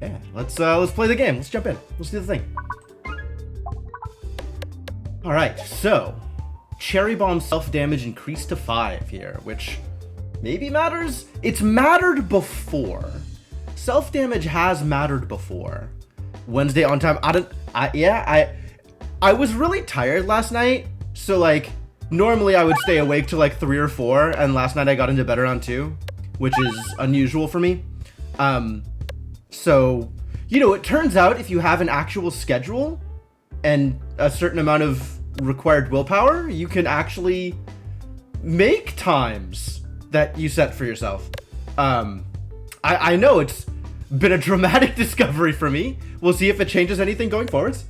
Yeah, let's play the game. Let's jump in. Let's do the thing. All right, so Cherry Bomb self-damage increased to 5 here, which maybe matters. It's mattered before. Self-damage has mattered before. Wednesday on time. I was really tired last night, so like normally I would stay awake till like 3 or 4, and last night I got into bed around 2, which is unusual for me. So, you know, it turns out if you have an actual schedule and a certain amount of required willpower, you can actually make times that you set for yourself. I know it's been a dramatic discovery for me. We'll see if it changes anything going forwards.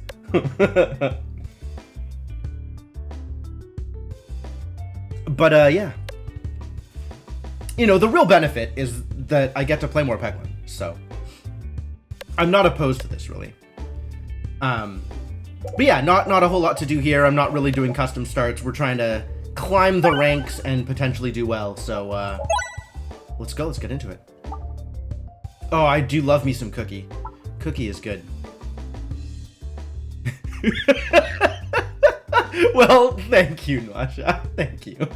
But, yeah. You know, the real benefit is that I get to play more Peglin, so I'm not opposed to this, really. But yeah, not a whole lot to do here. I'm not really doing custom starts. We're trying to climb the ranks and potentially do well, so, let's go. Let's get into it. Oh, I do love me some Cookie. Cookie is good. Well, thank you, Nasha. Thank you.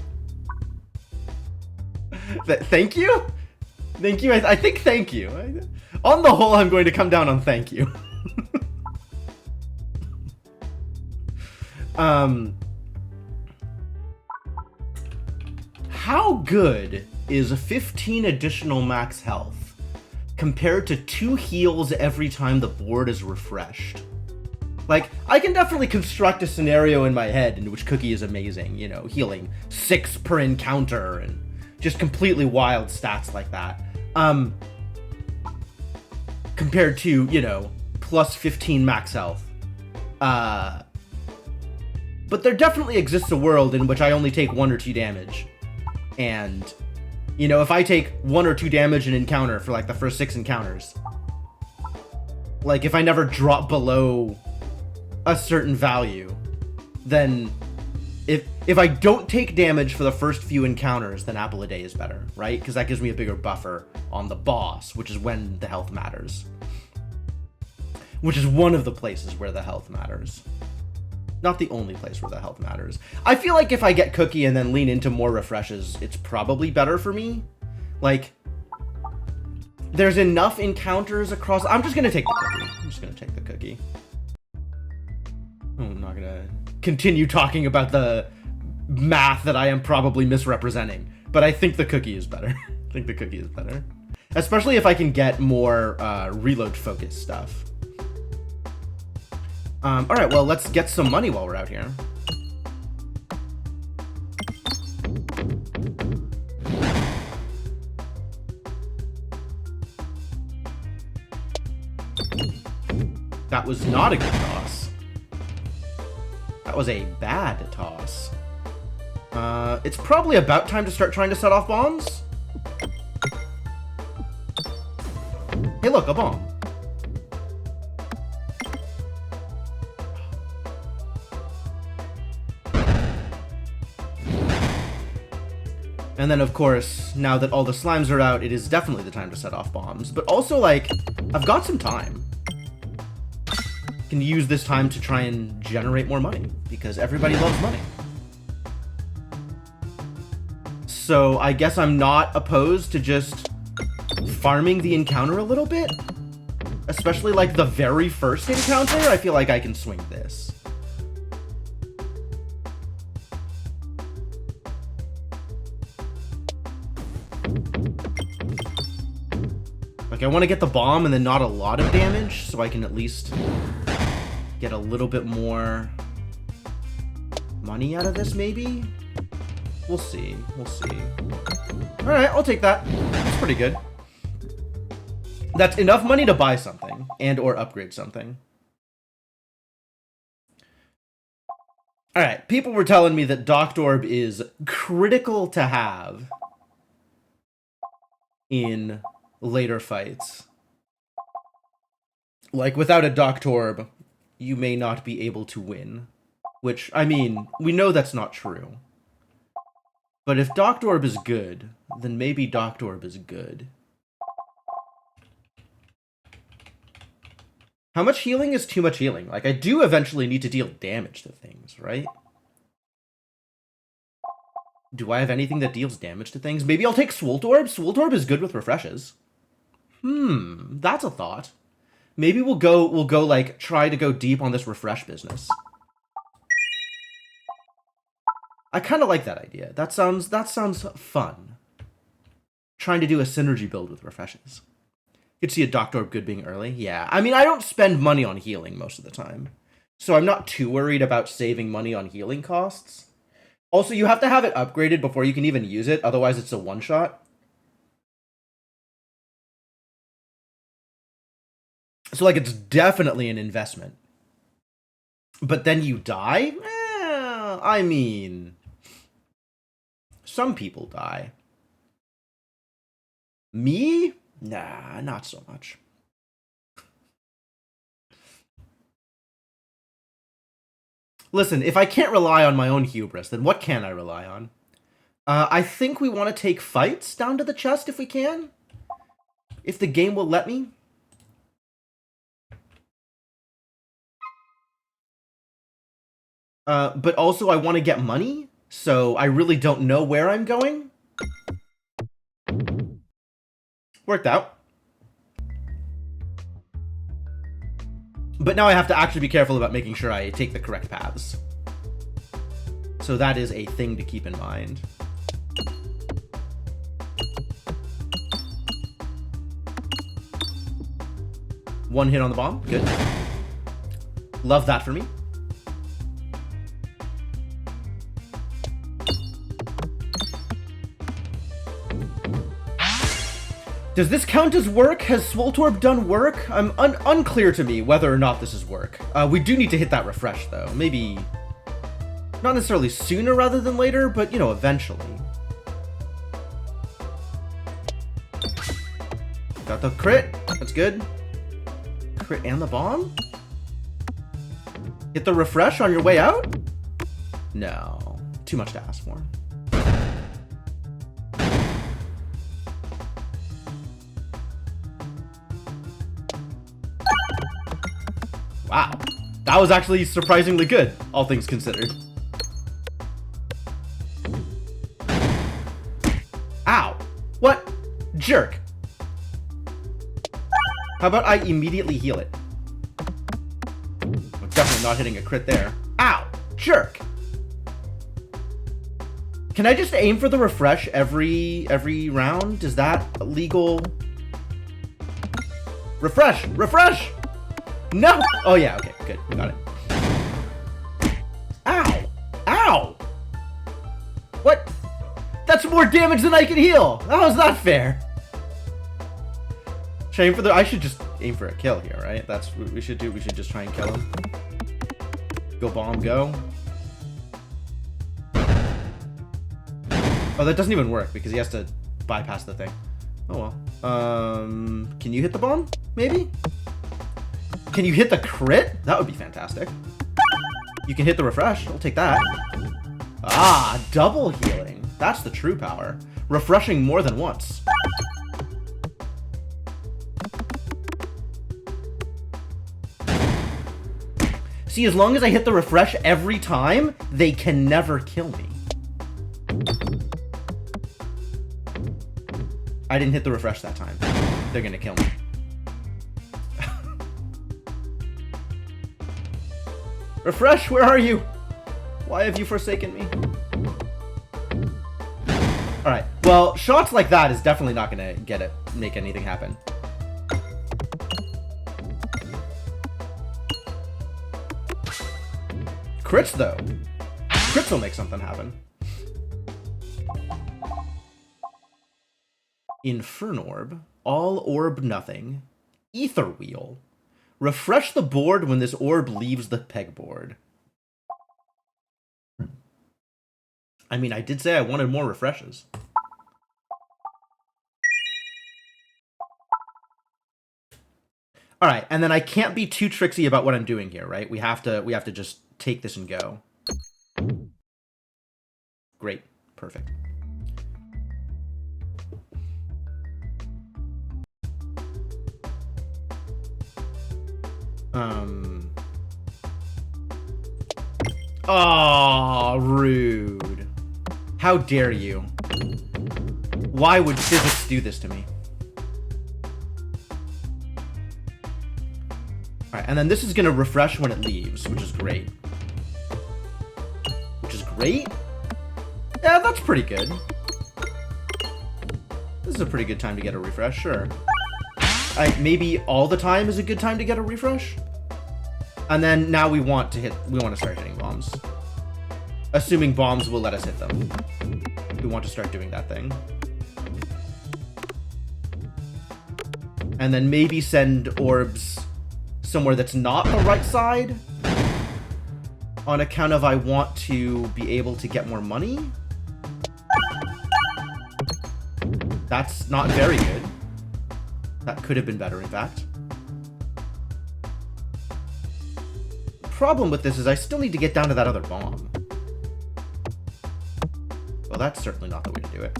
Thank you? Thank you? I think thank you. On the whole, I'm going to come down on thank you. How good is 15 additional max health compared to 2 heals every time the board is refreshed? Like, I can definitely construct a scenario in my head in which Cookie is amazing, you know, healing 6 per encounter and just completely wild stats like that. Compared to, you know, plus 15 max health. But there definitely exists a world in which I only take 1 or 2 damage. And, you know, if I take 1 or 2 damage an encounter for like the first 6 encounters, like if I never drop below a certain value, then if I don't take damage for the first few encounters, then Apple a Day is better, right? Because that gives me a bigger buffer on the boss, which is when the health matters. Which is one of the places where the health matters. Not the only place where the health matters. I feel like if I get Cookie and then lean into more refreshes, it's probably better for me. Like, there's enough encounters across... I'm just gonna take the Cookie. I'm just gonna take the Cookie. I'm not gonna continue talking about the math that I am probably misrepresenting, but I think the Cookie is better. I think the Cookie is better. Especially if I can get more reload-focused stuff. Alright, well, let's get some money while we're out here. That was not a good toss. That was a bad toss. It's probably about time to start trying to set off bombs. Hey, look, a bomb. And then, of course, now that all the slimes are out, it is definitely the time to set off bombs. But also, like, I've got some time. Can use this time to try and generate more money, because everybody loves money. So I guess I'm not opposed to just farming the encounter a little bit. Especially, like, the very first encounter, I feel like I can swing this. Like, I want to get the bomb and then not a lot of damage, so I can at least get a little bit more money out of this, maybe? We'll see. We'll see. Alright, I'll take that. That's pretty good. That's enough money to buy something and or upgrade something. Alright, people were telling me that Docked Orb is critical to have in later fights. Like, without a Docked Orb, you may not be able to win. Which, I mean, we know that's not true. But if Docked Orb is good, then maybe Docked Orb is good. How much healing is too much healing? Like, I do eventually need to deal damage to things, right? Do I have anything that deals damage to things? Maybe I'll take Swolt-Orb. Swolt-Orb is good with refreshes. That's a thought. Maybe we'll go like try to go deep on this refresh business. I kind of like that idea. That sounds fun. Trying to do a synergy build with refreshes. You could see a Doctor Orb good being early. Yeah, I mean, I don't spend money on healing most of the time, so I'm not too worried about saving money on healing costs. Also, you have to have it upgraded before you can even use it, otherwise it's a one-shot. So, like, it's definitely an investment. But then you die? I mean, some people die. Me? Nah, not so much. Listen, if I can't rely on my own hubris, then what can I rely on? I think we want to take fights down to the chest if we can. If the game will let me. But also I want to get money, so I really don't know where I'm going. Worked out. But now I have to actually be careful about making sure I take the correct paths. So that is a thing to keep in mind. One hit on the bomb. Good. Love that for me. Does this count as work? Has Swolt-Orb done work? I'm unclear to me whether or not this is work. We do need to hit that refresh, though. Maybe not necessarily sooner rather than later, but, you know, eventually. Got the crit. That's good. Crit and the bomb? Hit the refresh on your way out? No. Too much to ask for. Wow, that was actually surprisingly good, all things considered. Ow! What? Jerk! How about I immediately heal it? I'm definitely not hitting a crit there. Ow! Jerk! Can I just aim for the refresh every round? Is that legal? Refresh! Refresh! No! Oh yeah, okay, good. Got it. Ow! Ow! What? That's more damage than I can heal! How is that fair? Should I aim for the... I should just aim for a kill here, right? That's what we should do. We should just try and kill him. Go bomb, go. Oh, that doesn't even work because he has to bypass the thing. Oh well. Can you hit the bomb? Maybe? Can you hit the crit? That would be fantastic. You can hit the refresh. I'll take that. Ah, double healing. That's the true power. Refreshing more than once. See, as long as I hit the refresh every time, they can never kill me. I didn't hit the refresh that time. They're gonna kill me. Refresh, where are you? Why have you forsaken me? Alright, well, shots like that is definitely not gonna make anything happen. Crits, though. Crits will make something happen. Infernorb. All orb nothing. Ether wheel. Refresh the board when this orb leaves the pegboard. I mean, I did say I wanted more refreshes. All right, and then I can't be too tricksy about what I'm doing here, right? We have to just take this and go. Great. Perfect. Oh, rude. How dare you? Why would physics do this to me? Alright, and then this is gonna refresh when it leaves, which is great. Which is great? Yeah, that's pretty good. This is a pretty good time to get a refresh, sure. Maybe all the time is a good time to get a refresh? And then now we want to start hitting bombs. Assuming bombs will let us hit them. We want to start doing that thing. And then maybe send orbs somewhere that's not the right side. On account of I want to be able to get more money. That's not very good. That could have been better, in fact. The problem with this is I still need to get down to that other bomb. Well, that's certainly not the way to do it.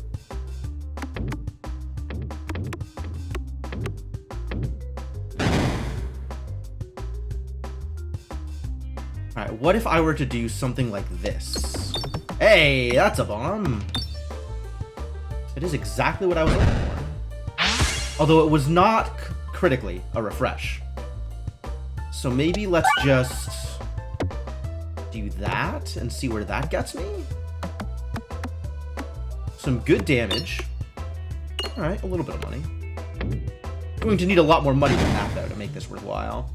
Alright, what if I were to do something like this? Hey, that's a bomb! It is exactly what I was looking for. Although it was not critically a refresh. So maybe let's just do that and see where that gets me. Some good damage. Alright, a little bit of money. Going to need a lot more money than that, though, to make this worthwhile.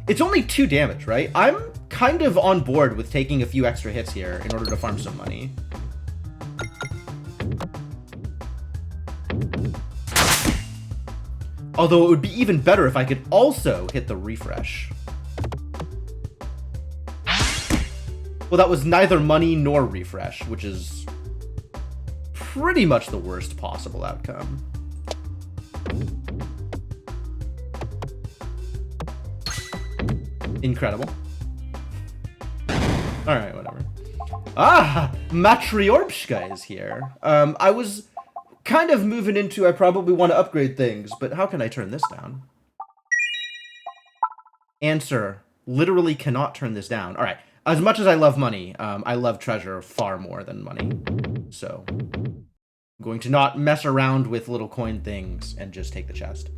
It's only 2 damage, right? I'm kind of on board with taking a few extra hits here in order to farm some money. Although it would be even better if I could also hit the refresh. Well, that was neither money nor refresh, which is pretty much the worst possible outcome. Incredible. Alright, whatever. Ah! Matryorbshka is here. I was kind of moving into I probably want to upgrade things, but how can I turn this down? Answer. Literally cannot turn this down. Alright. As much as I love money, I love treasure far more than money. So, I'm going to not mess around with little coin things and just take the chest.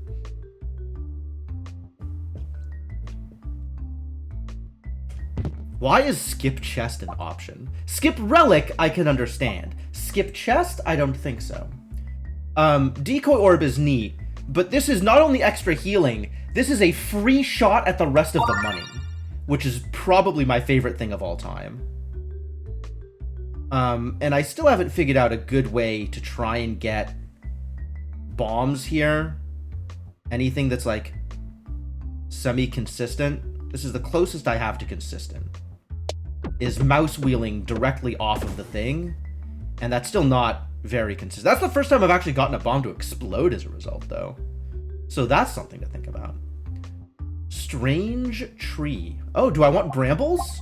Why is skip chest an option? Skip relic, I can understand. Skip chest, I don't think so. Decoy orb is neat, but this is not only extra healing, this is a free shot at the rest of the money, which is probably my favorite thing of all time. And I still haven't figured out a good way to try and get bombs here. Anything that's like semi-consistent. This is the closest I have to consistent. Is mouse wheeling directly off of the thing, and that's still not very consistent. That's the first time I've actually gotten a bomb to explode as a result, though. So that's something to think about. Strange tree. Oh, do I want brambles?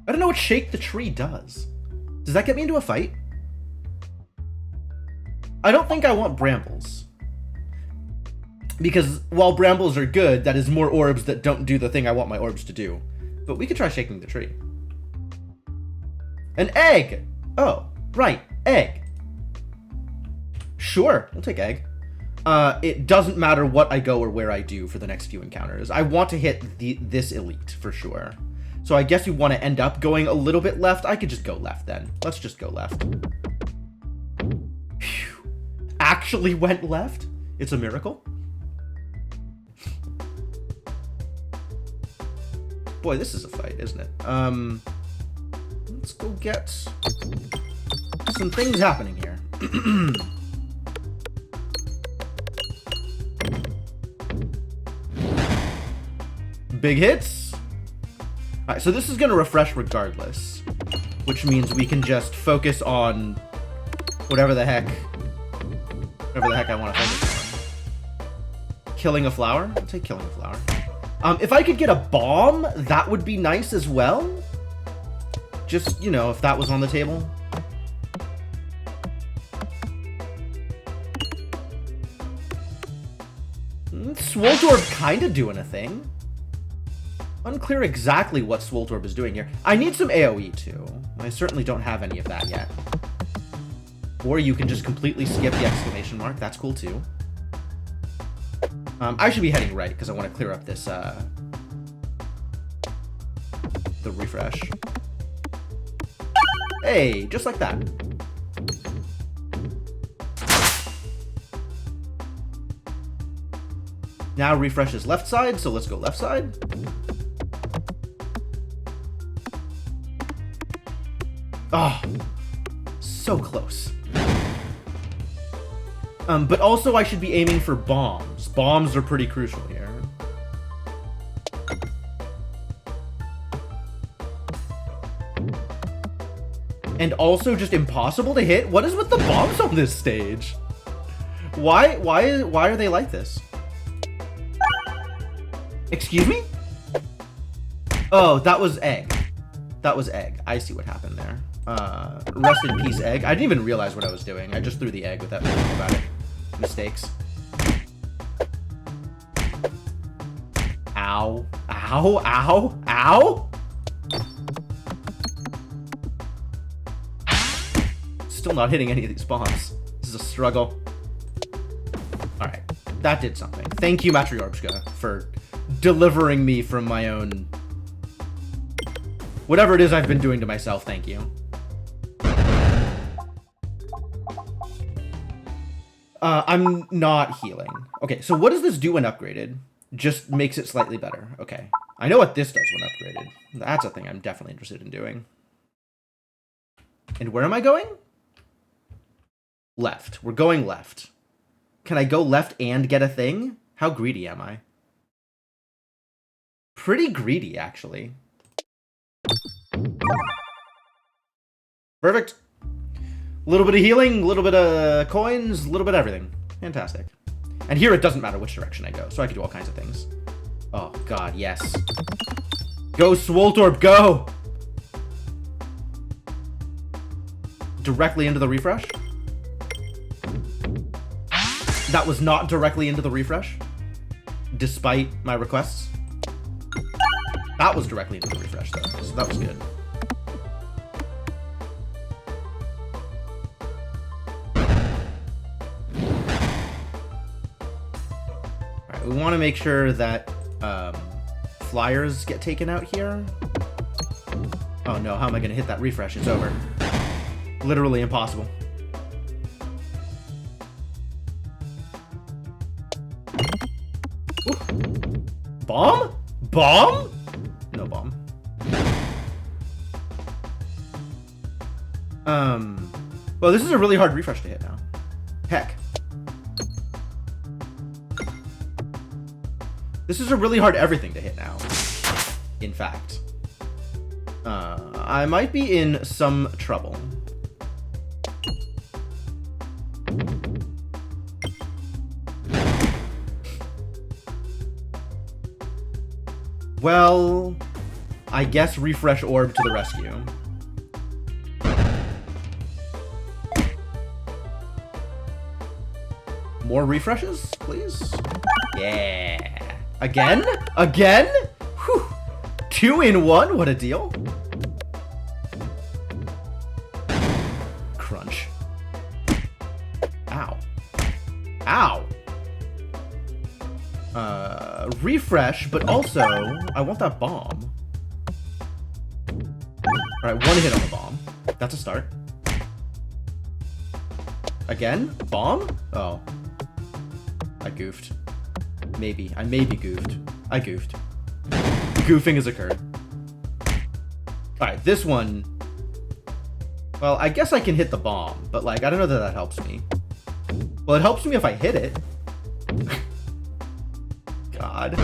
I don't know what shake the tree does. Does that get me into a fight? I don't think I want brambles. Because while brambles are good, that is more orbs that don't do the thing I want my orbs to do. But we could try shaking the tree. An egg! Oh, right, egg. Sure, we'll take egg. It doesn't matter what I go or where I do for the next few encounters. I want to hit this elite, for sure. So I guess we want to end up going a little bit left. I could just go left then. Let's just go left. Phew. Actually went left? It's a miracle. Boy, this is a fight, isn't it? Let's go get some things happening here. Big hits. Alright, so this is going to refresh regardless, which means we can just focus on whatever the heck I want to focus on. Killing a flower? I'll take killing a flower. If I could get a bomb, that would be nice as well. Just, you know, if that was on the table. Swoltorb kinda doing a thing. Unclear exactly what Swoltorb is doing here. I need some AoE too. I certainly don't have any of that yet. Or you can just completely skip the exclamation mark. That's cool too. I should be heading right because I want to clear up this, the refresh. Hey, just like that. Now refresh is left side, so let's go left side. Oh, so close. But also I should be aiming for bombs. Bombs are pretty crucial here. And also just impossible to hit? What is with the bombs on this stage? Why are they like this? Excuse me? Oh, that was egg. That was egg. I see what happened there. Rest in peace, egg. I didn't even realize what I was doing. I just threw the egg without thinking about it. Mistakes. Ow. Ow. Ow. Ow. Still not hitting any of these bombs. This is a struggle. Alright. That did something. Thank you, Matryorbshka, for delivering me from my own... whatever it is I've been doing to myself, thank you. I'm not healing. Okay, so what does this do when upgraded? Just makes it slightly better. Okay. I know what this does when upgraded. That's a thing I'm definitely interested in doing. And where am I going? Left. We're going left. Can I go left and get a thing? How greedy am I? Pretty greedy, actually. Perfect. A little bit of healing, a little bit of coins, a little bit of everything. Fantastic. And here it doesn't matter which direction I go, so I can do all kinds of things. Oh, God, yes. Go, Swoltorb, go! Directly into the refresh? That was not directly into the refresh, despite my requests. That was directly into the refresh, though, so that was good. Alright, we want to make sure that flyers get taken out here. Oh no, how am I going to hit that refresh? It's over. Literally impossible. Ooh. Bomb? Bomb? No bomb. Well, this is a really hard refresh to hit now. Heck. This is a really hard everything to hit now. In fact. I might be in some trouble. Well, I guess refresh orb to the rescue. More refreshes, please? Yeah. Again? Again? Whew. 2 in 1? What a deal. Crunch. Ow. Ow. Refresh, but also, I want that bomb. Alright, 1 hit on the bomb. That's a start. Again? Bomb? Oh. I goofed. Maybe. I maybe goofed. I goofed. Goofing has occurred. Alright, this one... well, I guess I can hit the bomb, but, like, I don't know that that helps me. Well, it helps me if I hit it. God.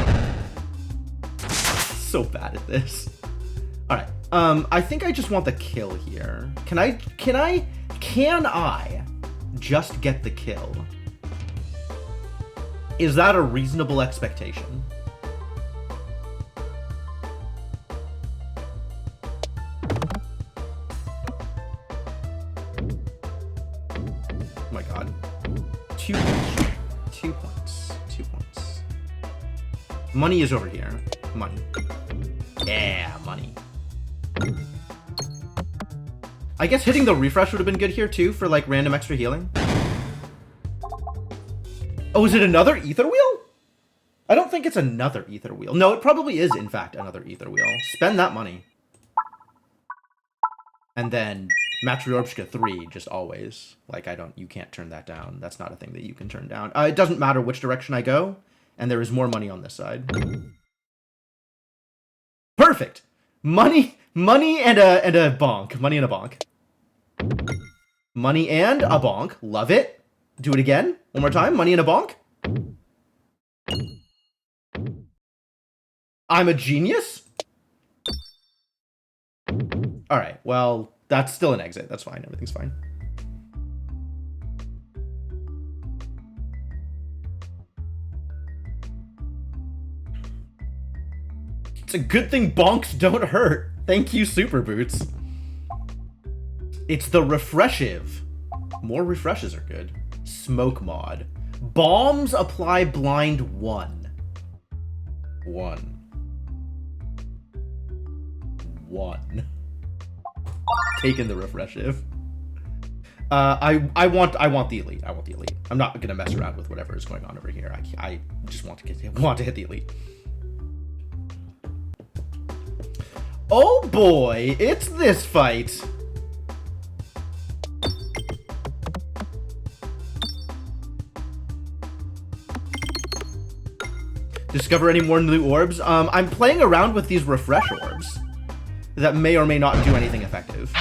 So bad at this. Alright, I think I just want the kill here. Can I just get the kill? Is that a reasonable expectation? Oh my god. 2 points. 2 points. 2 points. Money is over here. Money. Yeah, money. I guess hitting the refresh would have been good here too for like random extra healing. Oh, is it another ether wheel? I don't think it's another ether wheel. No, it probably is in fact another ether wheel. Spend that money. And then Matryoshka 3, just always. Like, you can't turn that down. That's not a thing that you can turn down. It doesn't matter which direction I go, and there is more money on this side. Perfect! Money and a bonk. Money and a bonk. Money and a bonk. Love it. Do it again. One more time. Money and a bonk. I'm a genius? Alright, well, that's still an exit. That's fine. Everything's fine. It's a good thing bonks don't hurt. Thank you, Super Boots. It's the refreshive. More refreshes are good. Smoke mod. Bombs apply blind 1. 1. Taking the refreshive. I want the elite. I want the elite. I'm not gonna mess around with whatever is going on over here. I just want to hit the elite. Oh boy, it's this fight. Discover any more new orbs? I'm playing around with these refresh orbs that may or may not do anything effective.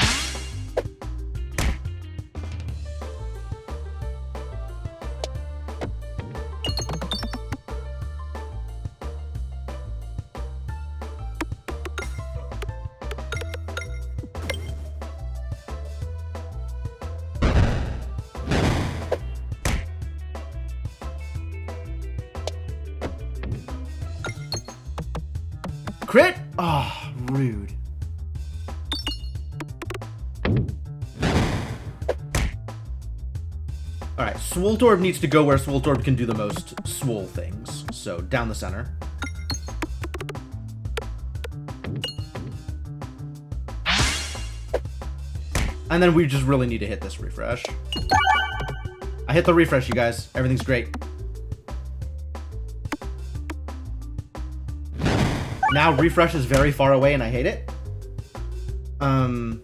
Crit? Oh, rude. Alright, Swoltorb needs to go where Swoltorb can do the most swole things. So, down the center. And then we just really need to hit this refresh. I hit the refresh, you guys. Everything's great. Now refresh is very far away and I hate it. I'm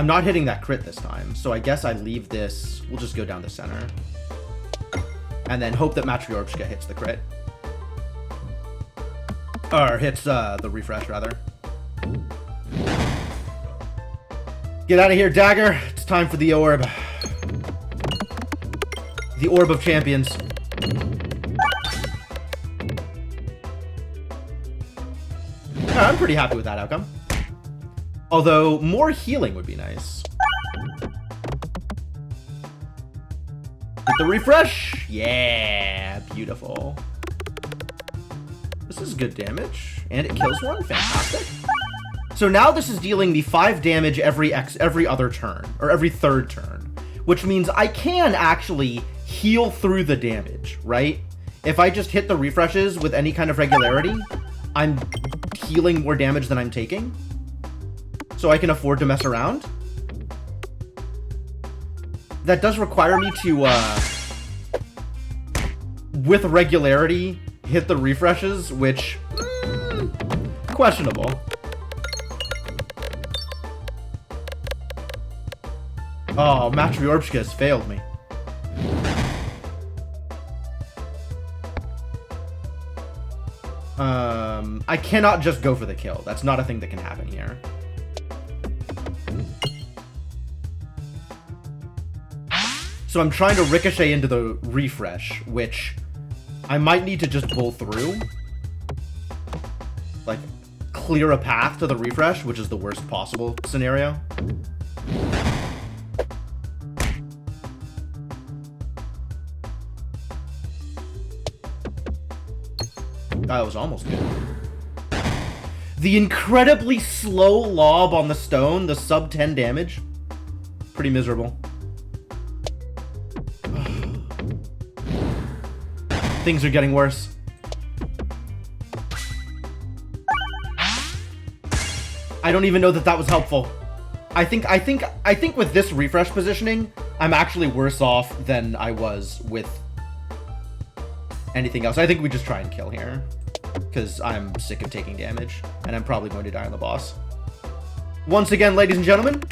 not hitting that crit this time, so I guess I leave this. We'll just go down the center. And then hope that Matryoshka hits the crit. Or hits the refresh, rather. Get out of here, Dagger. It's time for the orb. The Orb of Champions. I'm pretty happy with that outcome. Although, more healing would be nice. Hit the refresh! Yeah, beautiful. This is good damage. And it kills one? Fantastic. So now this is dealing the 5 damage every other turn. Or every third turn. Which means I can actually heal through the damage, right? If I just hit the refreshes with any kind of regularity, I'm healing more damage than I'm taking. So I can afford to mess around. That does require me to, with regularity, hit the refreshes, which, questionable. Oh, Matryoshka has failed me. I cannot just go for the kill. That's not a thing that can happen here. So I'm trying to ricochet into the refresh, which I might need to just pull through. Like, clear a path to the refresh, which is the worst possible scenario. That was almost good. The incredibly slow lob on the stone, the sub 10 damage. Pretty miserable. things are getting worse. I don't even know that that was helpful. I think with this refresh positioning, I'm actually worse off than I was with anything else. I think we just try and kill here, because I'm sick of taking damage, and I'm probably going to die on the boss. Once again, ladies and gentlemen,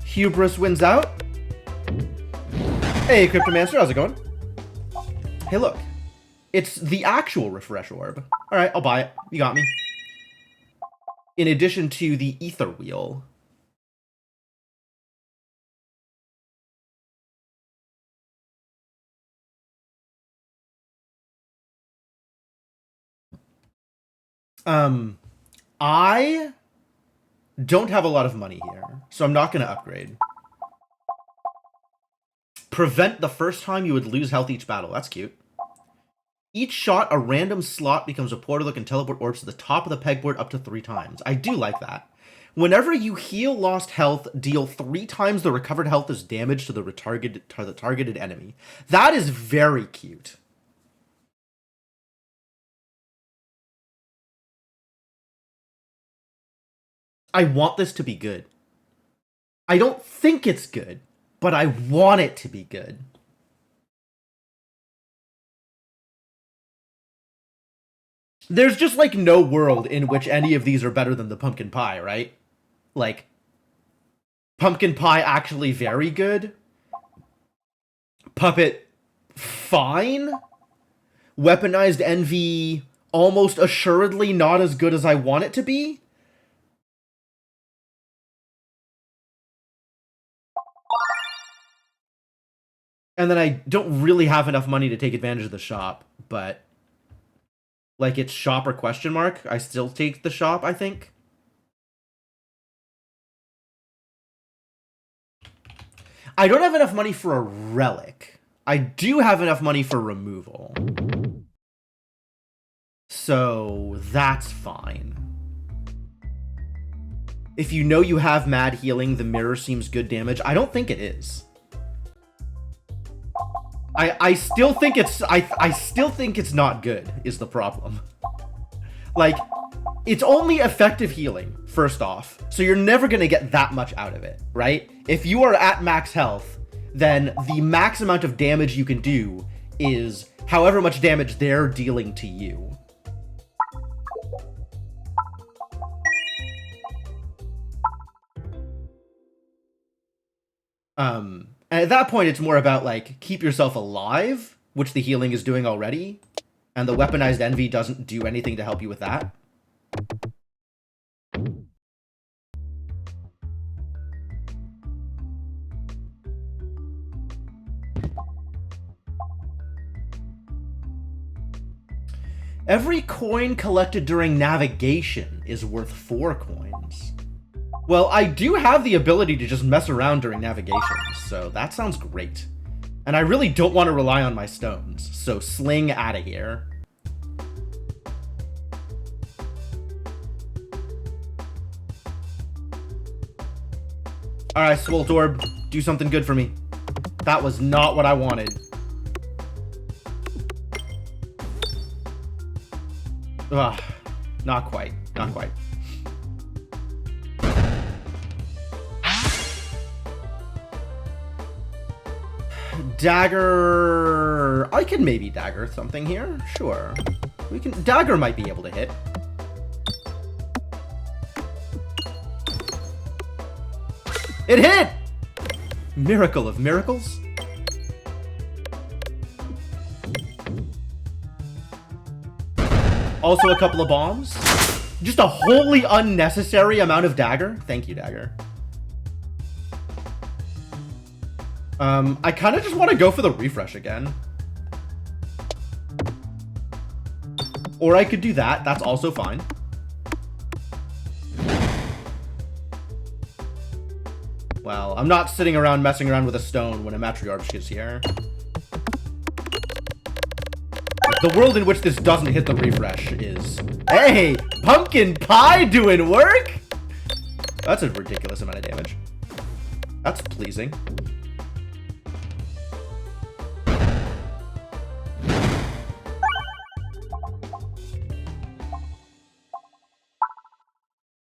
Hubris wins out. Hey, Cryptomancer, how's it going? Hey, look. It's the actual refresh orb. Alright, I'll buy it. You got me. In addition to the ether wheel. I don't have a lot of money here, so I'm not going to upgrade. Prevent the first time you would lose health each battle. That's cute. Each shot, a random slot becomes a portal that can teleport orbs to the top of the pegboard up to 3 times. I do like that. Whenever you heal lost health, deal 3 times the recovered health as damage to the targeted enemy. That is very cute. I want this to be good. I don't think it's good, but I want it to be good. There's just, like, no world in which any of these are better than the pumpkin pie, right? Like, pumpkin pie actually very good. Puppet fine. Weaponized envy almost assuredly not as good as I want it to be. And then I don't really have enough money to take advantage of the shop, but like it's shop or question mark. I still take the shop, I think. I don't have enough money for a relic. I do have enough money for removal. So that's fine. If you know you have mad healing, the mirror seems good damage. I don't think it is. I still think it's I still think it's not good is the problem. Like, it's only effective healing, first off. So you're never going to get that much out of it, right? If you are at max health, then the max amount of damage you can do is however much damage they're dealing to you. And at that point, it's more about, like, keep yourself alive, which the healing is doing already, and the weaponized envy doesn't do anything to help you with that. Every coin collected during navigation is worth 4 coins. Well, I do have the ability to just mess around during navigation, so that sounds great. And I really don't want to rely on my stones, so sling out of here. Alright, Swolt Orb, do something good for me. That was not what I wanted. Ugh, not quite, not quite. Dagger... I can maybe dagger something here. Sure. We can... Dagger might be able to hit. It hit! Miracle of miracles. Also a couple of bombs. Just a wholly unnecessary amount of dagger. Thank you, dagger. I kind of just want to go for the refresh again. Or I could do that. That's also fine. Well, I'm not sitting around messing around with a stone when a matriarch is here. The world in which this doesn't hit the refresh is... Hey! Pumpkin pie doing work? That's a ridiculous amount of damage. That's pleasing.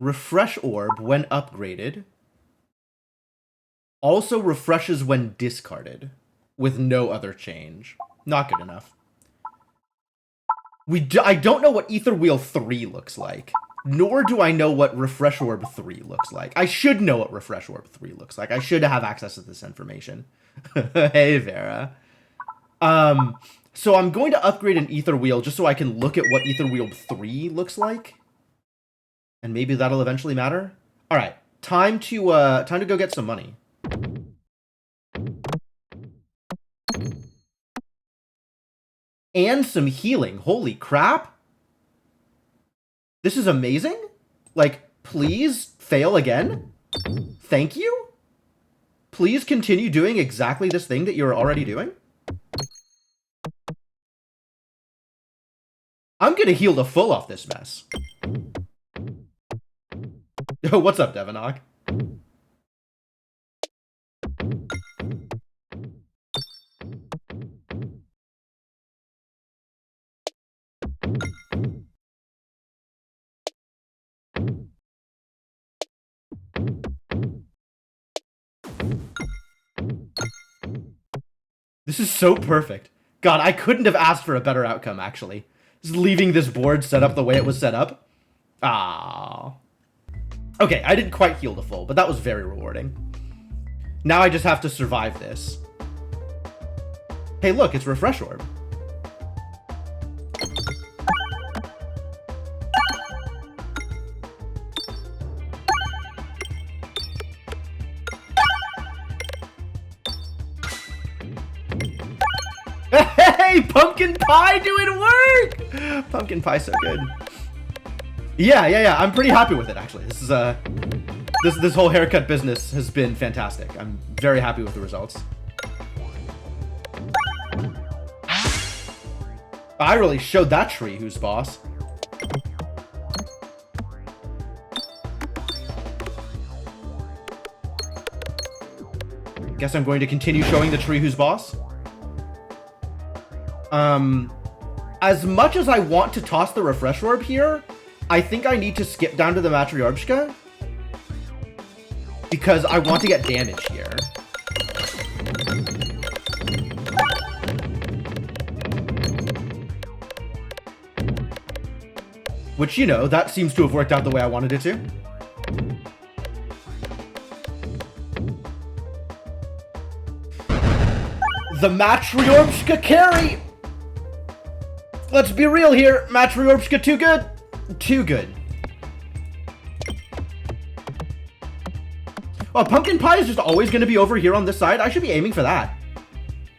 refresh orb when upgraded also refreshes when discarded with no other change. Not good enough. I don't know what Ether Wheel 3 looks like, nor do I know what Refresh Orb 3 looks like. I should know what Refresh Orb 3 looks like. I should have access to this information. Hey, Vera. So I'm going to upgrade an Ether Wheel just so I can look at what Ether Wheel 3 looks like. And maybe that'll eventually matter. All right, time to go get some money. And some healing. Holy crap. This is amazing. Like, please fail again. Thank you. Please continue doing exactly this thing that you're already doing. I'm gonna heal the full off this mess. Yo, what's up, Devanok? This is so perfect. God, I couldn't have asked for a better outcome, actually. Just leaving this board set up the way it was set up. Ah. Okay, I didn't quite heal the full, but that was very rewarding. Now I just have to survive this. Hey, look, it's Refresh Orb. Hey, pumpkin pie doing work! Pumpkin pie so good. Yeah, I'm pretty happy with it, actually. This is this whole haircut business has been fantastic. I'm very happy with the results. I really showed that tree who's boss. Guess I'm going to continue showing the tree who's boss. As much as I want to toss the Refresh Orb here, I think I need to skip down to the Matryorbshka because I want to get damage here. Which, you know, that seems to have worked out the way I wanted it to. The Matryorbshka carry! Let's be real here. Matryorbshka too good. Too good. Oh, pumpkin pie is just always going to be over here on this side. I should be aiming for that.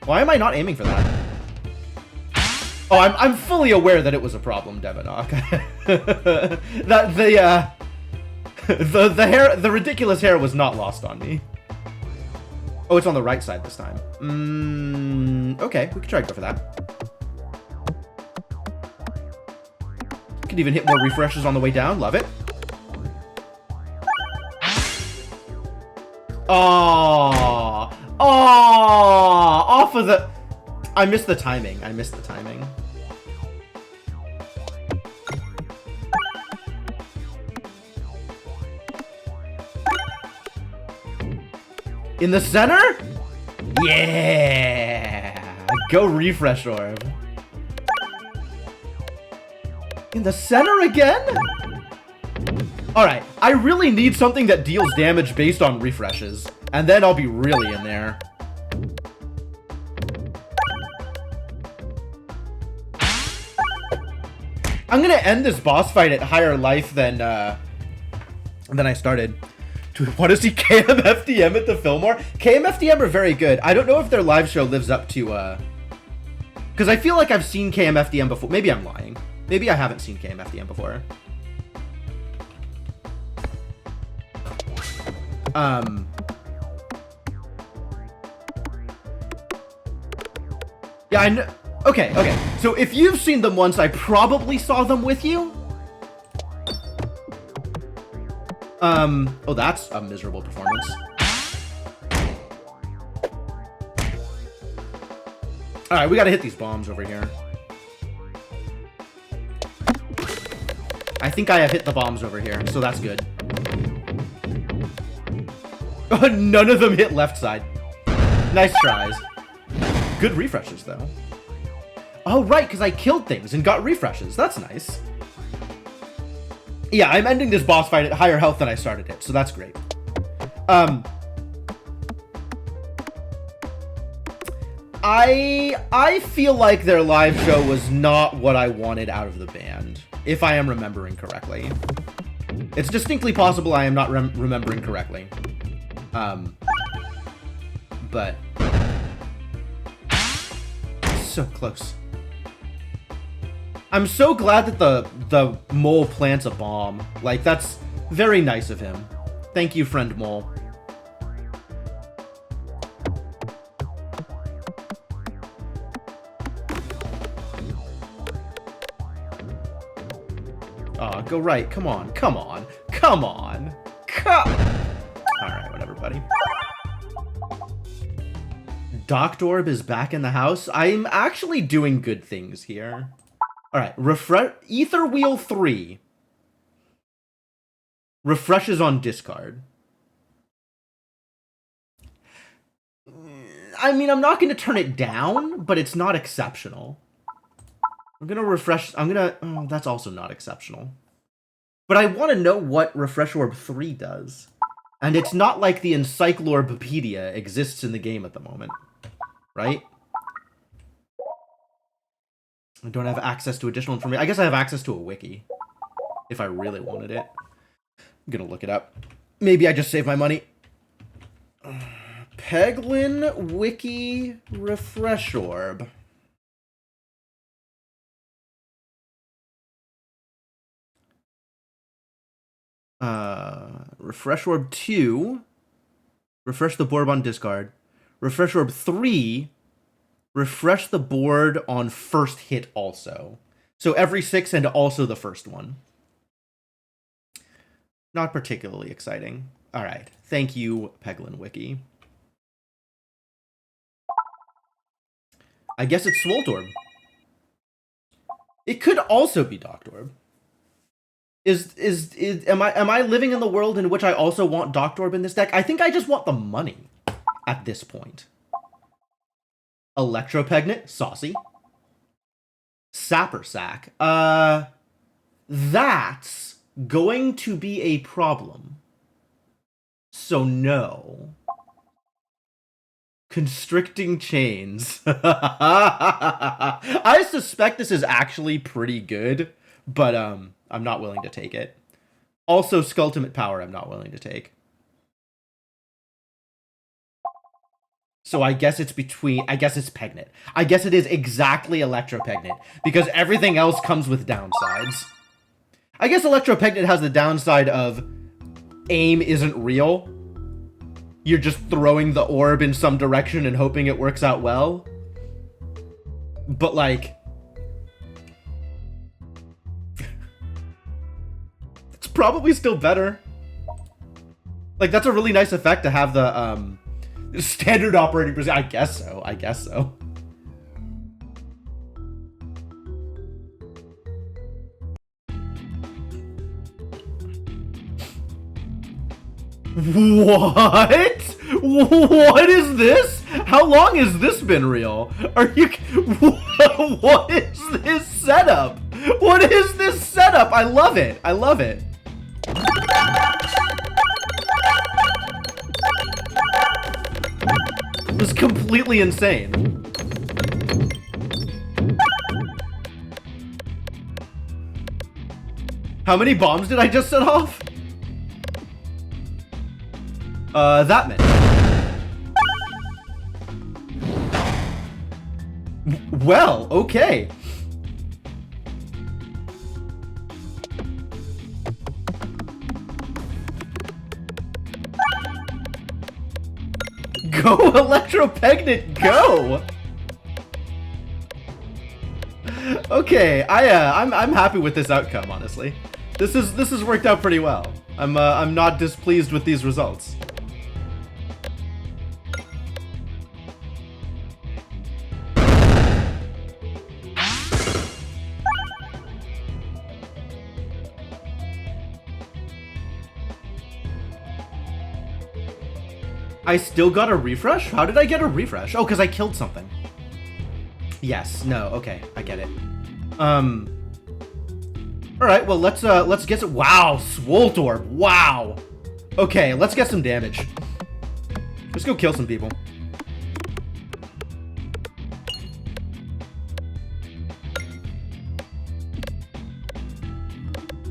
Why am I not aiming for that? Oh, I'm fully aware that it was a problem, Devanok. That the hair, the ridiculous hair was not lost on me. Oh, it's on the right side this time. Okay, we could try to go for that. Could even hit more refreshes on the way down. Love it. Oh, off of the... I missed the timing. I missed the timing. In the center? Yeah! Go Refresh Orb. In the center again? Alright, I really need something that deals damage based on refreshes. And then I'll be really in there. I'm gonna end this boss fight at higher life than I started. Do we want to see KMFDM at the Fillmore? KMFDM are very good. I don't know if their live show lives up to, because I feel like I've seen KMFDM before. Maybe I'm lying. Maybe I haven't seen KMFDM before. Yeah, I know. Okay. So if you've seen them once, I probably saw them with you. Oh, that's a miserable performance. Alright, we gotta hit these bombs over here. I think I have hit the bombs over here, so that's good. None of them hit left side. Nice tries. Good refreshes, though. Oh, right, because I killed things and got refreshes. That's nice. Yeah, I'm ending this boss fight at higher health than I started it, so that's great. I feel like their live show was not what I wanted out of the band, if I am remembering correctly. It's distinctly possible I am not remembering correctly. But so close. I'm so glad that the mole plants a bomb. Like, that's very nice of him. Thank you, friend mole. Oh, go right. Come on. Come on. Come on. Alright, whatever, buddy. Doctorb is back in the house. I'm actually doing good things here. Alright, Ether Wheel 3. Refreshes on discard. I mean, I'm not going to turn it down, but it's not exceptional. I'm going to refresh... Oh, that's also not exceptional. But I want to know what Refresh Orb 3 does. And it's not like the Encyclorpedia exists in the game at the moment. Right? I don't have access to additional information. I guess I have access to a wiki. If I really wanted it. I'm going to look it up. Maybe I just save my money. Peglin Wiki Refresh Orb. Refresh Orb 2. Refresh the board on discard. Refresh Orb 3. Refresh the board on first hit also. So every 6 and also the first one. Not particularly exciting. Alright. Thank you, Peglin Wiki. I guess it's Swoltorb. It could also be Doctorb. Am I living in the world in which I also want Doctorb in this deck? I think I just want the money at this point. Electropegnate, saucy. Sapper Sack. That's going to be a problem. So no. Constricting Chains. I suspect this is actually pretty good, but I'm not willing to take it. Also, Skulltimate Power I'm not willing to take. So I guess it's Pegnate. I guess it is exactly Electropegnate, because everything else comes with downsides. I guess Electropegnate has the downside of aim isn't real. You're just throwing the orb in some direction and hoping it works out well. But, like... it's probably still better. Like, that's a really nice effect to have the, standard operating procedure. I guess so. I guess so. What? What is this? How long has this been real? Are you... What is this setup? What is this setup? I love it. I love it. This is completely insane. How many bombs did I just set off? That many. Well, okay. Go, Electropegnate, go! Okay, I'm happy with this outcome, honestly. This has worked out pretty well. I'm not displeased with these results. I still got a refresh? How did I get a refresh? Oh, because I killed something. Yes, no, okay, I get it. Alright, well, let's get some... Wow, Swoltorb, wow! Okay, let's get some damage. Let's go kill some people.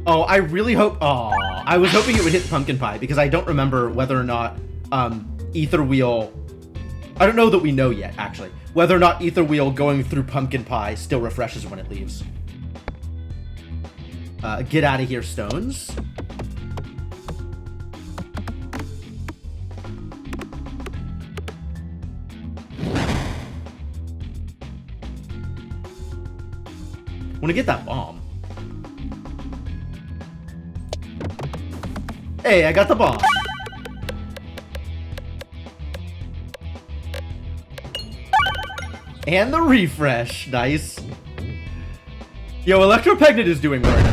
Oh, I really hope... Oh, I was hoping it would hit Pumpkin Pie, because I don't remember whether or not, Ether Wheel... I don't know that we know yet, actually. Whether or not Ether Wheel going through Pumpkin Pie still refreshes when it leaves. Get out of here, stones. Want to get that bomb. Hey, I got the bomb. And the refresh. Nice. Yo, Peglin is doing work.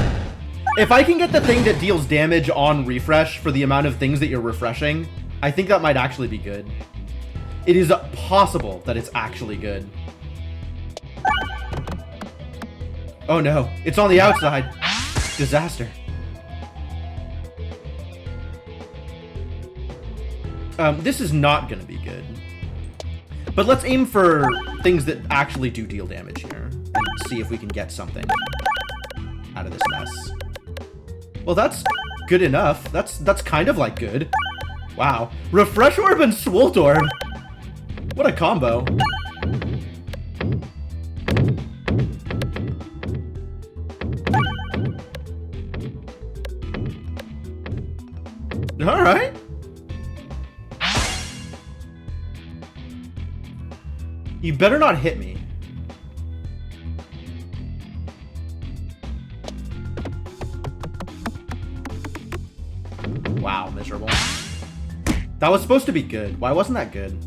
If I can get the thing that deals damage on refresh for the amount of things that you're refreshing, I think that might actually be good. It is possible that it's actually good. Oh no, it's on the outside. Disaster. This is not gonna be good. But let's aim for things that actually do deal damage here. And see if we can get something out of this mess. Well, that's good enough. That's kind of like good. Wow. Refresh Orb and Swoltorb. What a combo. Alright. You better not hit me. Wow, miserable. That was supposed to be good. Why wasn't that good?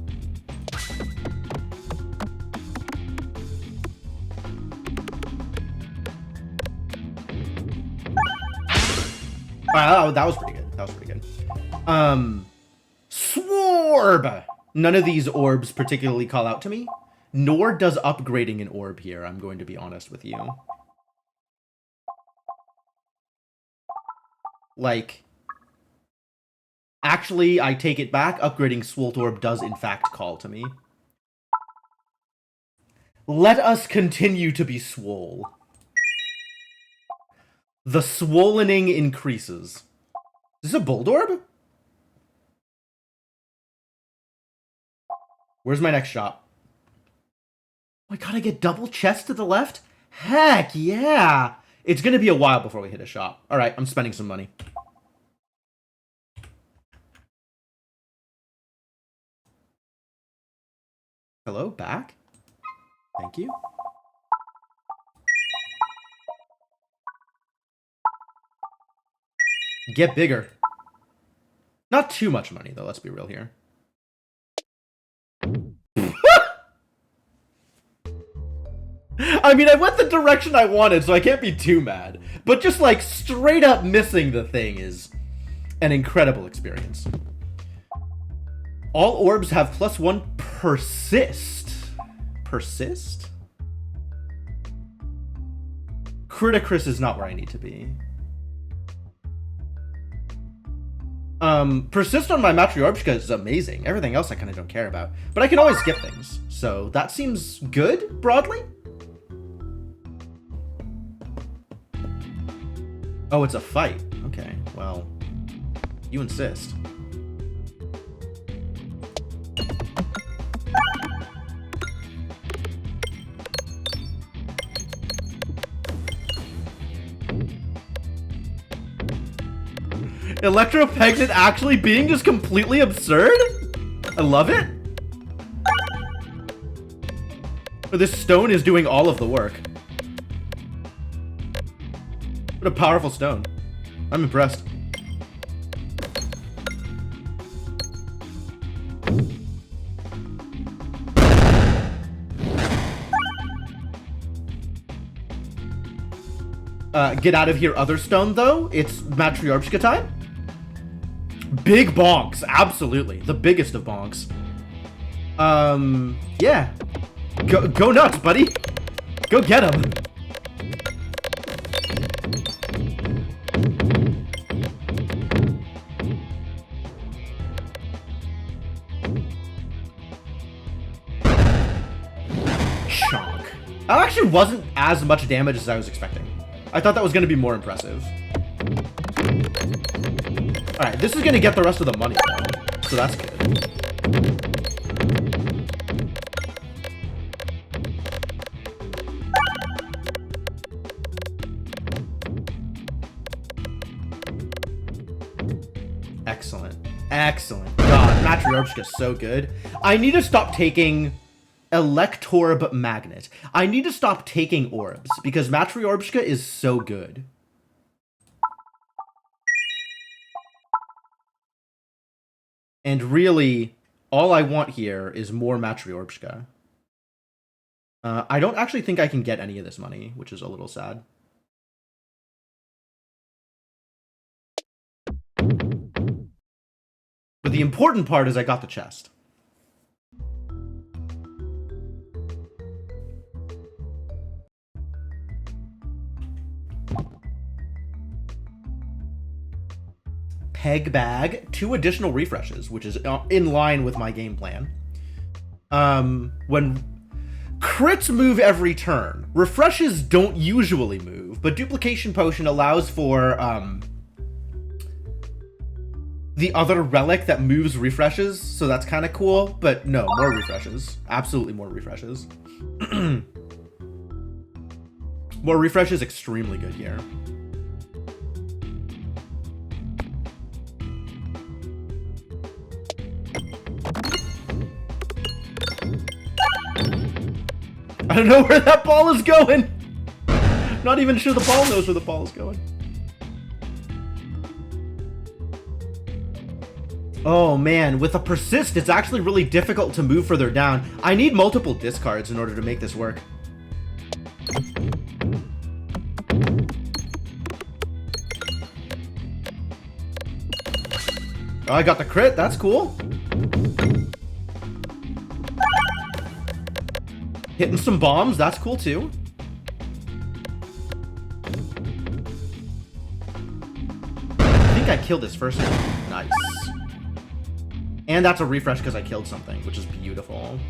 Wow, that was pretty good. That was pretty good. Swarb! None of these orbs particularly call out to me. Nor does upgrading an orb here, I'm going to be honest with you. Like... Actually, I take it back. Upgrading Swoltorb does in fact call to me. Let us continue to be swole. The swollening increases. Is this a Bulldorb? Where's my next shop? Oh my god, I get double chest to the left? Heck yeah! It's gonna be a while before we hit a shop. Alright, I'm spending some money. Hello, back? Thank you. Get bigger. Not too much money, though, let's be real here. I mean, I went the direction I wanted, so I can't be too mad. But just, like, straight up missing the thing is an incredible experience. All orbs have +1 persist. Persist? Criticris is not where I need to be. Persist on my Matryorbishka is amazing. Everything else I kind of don't care about. But I can always skip things. So that seems good, broadly. Oh, it's a fight. Okay, well, you insist. Peglin actually being just completely absurd? I love it. But this stone is doing all of the work. What a powerful stone. I'm impressed. Get out of here, other stone, though. It's Matryorbishka time. Big bonks, absolutely. The biggest of bonks. Yeah. Go nuts, buddy. Go get him. Chonk. That actually wasn't as much damage as I was expecting. I thought that was going to be more impressive. Alright, this is going to get the rest of the money, though. So that's good. Excellent. Excellent. God, Matryoshka is so good. I need to stop taking Electorb Magnet. I need to stop taking orbs, because Matryoshka is so good. And really, all I want here is more Matryoshka. I don't actually think I can get any of this money, which is a little sad. But the important part is I got the chest. Peg bag, 2 additional refreshes, which is in line with my game plan. When crits move every turn, refreshes don't usually move, but duplication potion allows for the other relic that moves refreshes, so that's kind of cool. But no, more refreshes. Absolutely more refreshes. More refreshes, extremely good here. I don't know where that ball is going. Not even sure the ball knows where the ball is going. Oh man, with a persist, it's actually really difficult to move further down. I need multiple discards in order to make this work. Oh, I got the crit, that's cool. Hitting some bombs, that's cool too. I think I killed this first one. Nice. And that's a refresh because I killed something, which is beautiful.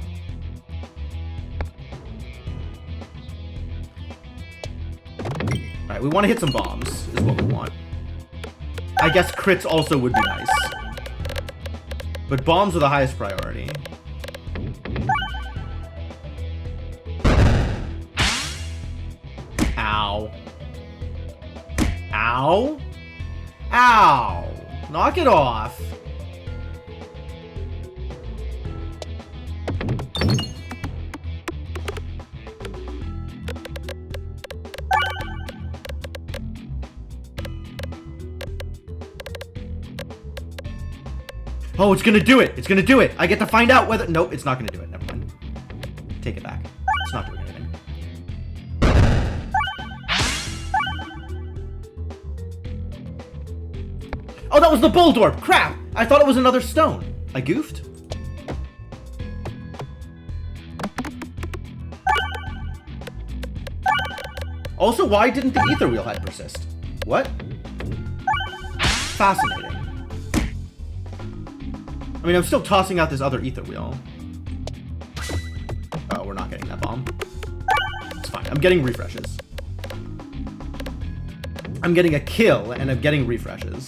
Alright, we want to hit some bombs, is what we want. I guess crits also would be nice. But bombs are the highest priority. Ow. Ow. Ow. Knock it off. Oh, it's gonna do it. It's gonna do it. I get to find out whether... Nope, it's not gonna do it. Never mind. Take it back. It's not doing anything. Oh, that was the Bulldorp! Crap! I thought it was another stone. I goofed. Also, why didn't the Ether Wheel head persist? What? Fascinating. I mean, I'm still tossing out this other Ether Wheel. Oh, we're not getting that bomb. It's fine. I'm getting refreshes. I'm getting a kill, and I'm getting refreshes.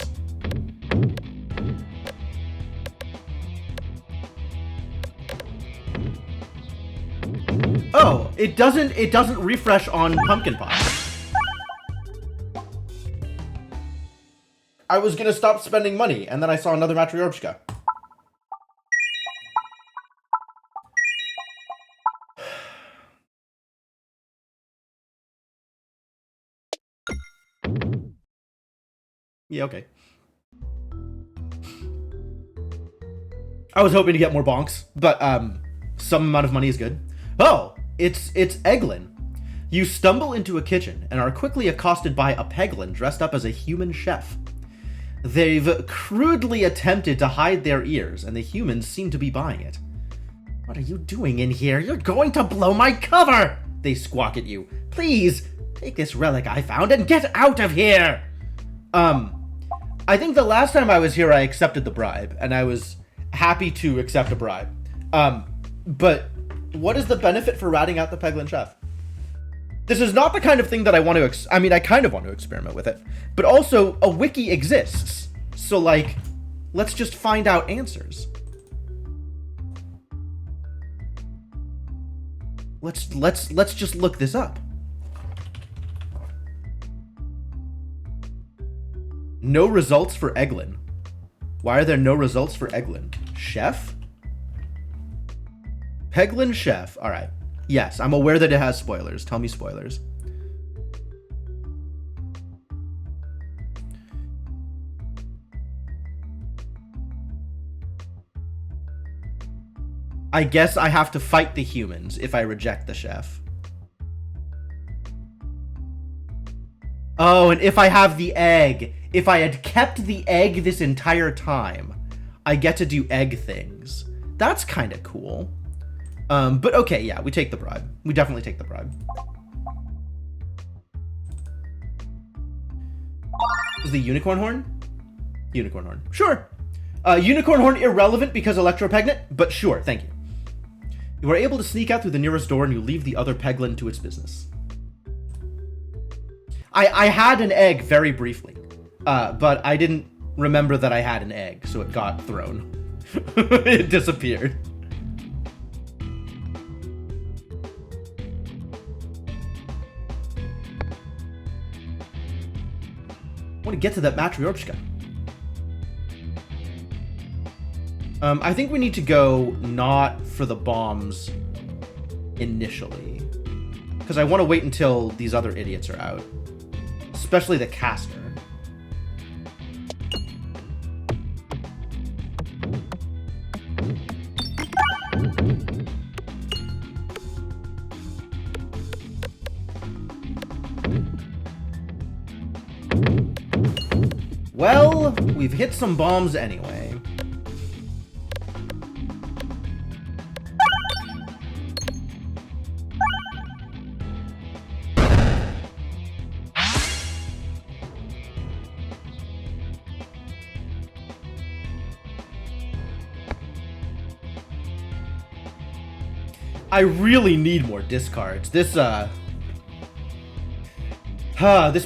Oh, it doesn't refresh on Pumpkin Pie. I was gonna stop spending money, and then I saw another Matryoshka. Yeah, okay. I was hoping to get more bonks, but some amount of money is good. Oh, it's Peglin. You stumble into a kitchen and are quickly accosted by a Peglin dressed up as a human chef. They've crudely attempted to hide their ears, and the humans seem to be buying it. What are you doing in here? You're going to blow my cover! They squawk at you. Please, take this relic I found and get out of here! I think the last time I was here, I accepted the bribe, and I was happy to accept a bribe. But what is the benefit for ratting out the Peglin chef? This is not the kind of thing that I want to, I kind of want to experiment with it, but also a wiki exists. So like, let's just find out answers. Let's just look this up. No results for Peglin. Why are there no results for Peglin? Chef? Peglin chef. All right. Yes, I'm aware that it has spoilers. Tell me spoilers. I guess I have to fight the humans if I reject the chef. Oh, and if I have the egg, if I had kept the egg this entire time, I get to do egg things. That's kind of cool. But okay, yeah, we take the bribe. We definitely take the bribe. Is the unicorn horn? Unicorn horn. Sure. Unicorn horn irrelevant because electropregnant, but sure, thank you. You are able to sneak out through the nearest door and you leave the other Peglin to its business. I had an egg very briefly, but I didn't remember that I had an egg, so it got thrown. It disappeared. I want to get to that Matryoshka. I think we need to go not for the bombs initially, because I want to wait until these other idiots are out, especially the caster. Well, we've hit some bombs anyway. I really need more discards. This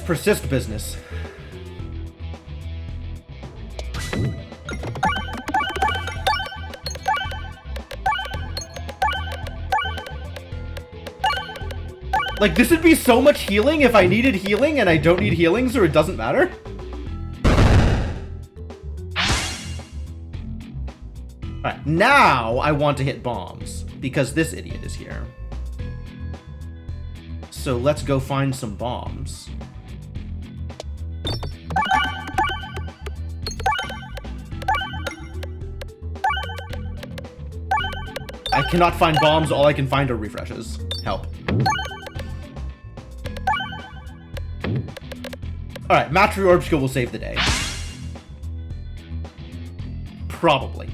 persist business. Like, this would be so much healing if I needed healing and I don't need healing, so it doesn't matter. Alright, now I want to hit bombs, because this idiot is here. So let's go find some bombs. I cannot find bombs, all I can find are refreshes. Help. Alright, Matryoshka will save the day. Probably.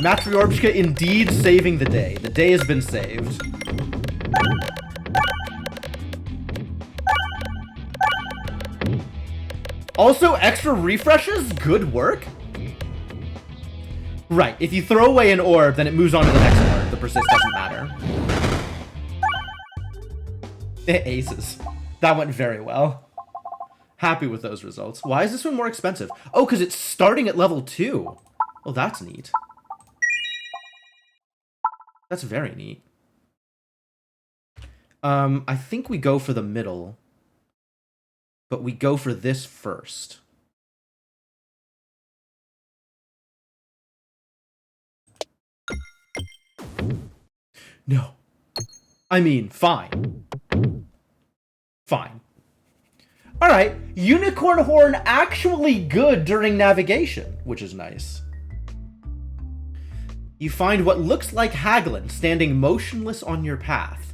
Matryoshka indeed saving the day. The day has been saved. Also, extra refreshes? Good work? Right, if you throw away an orb, then it moves on to the next orb. The persist doesn't matter. Aces. That went very well. Happy with those results. Why is this one more expensive? Oh, because it's starting at level 2. Oh, that's neat. That's very neat. I think we go for the middle. But we go for this first. No. I mean, fine. Fine. Alright, Unicorn Horn actually good during navigation, which is nice. You find what looks like Haglin standing motionless on your path.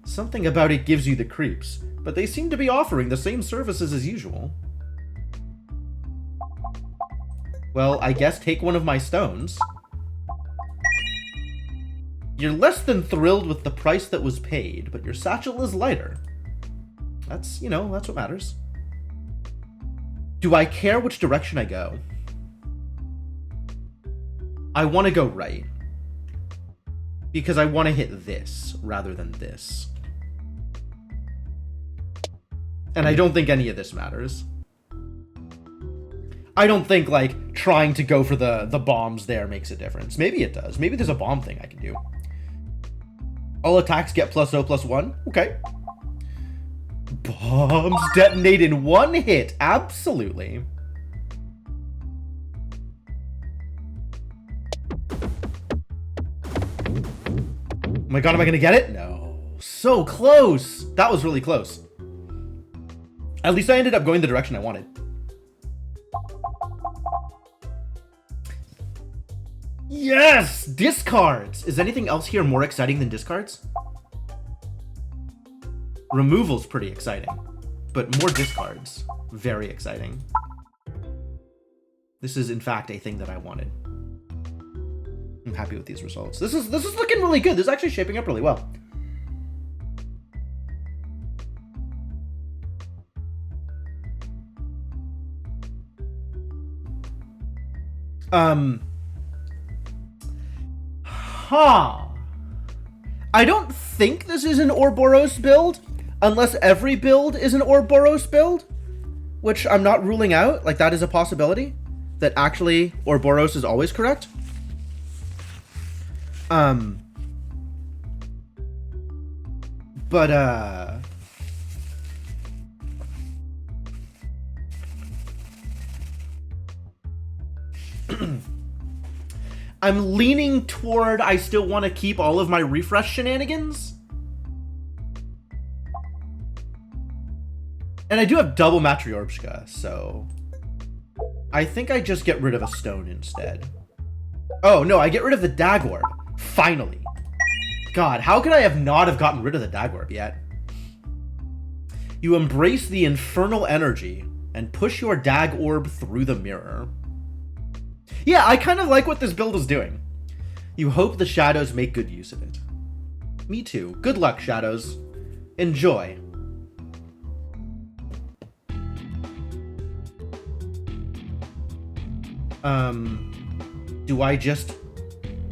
Something about it gives you the creeps, but they seem to be offering the same services as usual. Well, I guess take one of my stones. You're less than thrilled with the price that was paid, but your satchel is lighter. That's, that's what matters. Do I care which direction I go? I want to go right. Because I want to hit this rather than this. And I don't think any of this matters. I don't think, like, trying to go for the bombs there makes a difference. Maybe it does. Maybe there's a bomb thing I can do. All attacks get +0/+1. Okay. Bombs detonate in one hit. Absolutely. Oh my god, am I gonna get it? No. So close. That was really close. At least I ended up going the direction I wanted. Yes! Discards! Is anything else here more exciting than discards? Removal's pretty exciting. But more discards. Very exciting. This is, in fact, a thing that I wanted. I'm happy with these results. This is looking really good. This is actually shaping up really well. I don't think this is an Ouroboros build, unless every build is an Ouroboros build, which I'm not ruling out. Like, that is a possibility, that actually Ouroboros is always correct. I'm leaning toward I still want to keep all of my refresh shenanigans. And I do have double Matryoshka, so I think I just get rid of a stone instead. Oh, no, I get rid of the Dagorb. Finally. God, how could I have not have gotten rid of the Dagorb yet? You embrace the infernal energy and push your Dagorb through the mirror. Yeah, I kind of like what this build is doing. You hope the shadows make good use of it. Me too. Good luck, shadows. Enjoy. Do I just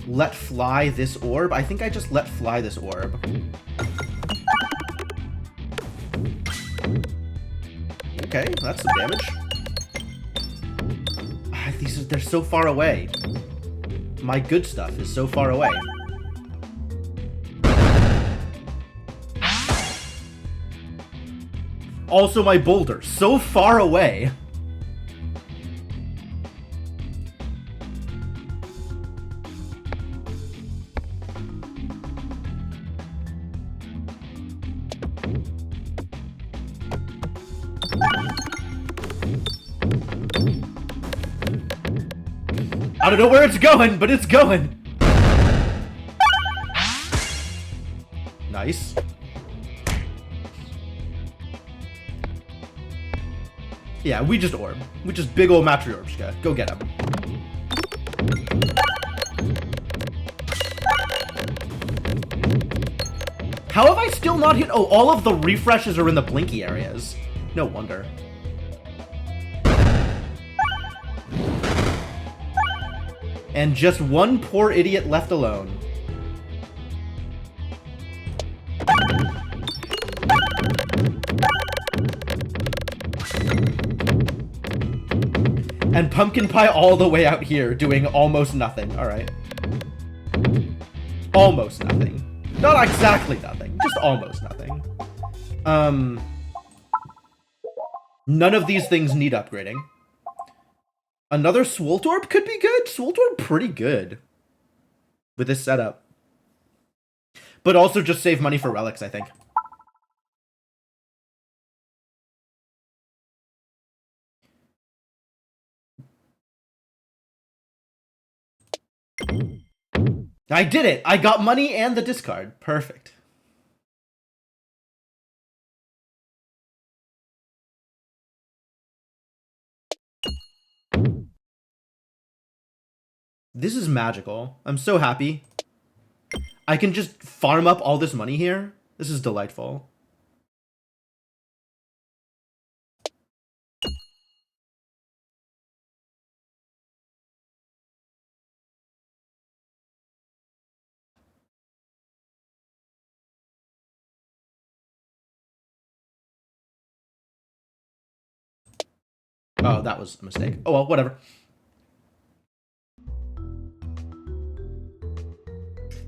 let fly this orb? I think I just let fly this orb. Okay, that's some damage. They're so far away. My good stuff is so far away. Also my boulder, so far away. I don't know where it's going, but it's going. Nice. Yeah, we just orb. We just big ol' Matryoshka. Go get him. How have I still not hit? Oh, all of the refreshes are in the blinky areas. No wonder. And just one poor idiot left alone. And pumpkin pie all the way out here doing almost nothing. Alright. Almost nothing. Not exactly nothing, just almost nothing. None of these things need upgrading. Another Swoltorb could be good. Swoltorb pretty good with this setup. But also just save money for relics, I think. I did it! I got money and the discard. Perfect. This is magical. I'm so happy. I can just farm up all this money here. This is delightful. Oh, that was a mistake. Oh well, whatever.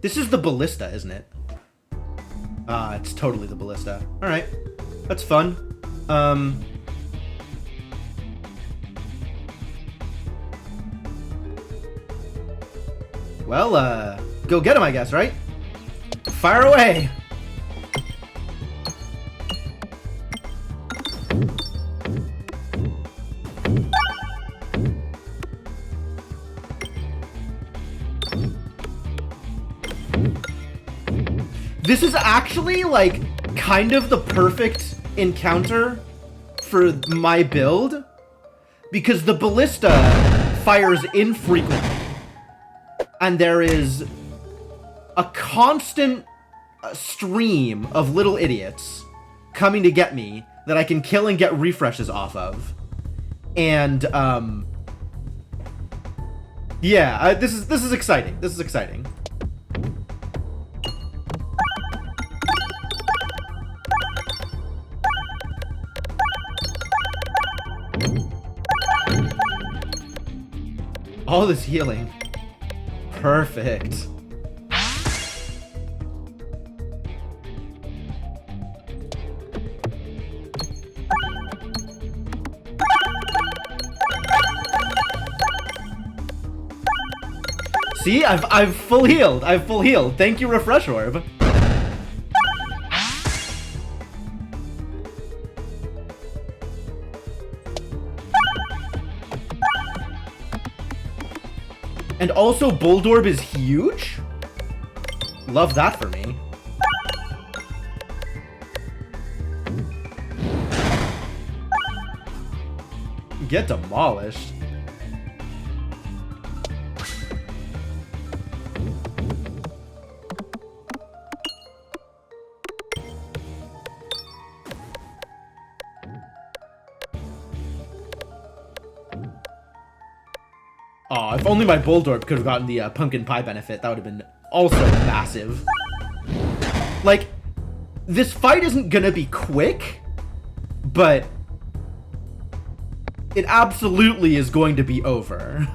This is the ballista, isn't it? It's totally the ballista. Alright. That's fun. Well, go get him, I guess, right? Fire away! This is actually, like, kind of the perfect encounter for my build, because the ballista fires infrequently, and there is a constant stream of little idiots coming to get me that I can kill and get refreshes off of. And, yeah, this is exciting. This is exciting. All this healing. Perfect. See, I've full healed. I've full healed. Thank you, Refresh Orb. And also, Bulldorb is huge? Love that for me. Get demolished. Aw, if only my Bulldorb could have gotten the pumpkin pie benefit, that would have been also massive. Like, this fight isn't gonna be quick, but it absolutely is going to be over.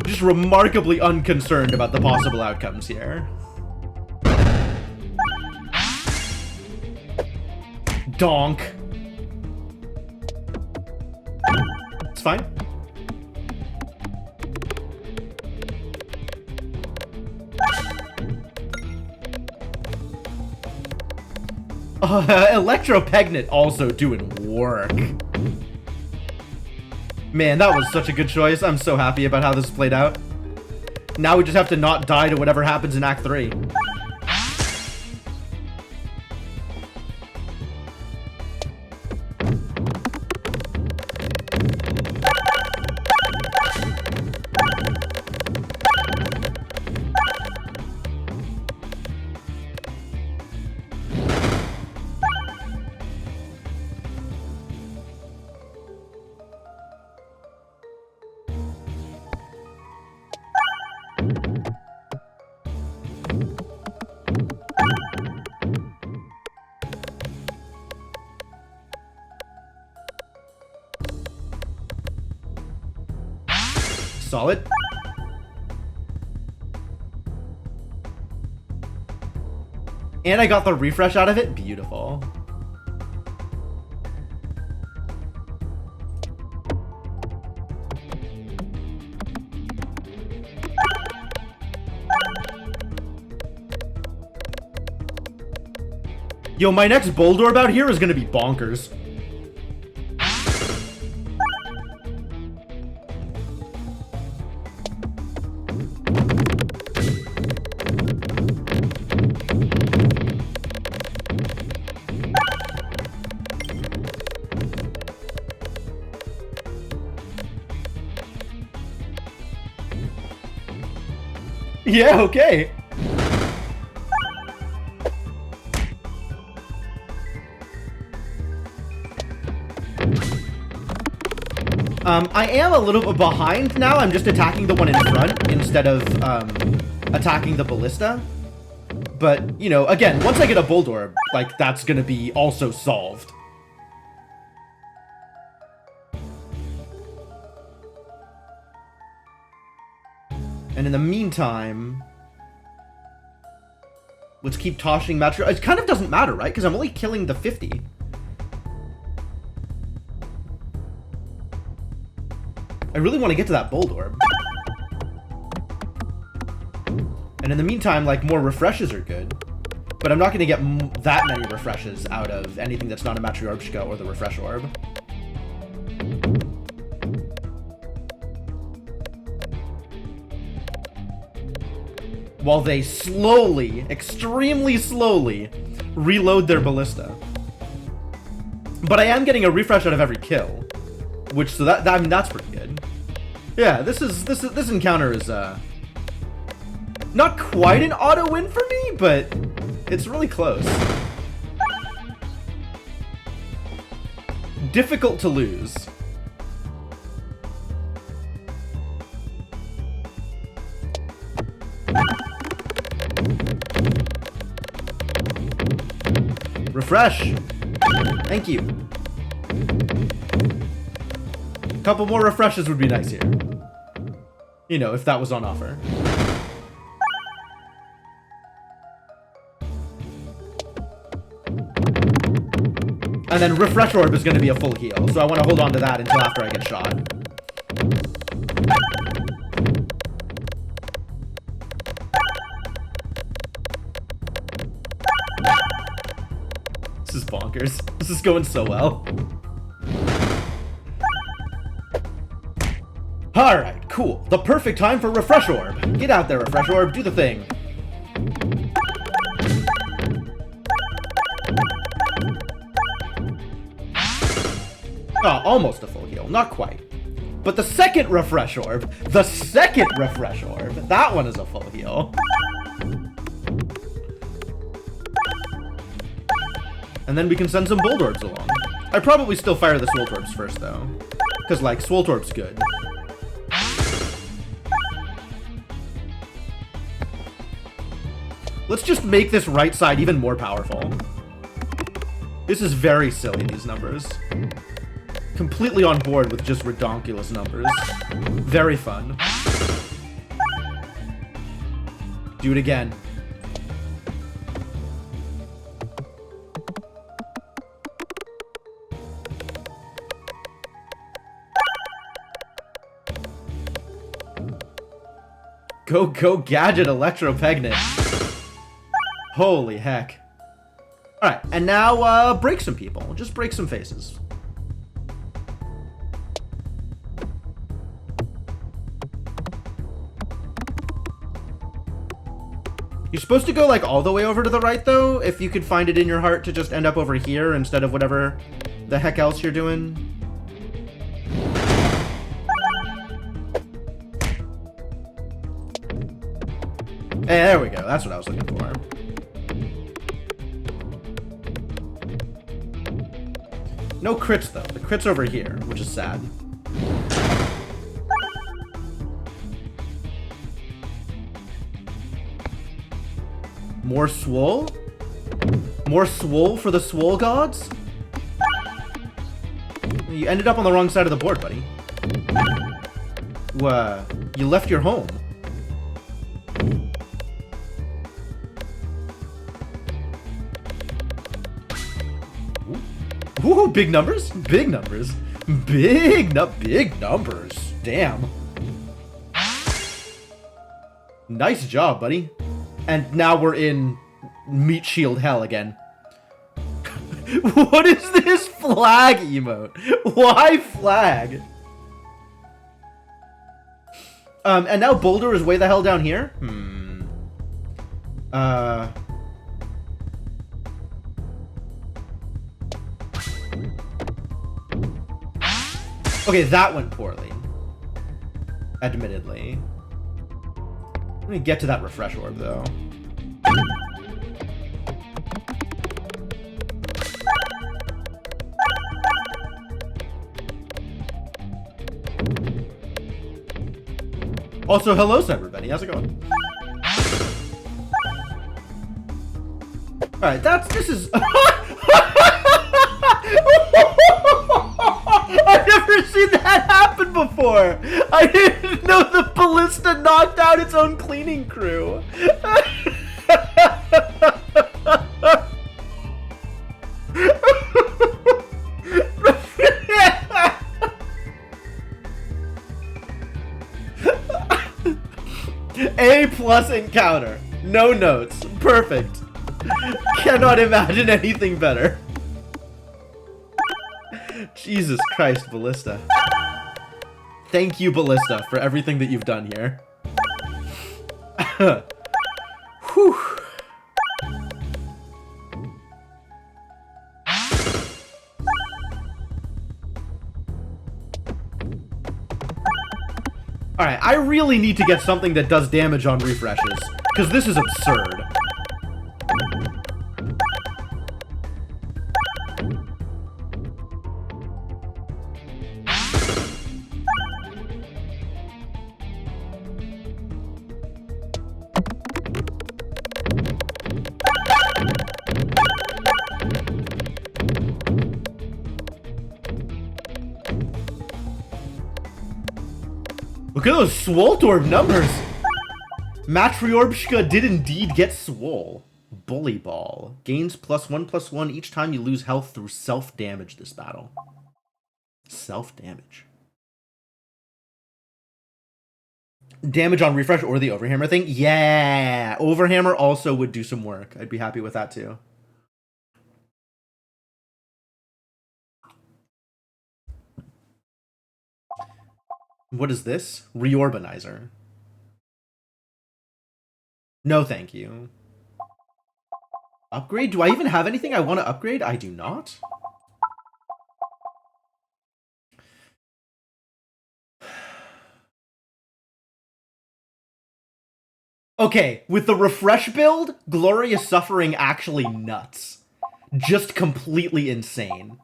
Just remarkably unconcerned about the possible outcomes here. Donk. It's fine. Electro Peglin also doing work. Man, that was such a good choice. I'm so happy about how this played out. Now we just have to not die to whatever happens in Act 3. Solid. And I got the refresh out of it. Beautiful. Yo, my next Bulldorb out here is gonna be bonkers. Yeah, okay. I am a little bit behind now. I'm just attacking the one in front instead of attacking the ballista. But, you know, again, once I get a Bold Orb, like, that's gonna be also solved. And in the meantime, let's keep tossing Metro. It kind of doesn't matter, right? Because I'm only killing the 50. I really want to get to that Bold Orb. And in the meantime, like, more refreshes are good. But I'm not going to get that many refreshes out of anything that's not a Matryoshka or the Refresh Orb. While they slowly, extremely slowly, reload their ballista. But I am getting a refresh out of every kill. Which, so that I mean, that's pretty good. Yeah, this encounter is, not quite an auto win for me, but it's really close. Difficult to lose. Refresh. Thank you. A couple more refreshes would be nice here. You know, if that was on offer. And then Refresh Orb is going to be a full heal, so I want to hold on to that until after I get shot. This is bonkers. This is going so well. Alright, cool. The perfect time for Refresh Orb. Get out there, Refresh Orb. Do the thing. Oh, almost a full heal. Not quite. But the second Refresh Orb, that one is a full heal. And then we can send some Bold Orbs along. I'd probably still fire the Swolt Orbs first, though. Because, like, Swolt Orb's good. Let's just make this right side even more powerful. This is very silly, these numbers. Completely on board with just redonkulous numbers. Very fun. Do it again. Go, go, Gadget Electro Peglin. Holy heck. Alright, and now, break some people. Just break some faces. You're supposed to go, like, all the way over to the right, though, if you could find it in your heart to just end up over here instead of whatever the heck else you're doing. Hey, there we go. That's what I was looking for. No crits, though. The crit's over here, which is sad. More swole? More swole for the swole gods? You ended up on the wrong side of the board, buddy. You left your home. Ooh, big numbers? Big numbers. Big numbers. Damn. Nice job, buddy. And now we're in Meat Shield Hell again. What is this flag emote? Why flag? And now Boulder is way the hell down here? Okay, that went poorly. Admittedly. Let me get to that refresh orb, though. Also, hello, everybody. How's it going? Alright, this is... I've never seen that happen before! I didn't know the ballista knocked out its own cleaning crew! A+ encounter. No notes. Perfect. Cannot imagine anything better. Jesus Christ, Ballista. Thank you, Ballista, for everything that you've done here. Whew. Alright, I really need to get something that does damage on refreshes, because this is absurd. Look at those Swoltorb numbers! Matryorbshka did indeed get swole. Bully Ball. Gains +1/+1 each time you lose health through self-damage this battle. Self-damage. Damage on refresh or the Overhammer thing? Yeah! Overhammer also would do some work. I'd be happy with that too. What is this? Reorbanizer. No, thank you. Upgrade? Do I even have anything I want to upgrade? I do not. Okay, with the refresh build, Glorious Suffering actually nuts. Just completely insane.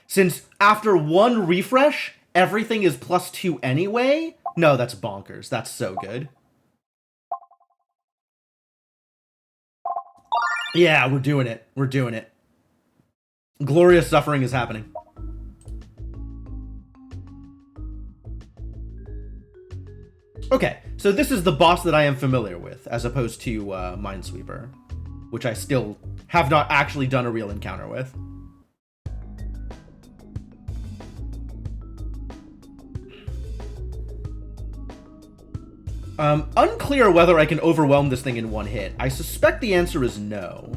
Since after one refresh, everything is +2 anyway? No, that's bonkers. That's so good. Yeah, we're doing it. We're doing it. Glorious Suffering is happening. Okay, so this is the boss that I am familiar with, as opposed to Minesweeper, which I still have not actually done a real encounter with. Unclear whether I can overwhelm this thing in one hit. I suspect the answer is no.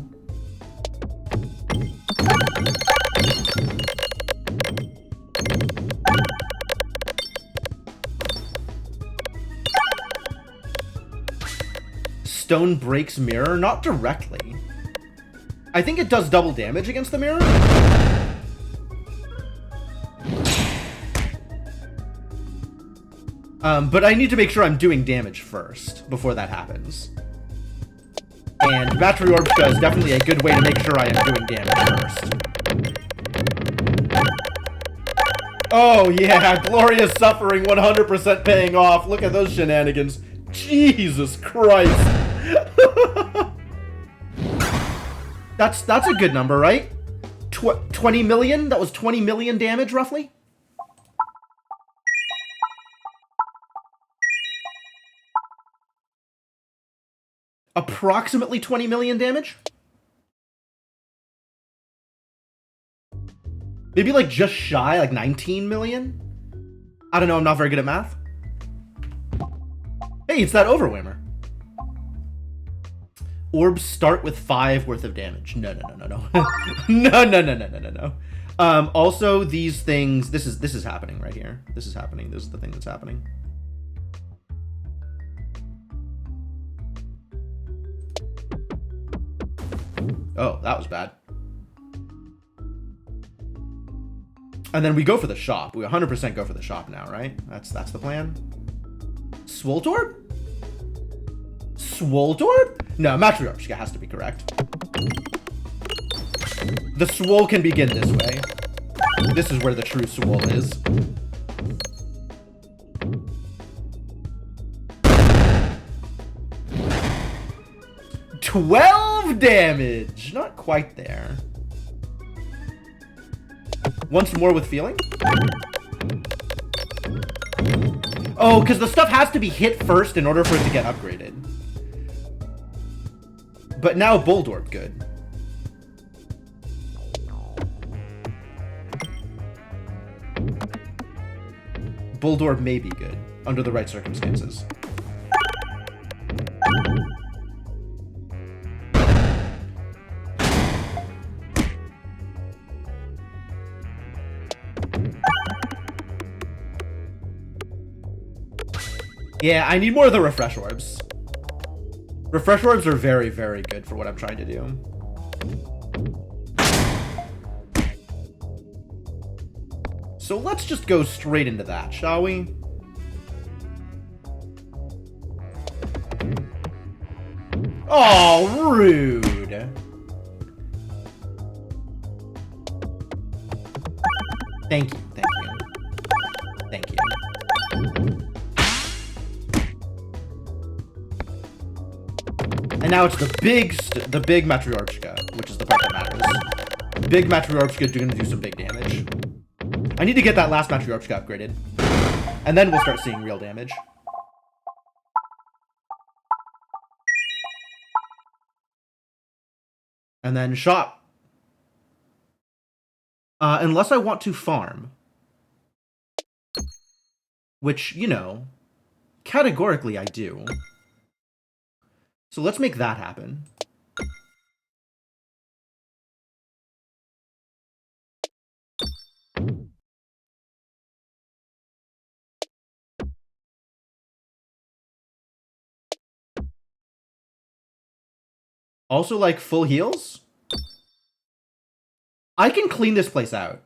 Stone breaks mirror? Not directly. I think it does double damage against the mirror. But I need to make sure I'm doing damage first before that happens. And Matryorbshka is definitely a good way to make sure I am doing damage first. Oh yeah, Glorious Suffering 100% paying off. Look at those shenanigans. Jesus Christ. That's a good number, right? 20 million? That was 20 million damage, roughly? Approximately 20 million damage? Maybe like just shy, like 19 million? I don't know, I'm not very good at math. Hey, it's that Overwhammer. Orbs start with 5 worth of damage. No. No. Also, these things, this is happening right here. This is happening. This is the thing that's happening. Oh, that was bad. And then we go for the shop. We 100% go for the shop now, right? That's the plan. Swoltorb? Swoldorp? No, Matriarchka has to be correct. The Swole can begin this way. This is where the true Swole is. $12 damage! Not quite there. Once more with feeling? Oh, because the stuff has to be hit first in order for it to get upgraded. But now Boldorp good. Boldorp may be good, under the right circumstances. Yeah, I need more of the refresh orbs. Refresh orbs are very, very good for what I'm trying to do. So let's just go straight into that, shall we? Oh, rude. Thank you, thank you. Thank you. And now it's the big Matriarchka, which is the part that matters. Big Matriarchka is going to do some big damage. I need to get that last Matriarchka upgraded. And then we'll start seeing real damage. And then shop. Unless I want to farm. Which, you know, categorically I do. So let's make that happen. Also, like, full heals? I can clean this place out.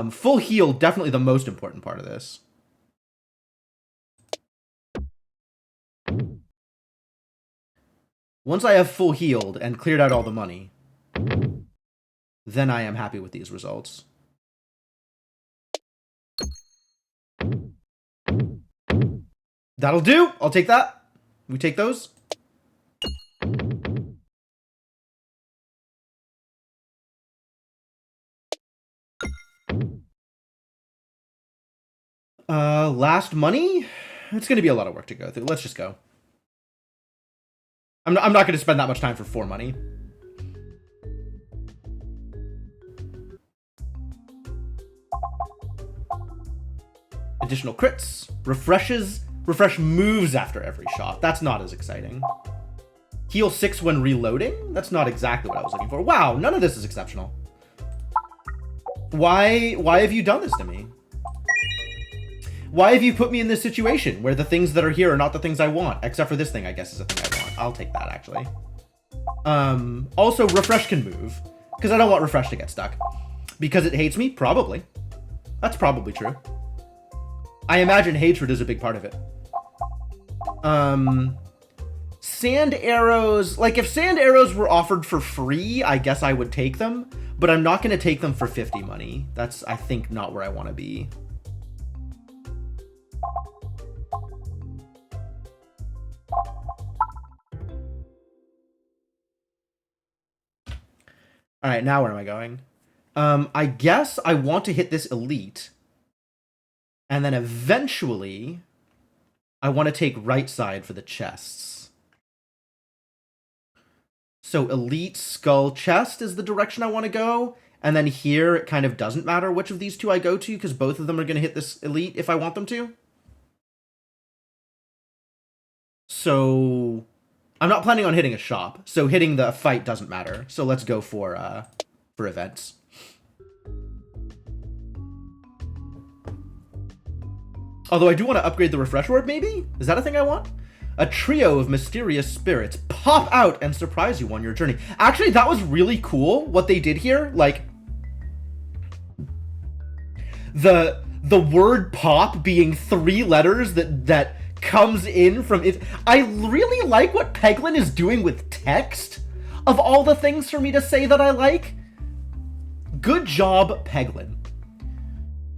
Full heal, definitely the most important part of this. Once I have full healed and cleared out all the money, then I am happy with these results. That'll do! I'll take that. We take those. Last money? It's going to be a lot of work to go through. Let's just go. I'm not going to spend that much time for 4 money. Additional crits. Refresh moves after every shot. That's not as exciting. Heal 6 when reloading? That's not exactly what I was looking for. Wow, none of this is exceptional. Why have you done this to me? Why have you put me in this situation where the things that are here are not the things I want? Except for this thing, I guess, is the thing I want. I'll take that, actually. Also, refresh can move. Because I don't want refresh to get stuck. Because it hates me? Probably. That's probably true. I imagine hatred is a big part of it. Sand arrows... Like, if sand arrows were offered for free, I guess I would take them. But I'm not going to take them for 50 money. That's, I think, not where I want to be. Alright, now where am I going? I guess I want to hit this elite. And then eventually, I want to take right side for the chests. So elite, skull, chest is the direction I want to go. And then here, it kind of doesn't matter which of these two I go to, because both of them are going to hit this elite if I want them to. So... I'm not planning on hitting a shop, so hitting the fight doesn't matter. So let's go for events. Although I do want to upgrade the refresh orb, maybe? Is that a thing I want? A trio of mysterious spirits pop out and surprise you on your journey. Actually, that was really cool, what they did here. Like, the word pop being 3 letters that comes in from it. I really like what Peglin is doing with text. Of all the things for me to say that I like, good job, Peglin.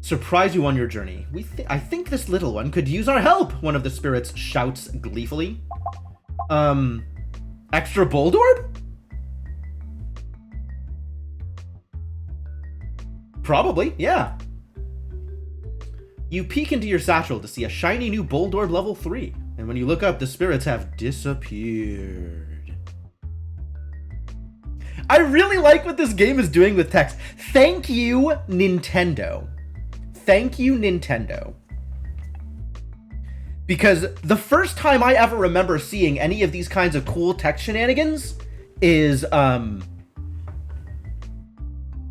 Surprise you on your journey. I think this little one could use our help, one of the spirits shouts gleefully. Extra Boldorb? Probably, yeah. You peek into your satchel to see a shiny new Boldorb level 3, and when you look up, the spirits have disappeared. I really like what this game is doing with text. Thank you, Nintendo. Thank you, Nintendo. Because the first time I ever remember seeing any of these kinds of cool text shenanigans is, not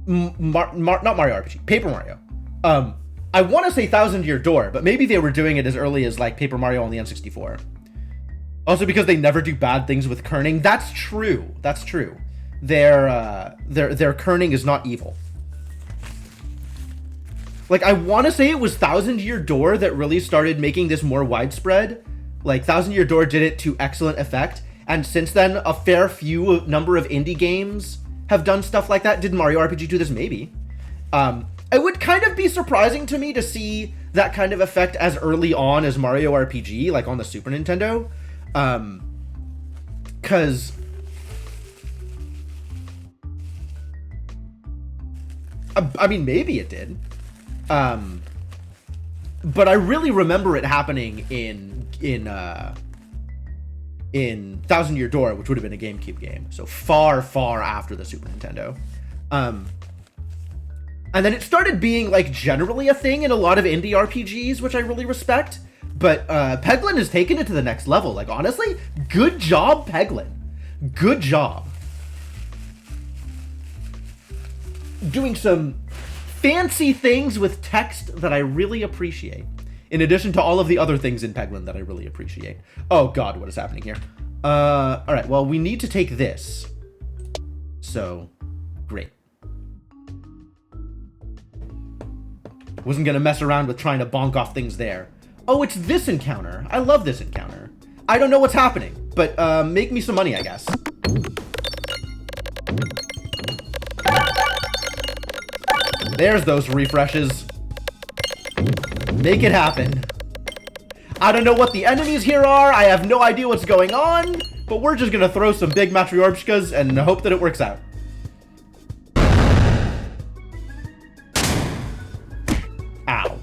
Mario RPG, Paper Mario. I want to say Thousand Year Door, but maybe they were doing it as early as, like, Paper Mario on the N64. Also because they never do bad things with kerning. That's true. That's true. Their kerning is not evil. Like, I want to say it was Thousand Year Door that really started making this more widespread. Like, Thousand Year Door did it to excellent effect, and since then, a fair few number of indie games have done stuff like that. Did Mario RPG do this? Maybe. It would kind of be surprising to me to see that kind of effect as early on as Mario RPG, like on the Super Nintendo. Because... I mean, maybe it did. But I really remember it happening in Thousand Year Door, which would have been a GameCube game. So far, far after the Super Nintendo. And then it started being, like, generally a thing in a lot of indie RPGs, which I really respect. But Peglin has taken it to the next level. Like, honestly, good job, Peglin. Good job. Doing some fancy things with text that I really appreciate. In addition to all of the other things in Peglin that I really appreciate. Oh god, what is happening here? Alright, well, we need to take this. So, great. Wasn't gonna mess around with trying to bonk off things there. Oh, it's this encounter. I love this encounter. I don't know what's happening, but make me some money, I guess. There's those refreshes. Make it happen. I don't know what the enemies here are. I have no idea what's going on, but we're just gonna throw some big Matryoshkas and hope that it works out. Ow.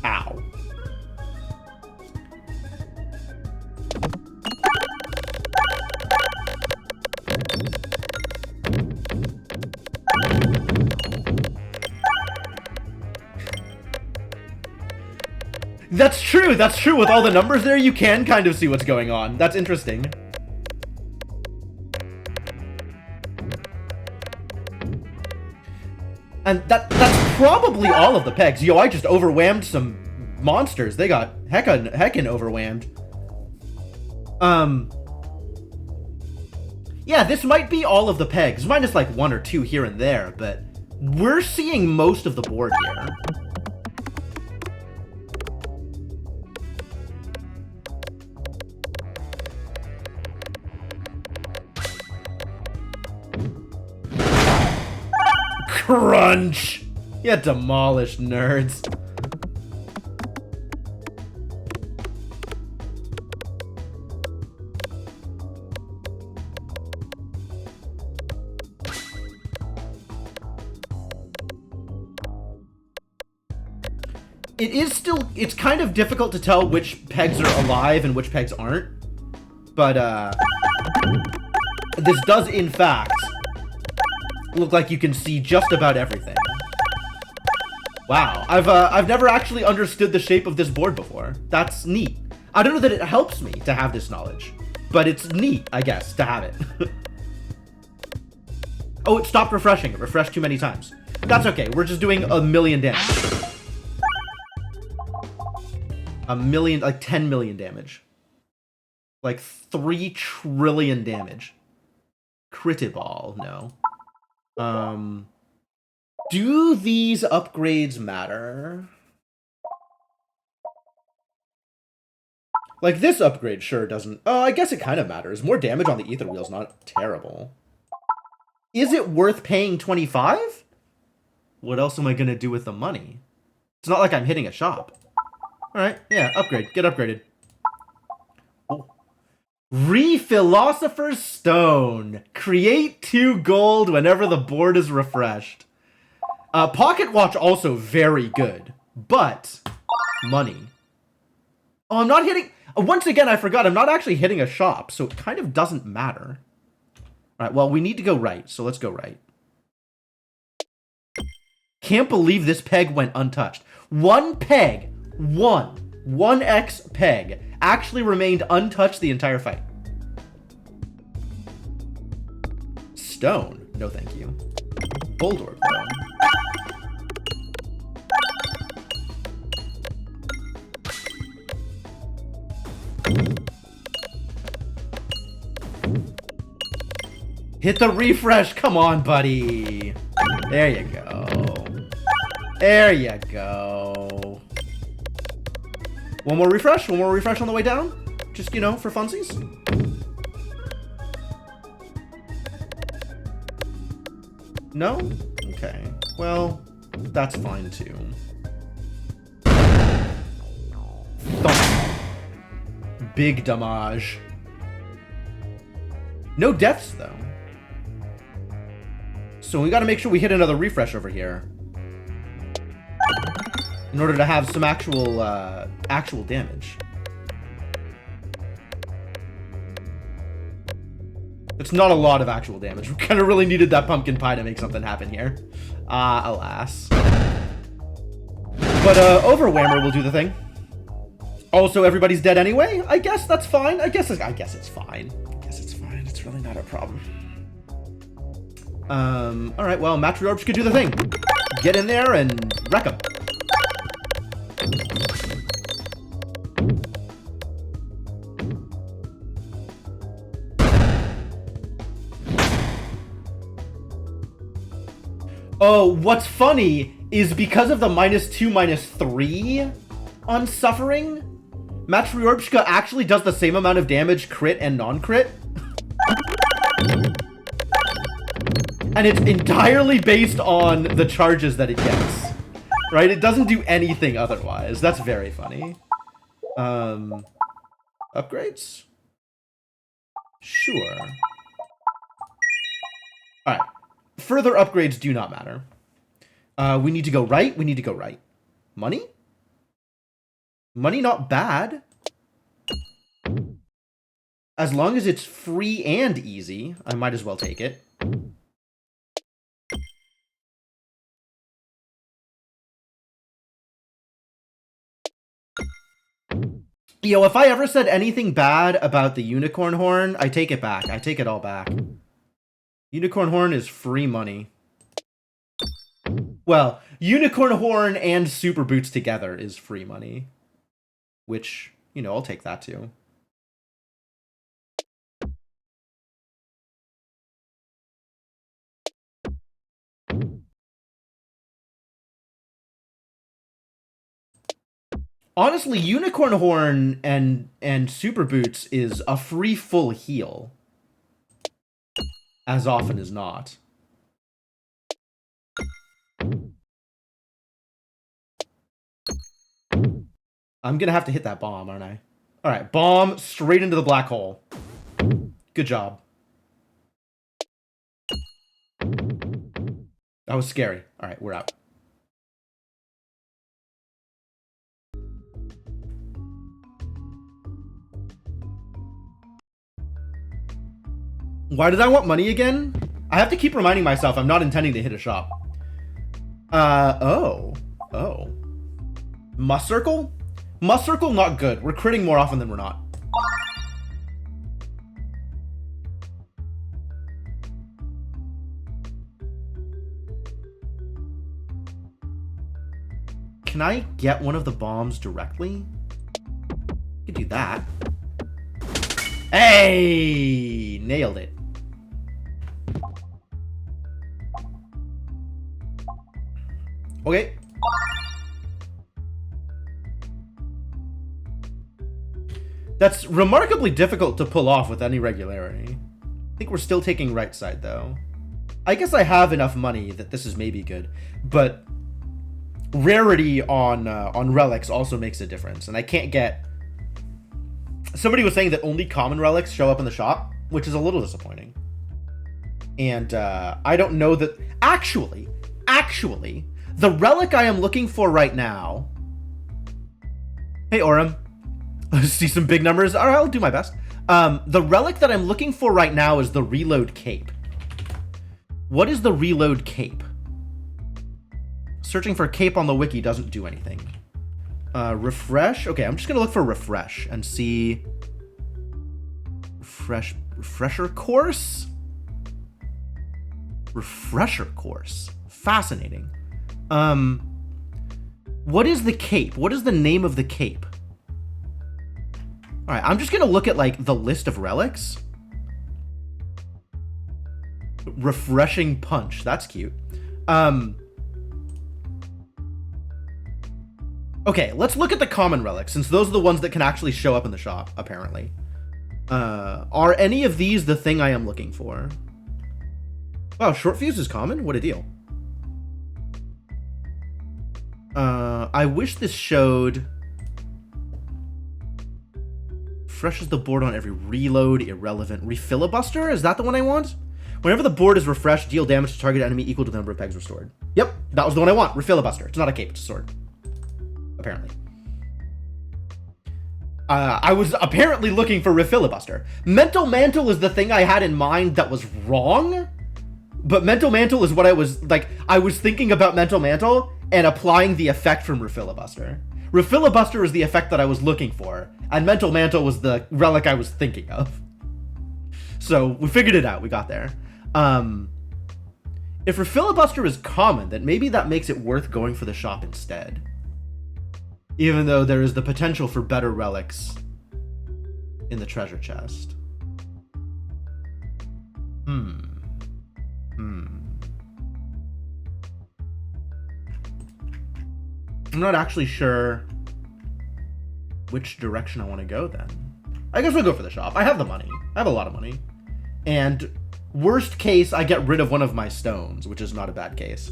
Ow. That's true, that's true. With all the numbers there, you can kind of see what's going on. That's interesting. And that's probably all of the pegs. Yo, I just overwhammed some monsters. They got heckin' overwhammed. Yeah, this might be all of the pegs. Minus like one or two here and there, but we're seeing most of the board here. Crunch! You demolished nerds. It's kind of difficult to tell which pegs are alive and which pegs aren't. But, this does, in fact, look like you can see just about everything. Wow, I've never actually understood the shape of this board before. That's neat. I don't know that it helps me to have this knowledge, but it's neat, I guess, to have it. Oh, it stopped refreshing. It refreshed too many times. That's okay. We're just doing a million damage. A million, like 10 million damage. Like 3 trillion damage. Critiball, no. Do these upgrades matter? Like, this upgrade sure doesn't... Oh, I guess it kind of matters. More damage on the ether wheel's not terrible. Is it worth paying 25? What else am I going to do with the money? It's not like I'm hitting a shop. Alright, yeah, upgrade. Get upgraded. Oh. Re-Philosopher's Stone. Create 2 gold whenever the board is refreshed. Pocket Watch also very good. But, money. Oh, I'm not hitting... Once again, I forgot, I'm not actually hitting a shop, so it kind of doesn't matter. Alright, well, we need to go right, so let's go right. Can't believe this peg went untouched. One peg, one X peg, actually remained untouched the entire fight. Stone? No thank you. Bulldor, though. Hit the refresh. Come on, buddy. There you go. There you go. One more refresh. One more refresh on the way down. Just, you know, for funsies. No? Okay. Well, that's fine, too. Thump. Big damage. No deaths, though. So we gotta make sure we hit another refresh over here. In order to have some actual damage. It's not a lot of actual damage. We kind of really needed that pumpkin pie to make something happen here. Alas. But, Overwhammer will do the thing. Also, everybody's dead anyway? I guess that's fine. I guess it's fine. I guess it's fine. It's really not a problem. Alright, well, Matriarchs could do the thing. Get in there and wreck them. Oh, what's funny is because of the -2, -3 on Suffering, Matryoshka actually does the same amount of damage crit and non-crit. And it's entirely based on the charges that it gets. Right? It doesn't do anything otherwise. That's very funny. Upgrades? Sure. Alright. Further upgrades do not matter. We need to go right. We need to go right. Money? Money not bad. As long as it's free and easy, I might as well take it. Yo, if I ever said anything bad about the unicorn horn, I take it back. I take it all back. Unicorn horn is free money. Well, unicorn horn and super boots together is free money. Which, you know, I'll take that too. Honestly, unicorn horn and super boots is a free full heal. As often as not. I'm gonna have to hit that bomb, aren't I? Alright, bomb straight into the black hole. Good job. That was scary. Alright, we're out. Why did I want money again? I have to keep reminding myself I'm not intending to hit a shop. Oh. Must circle? Must circle, not good. We're critting more often than we're not. Can I get one of the bombs directly? I could do that. Hey! Nailed it. Okay. That's remarkably difficult to pull off with any regularity. I think we're still taking right side, though. I guess I have enough money that this is maybe good, but rarity on relics also makes a difference, and I can't get... Somebody was saying that only common relics show up in the shop, which is a little disappointing. And I don't know that... Actually, the relic I am looking for right now... Hey, Orem. See some big numbers? All right, I'll do my best. The relic that I'm looking for right now is the Reload Cape. What is the Reload Cape? Searching for cape on the wiki doesn't do anything. Refresh? Okay, I'm just going to look for refresh and see... Refresher course? Refresher course. Fascinating. What is the cape? What is the name of the cape? All right, I'm just going to look at, like, the list of relics. Refreshing punch. That's cute. Okay, let's look at the common relics, since those are the ones that can actually show up in the shop, apparently. Are any of these the thing I am looking for? Wow, short fuse is common? What a deal. I wish this showed... Refreshes the board on every reload, irrelevant. Refilibuster? Is that the one I want? Whenever the board is refreshed, deal damage to target enemy equal to the number of pegs restored. Yep, that was the one I want. Refilibuster. It's not a cape, it's a sword. Apparently. I was apparently looking for Refilibuster. Mental Mantle is the thing I had in mind that was wrong, but Mental Mantle is what I was, like, I was thinking about Mental Mantle and applying the effect from Refilibuster. Refilibuster is the effect that I was looking for, and Mental Mantle was the relic I was thinking of. So, we figured it out. We got there. If Refilibuster is common, then maybe that makes it worth going for the shop instead. Even though there is the potential for better relics in the treasure chest. I'm not actually sure which direction I want to go then. I guess we'll go for the shop. I have the money. I have a lot of money. And worst case, I get rid of one of my stones, which is not a bad case.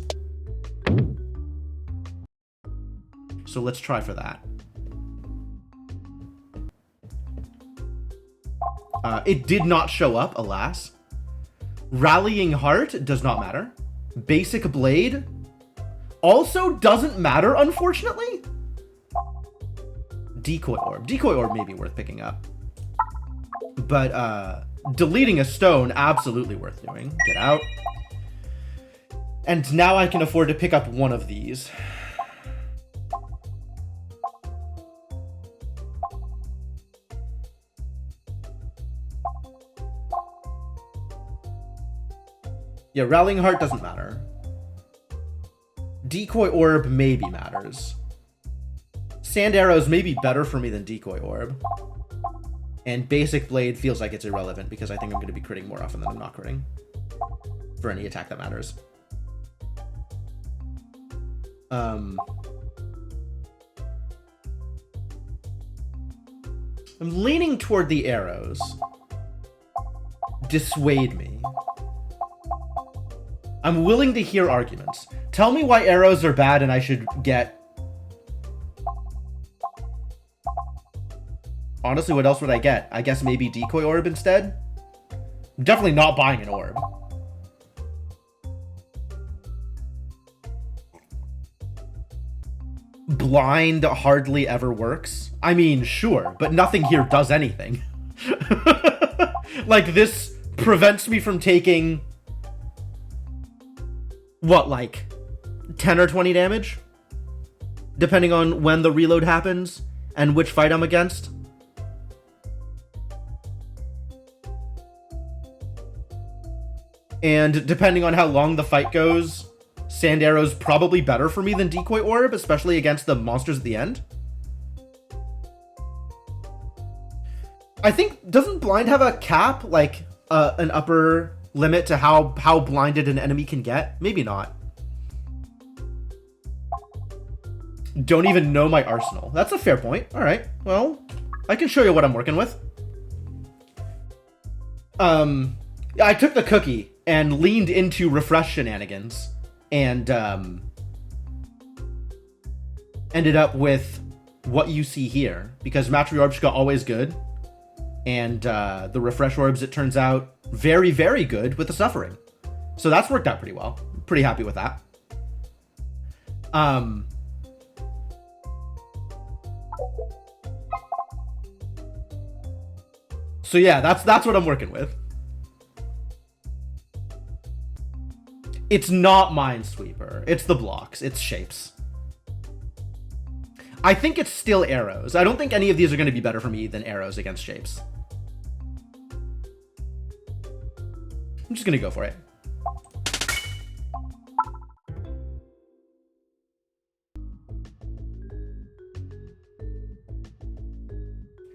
So let's try for that. It did not show up, alas. Rallying Heart does not matter. Basic Blade also doesn't matter, unfortunately. Decoy Orb. Decoy Orb may be worth picking up. But deleting a stone, absolutely worth doing. Get out. And now I can afford to pick up one of these. Yeah, Rallying Heart doesn't matter. Decoy Orb maybe matters. Sand Arrows may be better for me than Decoy Orb. And Basic Blade feels like it's irrelevant because I think I'm going to be critting more often than I'm not critting. For any attack that matters. I'm leaning toward the arrows. Dissuade me. I'm willing to hear arguments. Tell me why arrows are bad and I should get... Honestly, what else would I get? I guess maybe Decoy Orb instead? I'm definitely not buying an orb. Blind hardly ever works. I mean, sure, but nothing here does anything. Like, this prevents me from taking... What, like 10 or 20 damage? Depending on when the reload happens and which fight I'm against. And depending on how long the fight goes, Sand Arrow's probably better for me than Decoy Orb, especially against the monsters at the end. I think, doesn't Blind have a cap? Like, an upper limit to how blinded an enemy can get? Maybe not. Don't even know my arsenal. That's a fair point. All right. Well, I can show you what I'm working with. I took the cookie and leaned into refresh shenanigans and ended up with what you see here, because Matryoshka always good, and the refresh orbs, it turns out, very, very good with the suffering. So that's worked out pretty well. Pretty happy with that. So yeah, that's what I'm working with. It's not Minesweeper. It's the blocks. It's shapes. I think it's still arrows. I don't think any of these are going to be better for me than arrows against shapes. I'm just going to go for it.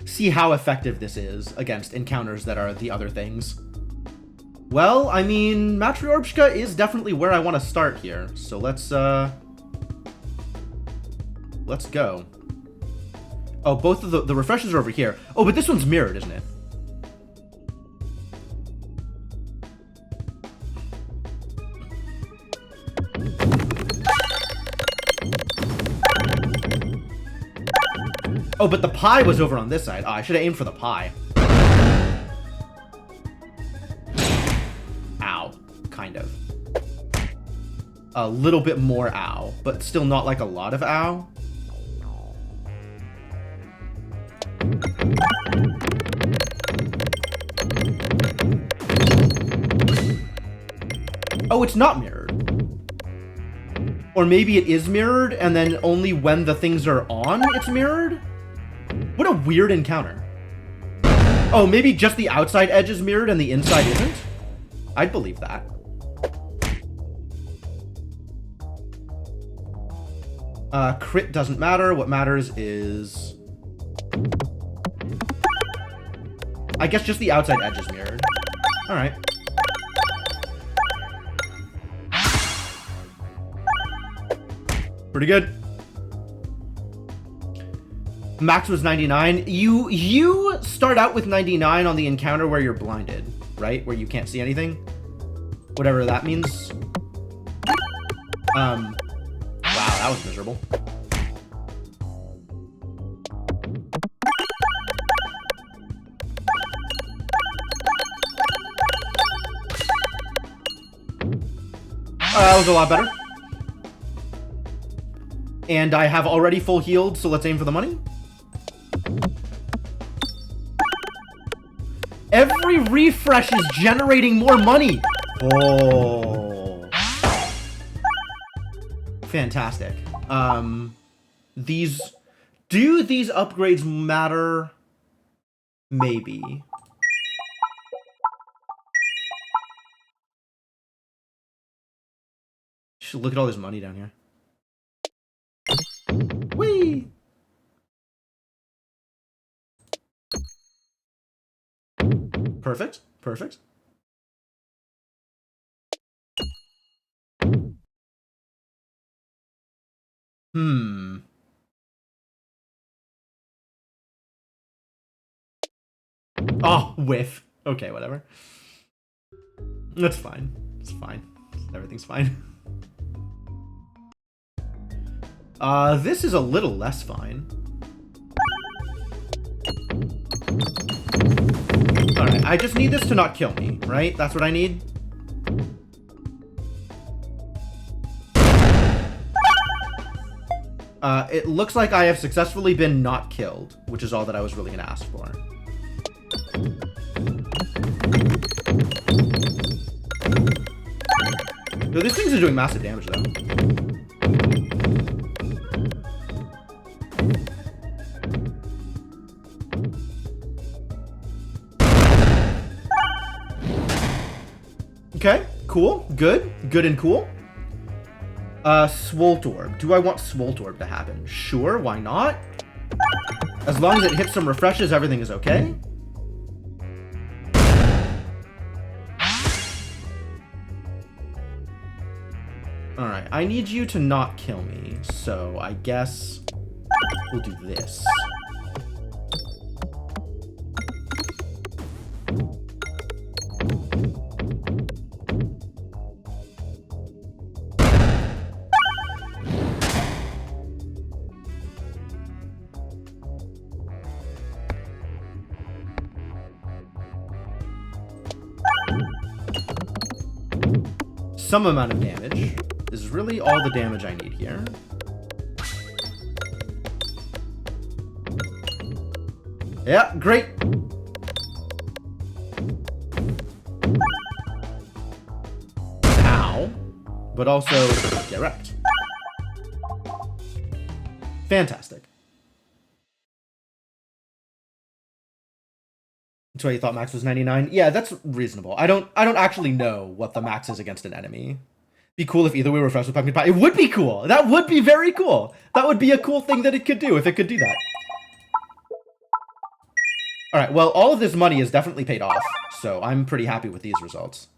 See how effective this is against encounters that are the other things. Well, I mean, Matryoshka is definitely where I want to start here. So let's go. Oh, both of the refreshes are over here. Oh, but this one's mirrored, isn't it? Oh, but the pie was over on this side. Oh, I should have aimed for the pie. Ow. Kind of. A little bit more ow, but still not like a lot of ow. Oh, it's not mirrored. Or maybe it is mirrored, and then only when the things are on, it's mirrored? What a weird encounter. Oh, maybe just the outside edge is mirrored and the inside isn't? I'd believe that. Crit doesn't matter. What matters is... I guess just the outside edge is mirrored. Alright. Pretty good. Max was 99. You start out with 99 on the encounter where you're blinded, right? Where you can't see anything. Whatever that means. Wow, that was miserable. That was a lot better. And I have already full healed, so let's aim for the money. Every refresh is generating more money. Oh. Fantastic. Do these upgrades matter? Maybe. Should look at all this money down here. Whee! Perfect. Perfect. Oh, whiff. Okay, whatever. That's fine. It's fine. Everything's fine. This is a little less fine. Alright, I just need this to not kill me, right? That's what I need? It looks like I have successfully been not killed, which is all that I was really gonna ask for. Yo, these things are doing massive damage, though. Okay, cool, good and cool. Swolt Orb. Do I want Swolt Orb to happen? Sure, why not? As long as it hits some refreshes, everything is okay. Alright, I need you to not kill me, so I guess we'll do this. some amount of damage is really all the damage I need here. Yeah, great. Ow. But also, get wrecked. Fantastic. That's why you thought max was 99? Yeah, that's reasonable. I don't actually know what the max is against an enemy. Be cool if either way refreshed with pumpkin pie. It would be cool. That would be very cool. That would be a cool thing that it could do if it could do that. All right, well, all of this money is definitely paid off, so I'm pretty happy with these results.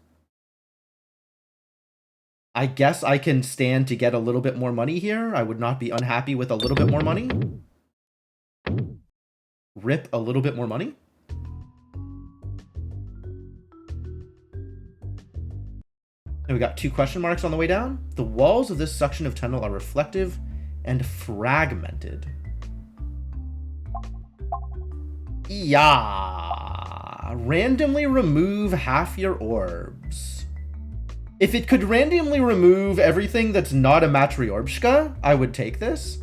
I guess I can stand to get a little bit more money here. I would not be unhappy with a little bit more money. Rip a little bit more money. And we got 2 question marks on the way down. The walls of this section of tunnel are reflective and fragmented. Yeah. Randomly remove half your orbs. If it could randomly remove everything that's not a Matryorbshka, I would take this.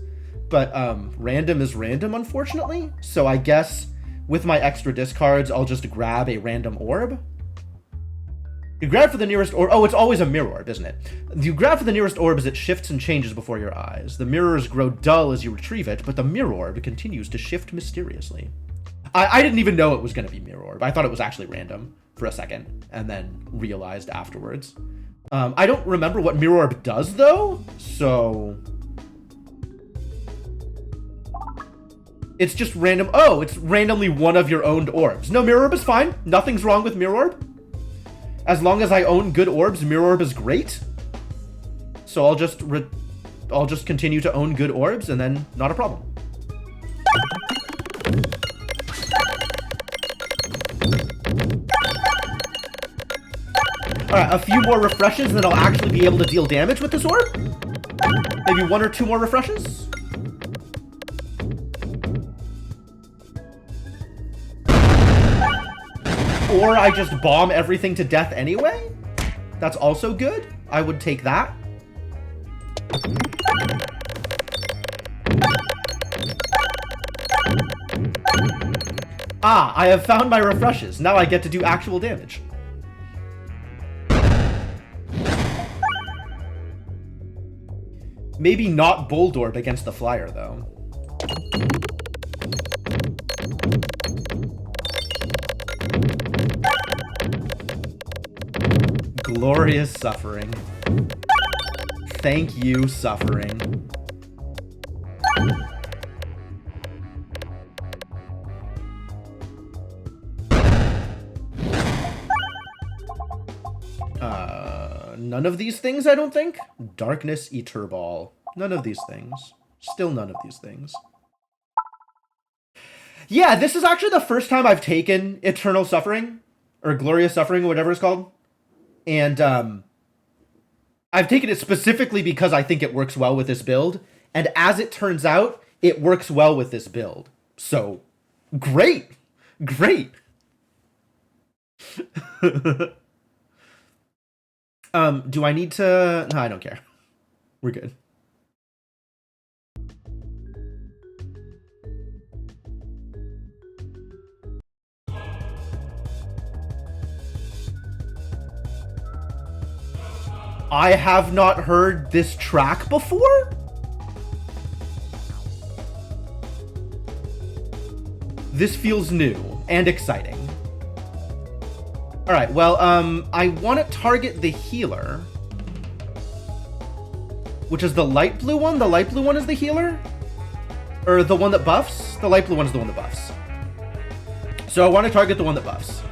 But random is random, unfortunately. So I guess with my extra discards, I'll just grab a random orb. You grab for the nearest orb. Oh, it's always a mirror orb, isn't it? You grab for the nearest orb as it shifts and changes before your eyes. The mirrors grow dull as you retrieve it, but the mirror orb continues to shift mysteriously. I didn't even know it was going to be mirror orb. I thought it was actually random for a second, and then realized afterwards. I don't remember what mirror orb does, though, so... It's just random. Oh, it's randomly one of your owned orbs. No, mirror orb is fine. Nothing's wrong with mirror orb. As long as I own good orbs, mirror orb is great. So I'll just continue to own good orbs, and then not a problem. Alright, a few more refreshes, and then I'll actually be able to deal damage with this orb. Maybe 1 or 2 more refreshes. Or I just bomb everything to death anyway. That's also good. I would take that. Ah, I have found my refreshes. Now I get to do actual damage. Maybe not Bold Orb against the Flyer, though. Glorious suffering. Thank you, suffering. None of these things, I don't think. Darkness Eterball. None of these things. Still none of these things. Yeah, this is actually the first time I've taken Eternal Suffering, or Glorious Suffering, or whatever it's called. And I've taken it specifically because I think it works well with this build. And as it turns out, it works well with this build. So, great. Great. Do I need to... No, I don't care. We're good. I have not heard this track before? This feels new and exciting. Alright, well, I want to target the healer. Which is the light blue one? The light blue one is the healer? Or the one that buffs? The light blue one is the one that buffs. So I want to target the one that buffs.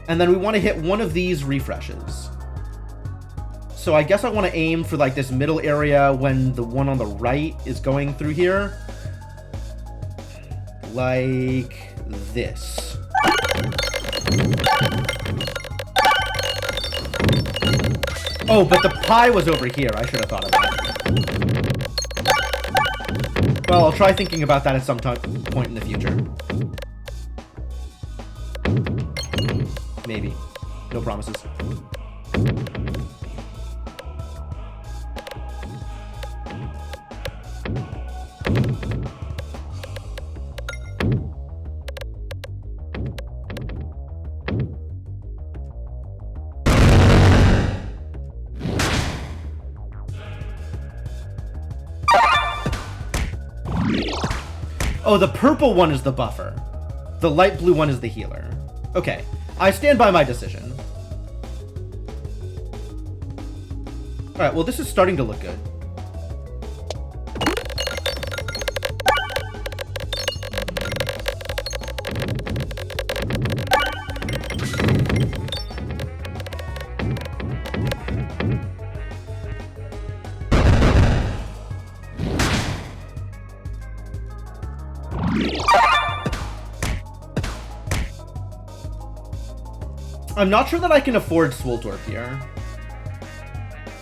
And then we want to hit one of these refreshes. So I guess I want to aim for like this middle area when the one on the right is going through here. Like this. Oh, but the pie was over here. I should have thought of that. Well, I'll try thinking about that at some point in the future. Maybe. No promises. Oh, the purple one is the buffer. The light blue one is the healer. Okay, I stand by my decision. Alright, well, this is starting to look good. I'm not sure that I can afford Swoltorp here.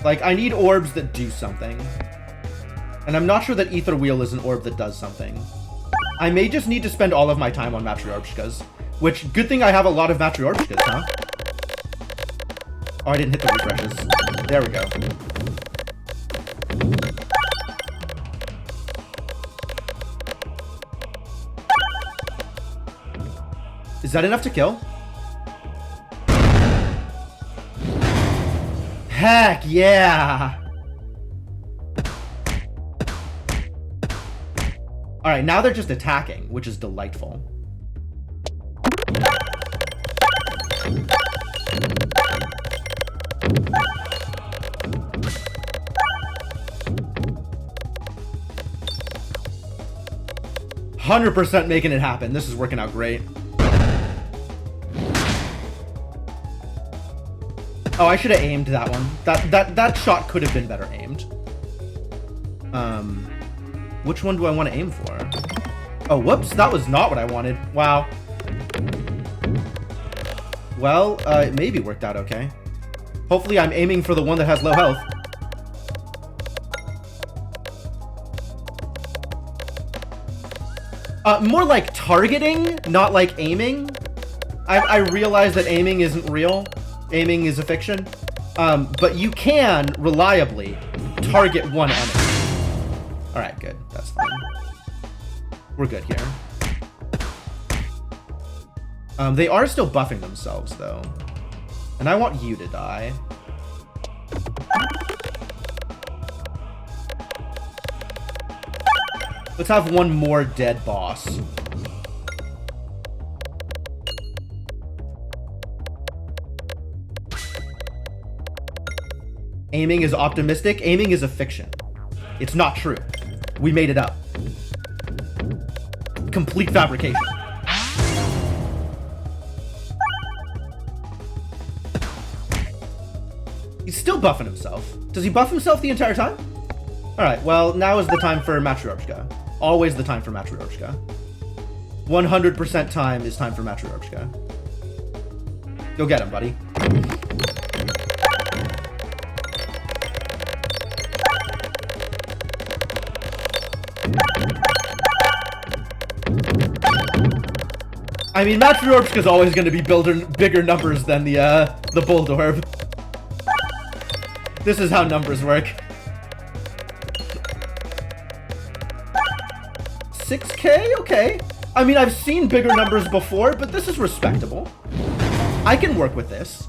Like, I need orbs that do something. And I'm not sure that Ether Wheel is an orb that does something. I may just need to spend all of my time on Matryoshkas. Which, good thing I have a lot of Matryoshkas, huh? Oh, I didn't hit the refreshes. There we go. Is that enough to kill? Heck yeah! Alright, now they're just attacking, which is delightful. "100% making it happen. This is working out great." Oh, I should have aimed that one. That shot could have been better aimed. Which one do I want to aim for? Oh, whoops, that was not what I wanted. Wow. Well, it maybe worked out okay. Hopefully I'm aiming for the one that has low health. More like targeting, not like aiming. I realize that aiming isn't real. Aiming is a fiction. But you can reliably target one enemy. Alright, good. That's fine. We're good here. They are still buffing themselves, though. And I want you to die. Let's have one more dead boss. Aiming is optimistic. Aiming is a fiction. It's not true. We made it up. Complete fabrication. He's still buffing himself. Does he buff himself the entire time? Alright, well, now is the time for Matryoshka. Always the time for Matryoshka. 100% time is time for Matryoshka. Go get him, buddy. I mean, Matryoshka's always going to be bigger numbers than the Bulldorb. This is how numbers work. 6K? Okay. I mean, I've seen bigger numbers before, but this is respectable. I can work with this.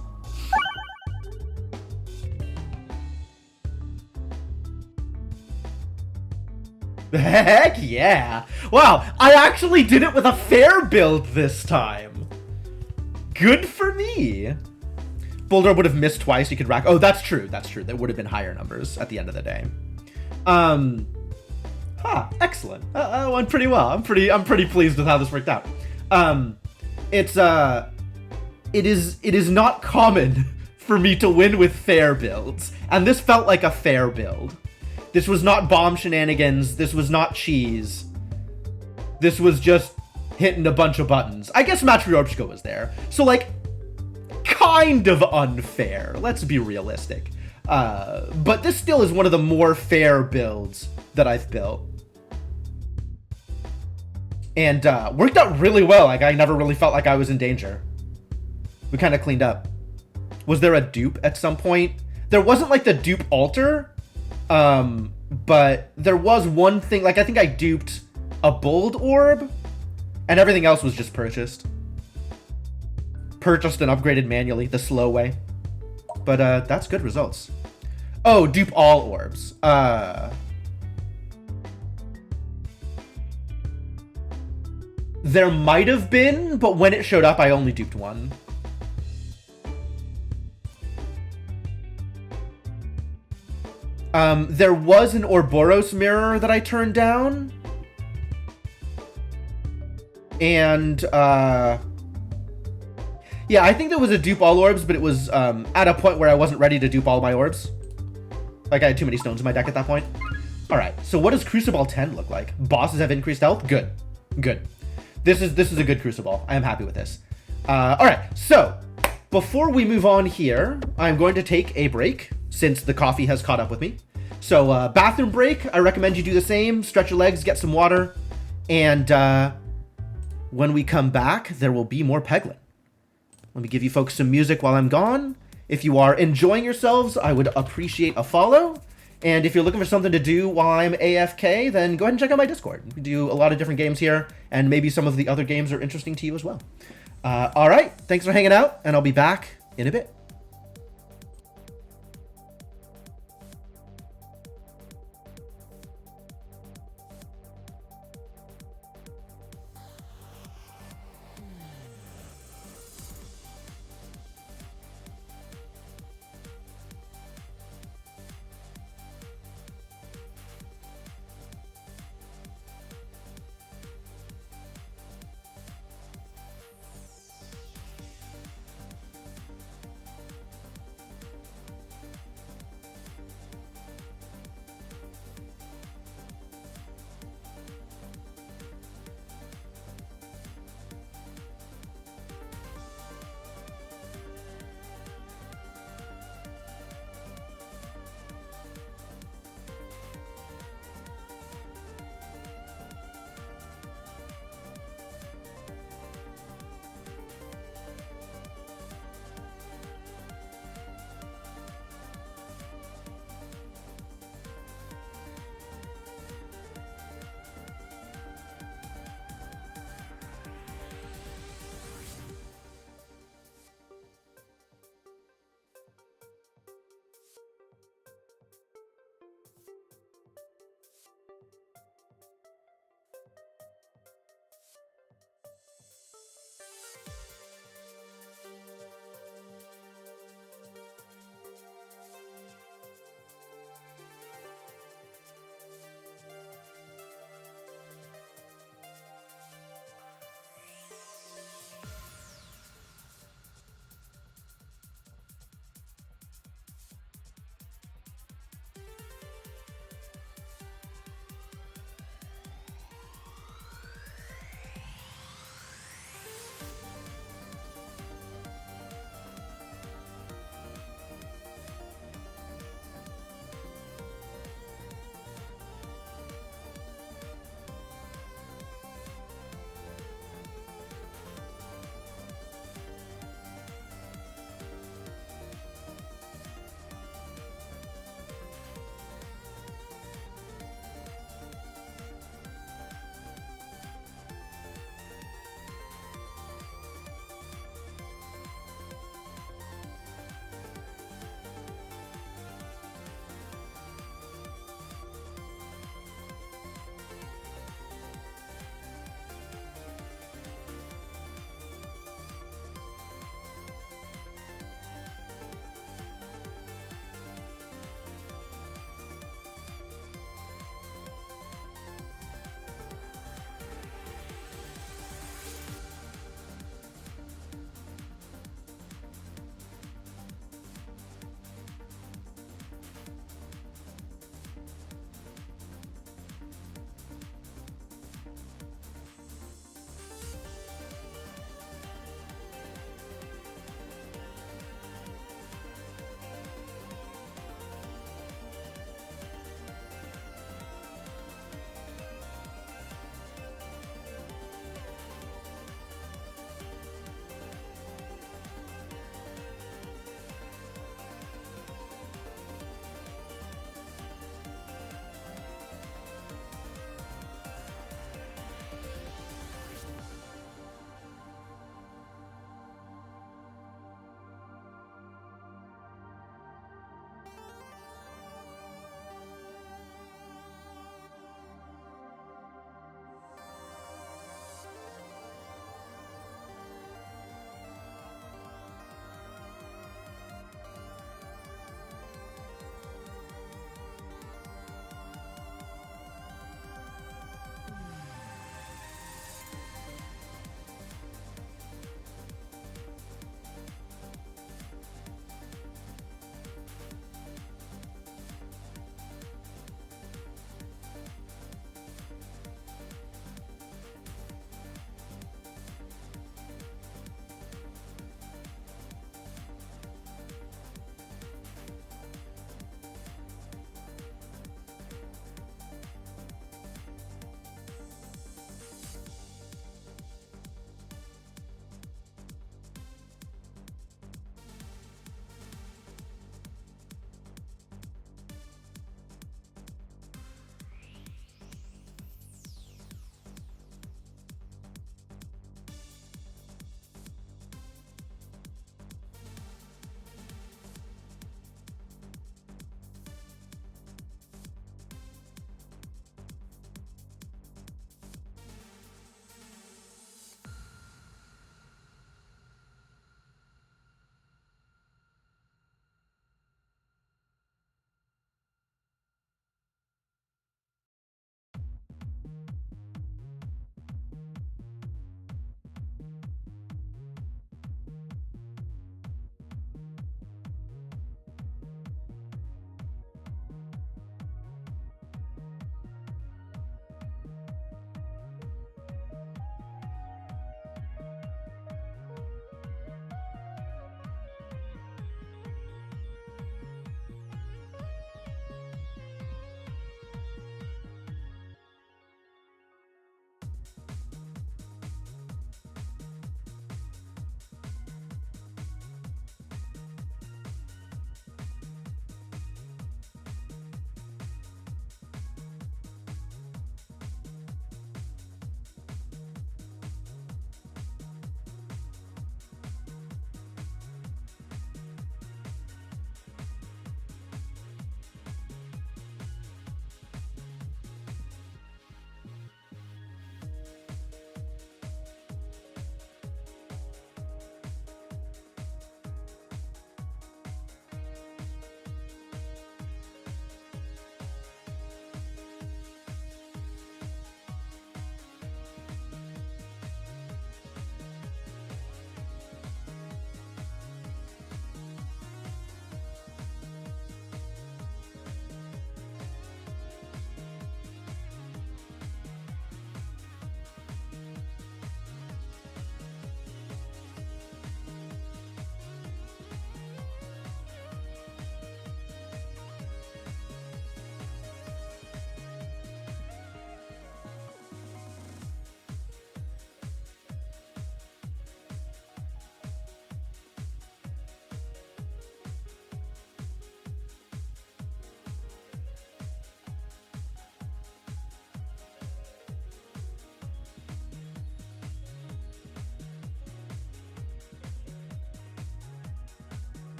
Heck yeah! Wow, I actually did it with a fair build this time. Good for me. Boulder would have missed twice. You could rack. Oh, that's true. That's true. There would have been higher numbers at the end of the day. Excellent. Went pretty well. I'm pretty pleased with how this worked out. It is not common for me to win with fair builds, and this felt like a fair build. This was not bomb shenanigans. This was not cheese. This was just hitting a bunch of buttons. I guess Matryoshka was there. So, like, kind of unfair. Let's be realistic. But this still is one of the more fair builds that I've built. And worked out really well. Like, I never really felt like I was in danger. We kind of cleaned up. Was there a dupe at some point? There wasn't, like, the dupe altar. But there was one thing, like, I think I duped a bold orb, and everything else was just purchased. Purchased and upgraded manually, the slow way. But, that's good results. Oh, dupe all orbs. There might have been, but when it showed up, I only duped one. There was an Ouroboros mirror that I turned down. And, yeah, I think there was a dupe all orbs, but it was at a point where I wasn't ready to dupe all my orbs. Like, I had too many stones in my deck at that point. Alright, so what does Crucible 10 look like? Bosses have increased health? Good. Good. This is a good Crucible. I am happy with this. Alright, so, before we move on here, I'm going to take a break, since the coffee has caught up with me. So, bathroom break, I recommend you do the same. Stretch your legs, get some water, and when we come back, there will be more Peglin. Let me give you folks some music while I'm gone. If you are enjoying yourselves, I would appreciate a follow. And if you're looking for something to do while I'm AFK, then go ahead and check out my Discord. We do a lot of different games here, and maybe some of the other games are interesting to you as well. All right, thanks for hanging out, and I'll be back in a bit.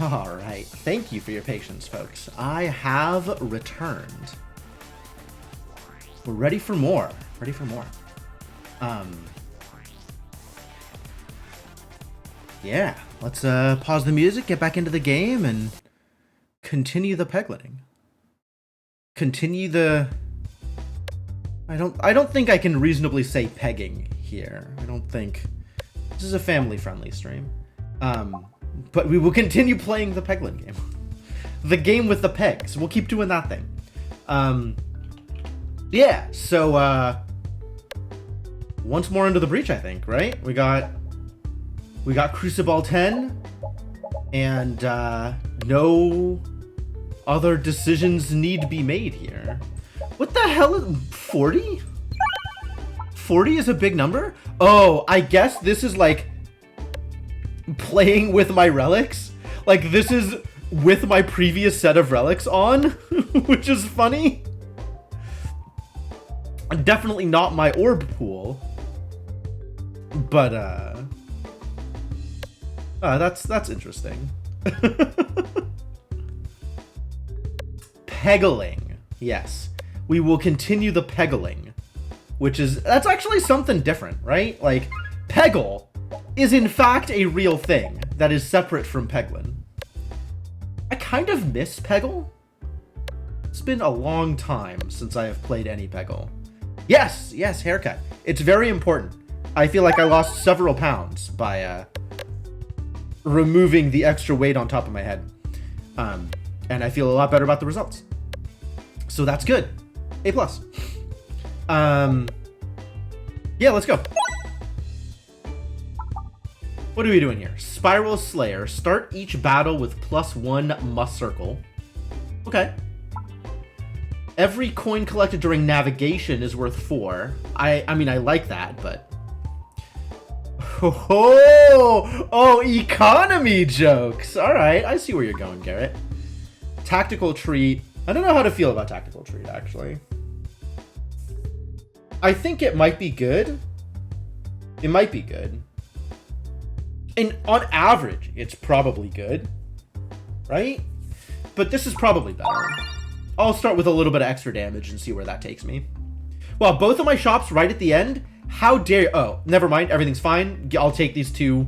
All right. Thank you for your patience, folks. I have returned. We're ready for more. Ready for more. Yeah. Let's pause the music, get back into the game, and continue the peglining. Continue the... I don't think I can reasonably say pegging here. I don't think... This is a family-friendly stream. But we will continue playing the Peglin game. The game with the pegs. We'll keep doing that thing. Yeah, so, once more into the breach, I think, right? We got Crucible 10, and, no other decisions need to be made here. What the hell is 40? 40 is a big number? Oh, I guess this is like playing with my relics. Like this is with my previous set of relics on, which is funny. Definitely not my orb pool. But that's interesting. Peggling. Yes. We will continue the peggling, which is, that's actually something different, right? Like, Peggle is in fact a real thing that is separate from Peglin. I kind of miss Peggle. It's been a long time since I have played any Peggle. Yes, yes, haircut. It's very important. I feel like I lost several pounds by removing the extra weight on top of my head. And I feel a lot better about the results. So that's good. A+. Yeah, let's go. What are we doing here? Spiral Slayer. Start each battle with +1 must circle. Okay. Every coin collected during navigation is worth 4. I mean, I like that, but... Oh, economy jokes. All right, I see where you're going, Garrett. Tactical Treat. I don't know how to feel about Tactical Treat, actually. I think it might be good. It might be good. And on average, it's probably good. Right? But this is probably better. I'll start with a little bit of extra damage and see where that takes me. Well, both of my shops right at the end. How dare... Oh, never mind. Everything's fine. I'll take these 2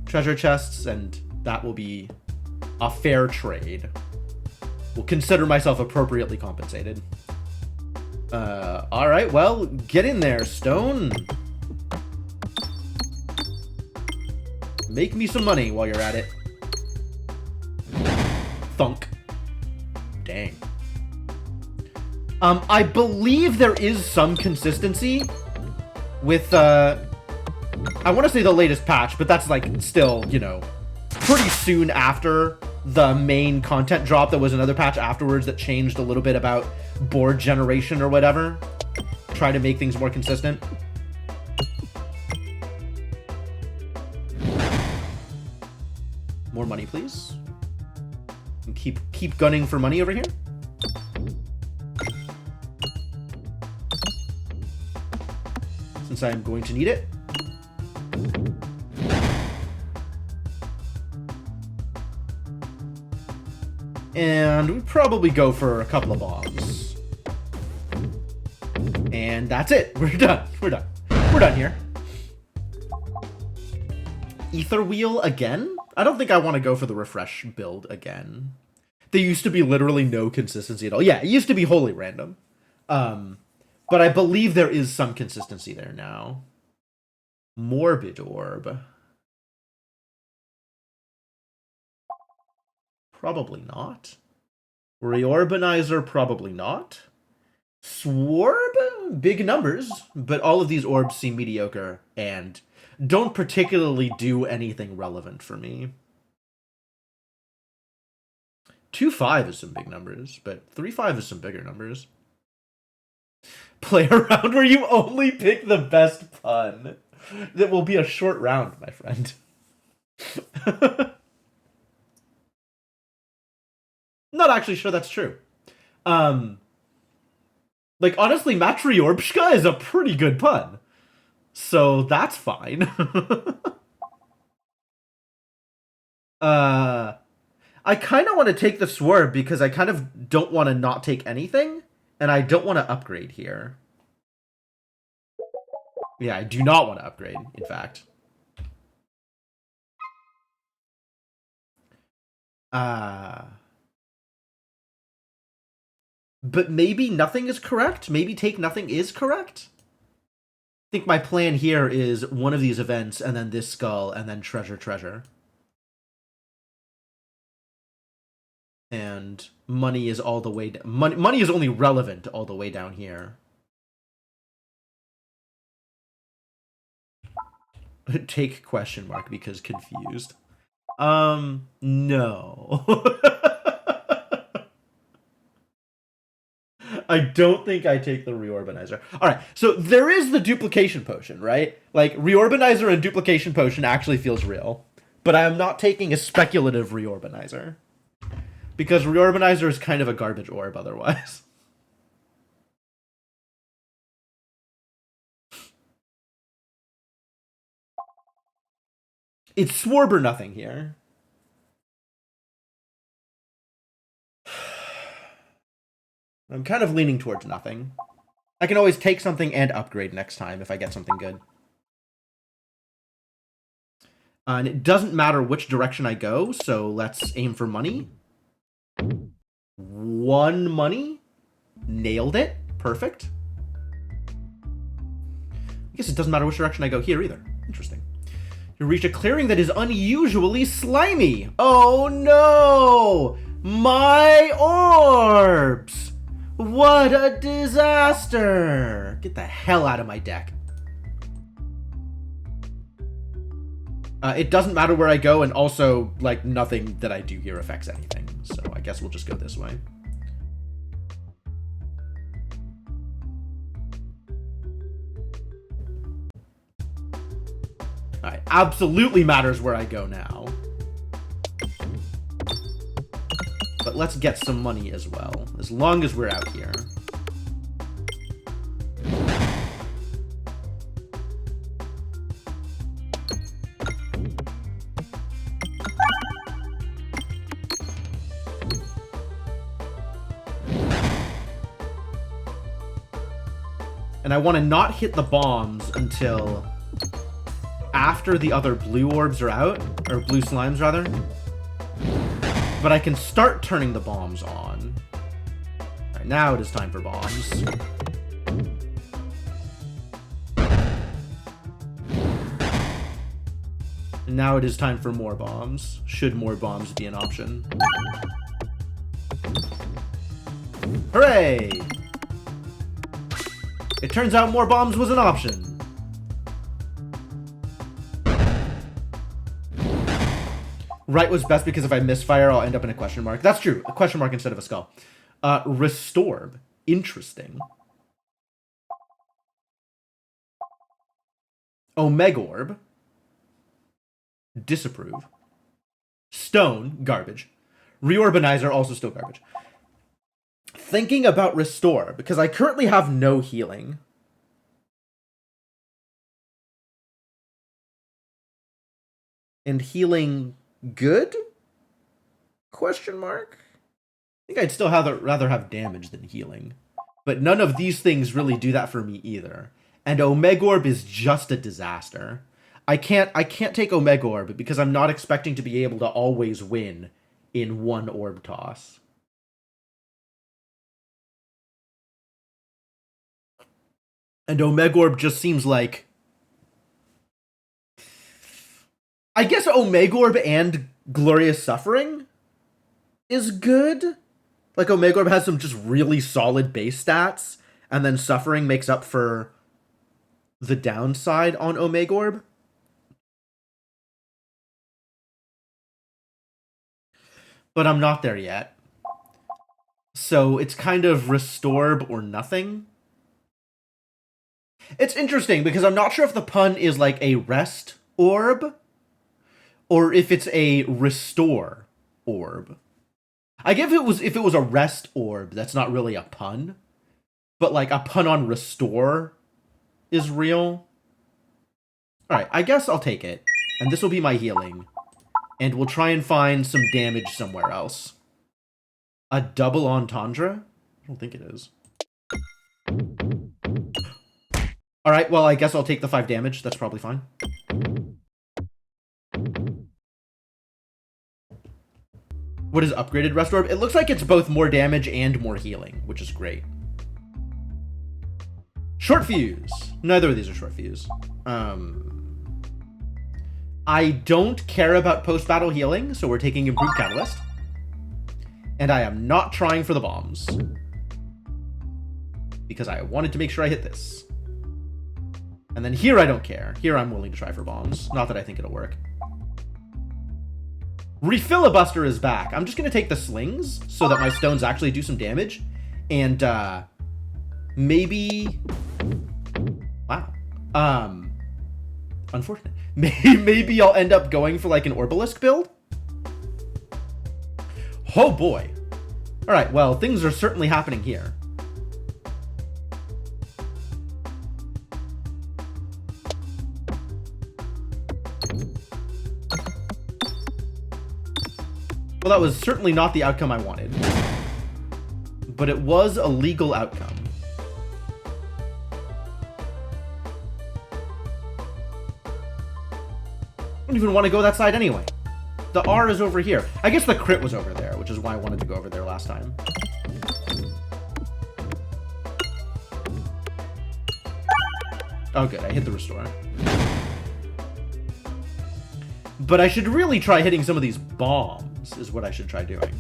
treasure chests, and that will be a fair trade. Will consider myself appropriately compensated. Alright, well, get in there, Stone. Make me some money while you're at it. Thunk. Dang. I believe there is some consistency with, I want to say the latest patch, but that's, like, still, you know, pretty soon after the main content drop. There was another patch afterwards that changed a little bit about board generation or whatever. Try to make things more consistent. More money, please. And keep gunning for money over here. Since I'm going to need it. And we probably go for a couple of bombs. And that's it. We're done. We're done. We're done here. Ether Wheel again? I don't think I want to go for the refresh build again. There used to be literally no consistency at all. Yeah, it used to be wholly random. But I believe there is some consistency there now. Morbid Orb. Probably not. Reorbanizer, probably not. Swarb? Big numbers, but all of these orbs seem mediocre and don't particularly do anything relevant for me. 2-5 is some big numbers, but 3-5 is some bigger numbers. Play a round where you only pick the best pun. That will be a short round, my friend. Not actually sure that's true. Like, honestly, Matryorbshka is a pretty good pun. So, that's fine. I kind of want to take the Swerve because I kind of don't want to not take anything, and I don't want to upgrade here. Yeah, I do not want to upgrade, in fact. But maybe nothing is correct? Maybe take nothing is correct? I think my plan here is one of these events, and then this skull, and then treasure. And money is all the way... Money is only relevant all the way down here. Take question mark because confused. No. I don't think I take the Reorbanizer. Alright, so there is the duplication potion, right? Like, Reorbanizer and duplication potion actually feels real. But I am not taking a speculative Reorbanizer. Because Reorbanizer is kind of a garbage orb otherwise. It's Swarb or nothing here. I'm kind of leaning towards nothing. I can always take something and upgrade next time if I get something good. And it doesn't matter which direction I go, so let's aim for money. 1 money. Nailed it. Perfect. I guess it doesn't matter which direction I go here either. Interesting. You reach a clearing that is unusually slimy. Oh no! My orbs! What a disaster! Get the hell out of my deck. It doesn't matter where I go, and also, like, nothing that I do here affects anything. So I guess we'll just go this way. Alright, absolutely matters where I go now. But let's get some money as well, as long as we're out here. And I want to not hit the bombs until after the other blue orbs are out, or blue slimes rather. But I can start turning the bombs on. Alright, now it is time for bombs. And now it is time for more bombs, should more bombs be an option. Hooray! It turns out more bombs was an option. Right was best because if I misfire, I'll end up in a question mark. That's true. A question mark instead of a skull. Restorb. Interesting. Omegorb. Disapprove. Stone. Garbage. Reorbanizer. Also still garbage. Thinking about Restore, because I currently have no healing. And healing good? Question mark? I think I'd still rather have damage than healing. But none of these things really do that for me either. And Omegorb is just a disaster. I can't take Omegorb because I'm not expecting to be able to always win in one orb toss. And Omegorb just seems like... I guess Omegorb and Glorious Suffering is good. Like, Omegorb has some just really solid base stats, and then Suffering makes up for the downside on Omegorb. But I'm not there yet. So it's kind of Restorb or nothing. It's interesting because I'm not sure if the pun is like a rest orb or if it's a restore orb. I give if it was a rest orb, that's not really a pun. But like a pun on restore is real. Alright, I guess I'll take it. And this will be my healing. And we'll try and find some damage somewhere else. A double entendre? I don't think it is. Alright, well, I guess I'll take the 5 damage. That's probably fine. What is upgraded Rest Orb? It looks like it's both more damage and more healing, which is great. Short Fuse. Neither of these are Short Fuse. I don't care about post-battle healing, so we're taking Improved Catalyst. And I am not trying for the bombs. Because I wanted to make sure I hit this. And then here I don't care. Here I'm willing to try for bombs. Not that I think it'll work. Refilibuster is back. I'm just going to take the slings so that my stones actually do some damage. And maybe... Wow. Unfortunate. Maybe I'll end up going for like an Orbalisk build. Oh boy. Alright, well, things are certainly happening here. Well, that was certainly not the outcome I wanted. But it was a legal outcome. I don't even want to go that side anyway. The R is over here. I guess the crit was over there, which is why I wanted to go over there last time. Oh, good. I hit the restore. But I should really try hitting some of these bombs, is what I should try doing.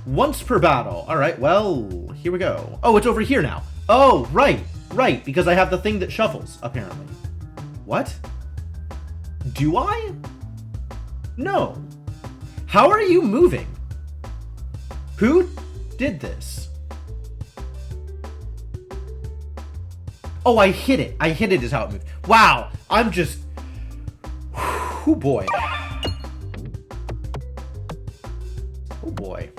Once per battle. All right, well, here we go. Oh, it's over here now. Oh, right, because I have the thing that shuffles, apparently. What? Do I? No. How are you moving? Who did this? Oh, I hit it. I hit it is how it moved. Wow, I'm just... Oh, boy. Oh, boy.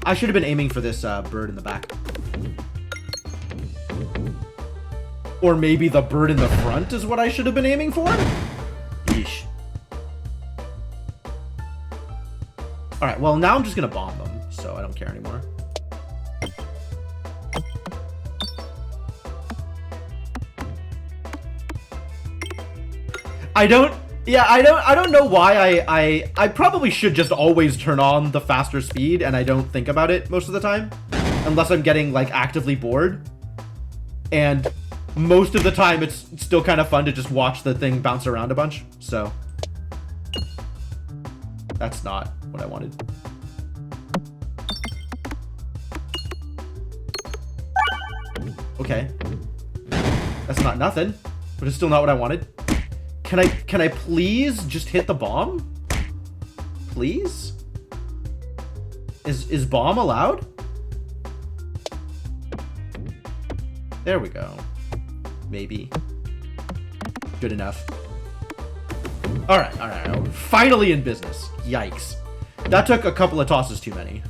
I should have been aiming for this bird in the back. Or maybe the bird in the front is what I should have been aiming for? Yeesh. Alright, well, now I'm just gonna bomb them, so I don't care anymore. I don't know why I probably should just always turn on the faster speed and I don't think about it most of the time. Unless I'm getting, like, actively bored. And most of the time it's still kind of fun to just watch the thing bounce around a bunch, so. That's not what I wanted. Okay. That's not nothing, but it's still not what I wanted. Can I please just hit the bomb? Please? Is bomb allowed? There we go. Maybe. Good enough. Alright. We're finally in business. Yikes. That took a couple of tosses too many.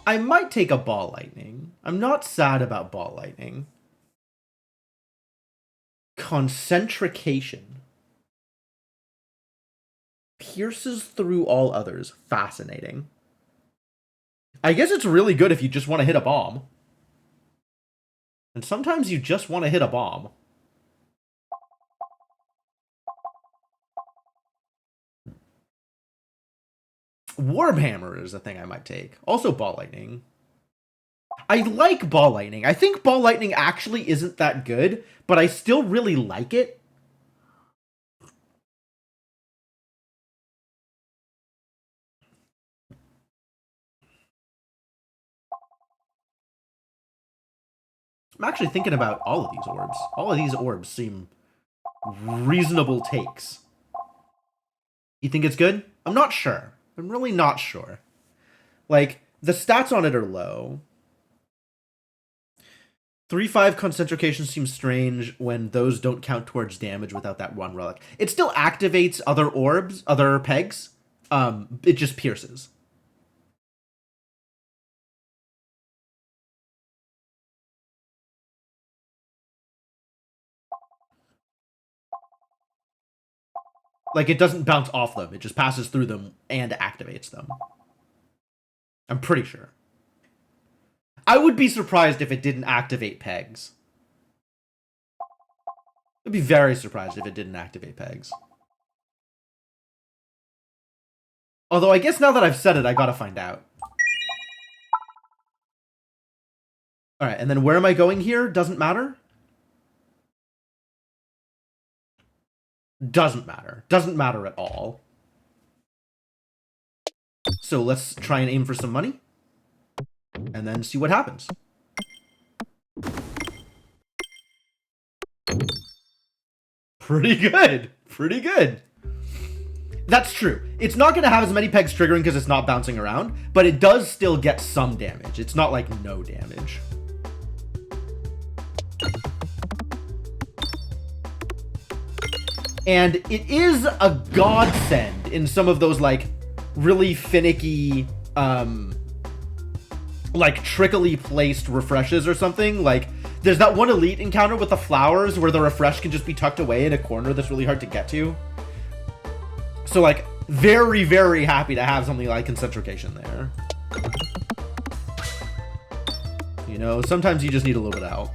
I might take a ball lightning. I'm not sad about ball lightning. Concentrication. Pierces through all others. Fascinating. I guess it's really good if you just want to hit a bomb. And sometimes you just want to hit a bomb. Warhammer is a thing I might take. Also ball lightning. I like ball lightning. I think ball lightning actually isn't that good, but I still really like it. I'm actually thinking about all of these orbs. All of these orbs seem reasonable takes. You think it's good? I'm not sure. I'm really not sure. Like, the stats on it are low. 3-5 concentration seems strange when those don't count towards damage without that one relic. It still activates other orbs, other pegs, It just pierces. Like, it doesn't bounce off them. It just passes through them and activates them. I'm pretty sure. I would be surprised if it didn't activate pegs. I'd be very surprised if it didn't activate pegs. Although, I guess now that I've said it, I gotta find out. Alright, and then where am I going here? Doesn't matter? Doesn't matter. Doesn't matter at all. So let's try and aim for some money. And then see what happens. Pretty good. Pretty good. That's true. It's not going to have as many pegs triggering because it's not bouncing around, but it does still get some damage. It's not like no damage. And it is a godsend in some of those, like, really finicky, like, trickily placed refreshes or something. Like, there's that one elite encounter with the flowers where the refresh can just be tucked away in a corner that's really hard to get to. So, like, very, very happy to have something like Concentrication there. You know, sometimes you just need a little bit of help.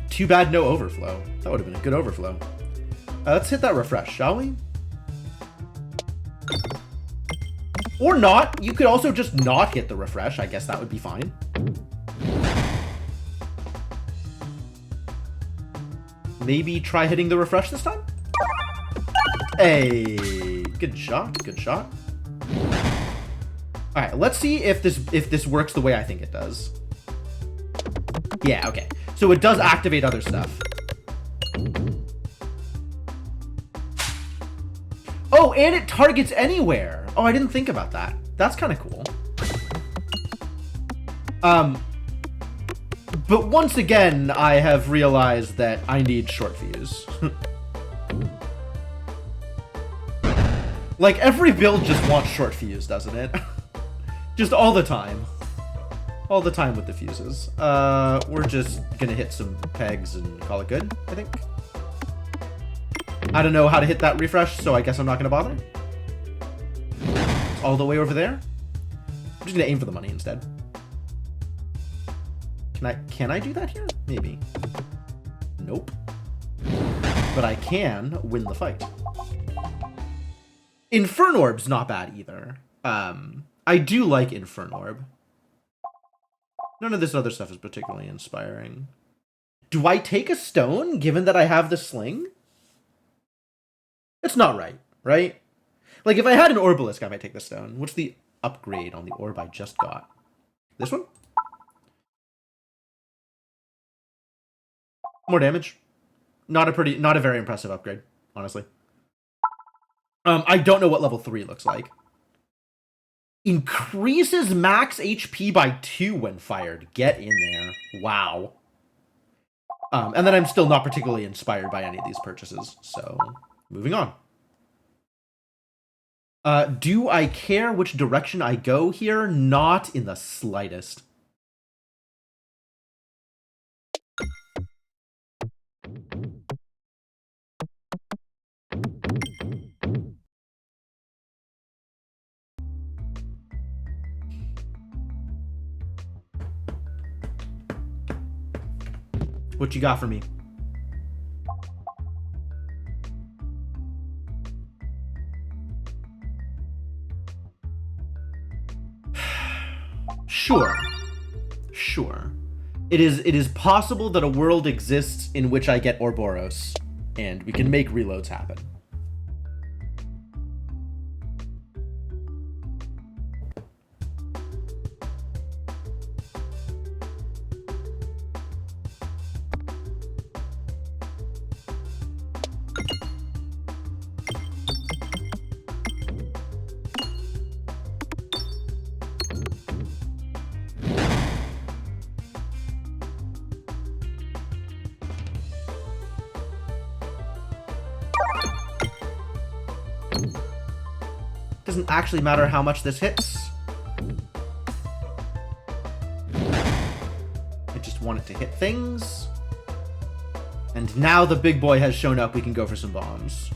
Too bad no overflow. That would have been a good overflow. Let's hit that refresh, shall we? Or not. You could also just not hit the refresh. I guess that would be fine. Maybe try hitting the refresh this time? Hey, good shot, good shot. All right, let's see if this works the way I think it does. Yeah, okay. So it does activate other stuff. Oh, and it targets anywhere. Oh, I didn't think about that. That's kind of cool. But once again, I have realized that I need short fuse. Like, every build just wants short fuse, doesn't it? Just all the time. All the time with the fuses. We're just gonna hit some pegs and call it good, I think. I don't know how to hit that refresh, so I guess I'm not gonna bother. It's all the way over there. I'm just gonna aim for the money instead. Can I do that here? Maybe. Nope. But I can win the fight. Infernorb's not bad either. I do like Infernorb. None of this other stuff is particularly inspiring. Do I take a stone, given that I have the sling? It's not right, right? Like, if I had an Orbalisk, I might take the stone. What's the upgrade on the orb I just got? This one? More damage. Not a very impressive upgrade, honestly. I don't know what level 3 looks like. Increases max HP by 2 when fired. Get in there. Wow. And then I'm still not particularly inspired by any of these purchases. So, moving on. Do I care which direction I go here? Not in the slightest. What you got for me? Sure. Sure. It is possible that a world exists in which I get Ouroboros, and we can make reloads happen. Doesn't actually matter how much this hits. I just want it to hit things. And now the big boy has shown up, we can go for some bombs.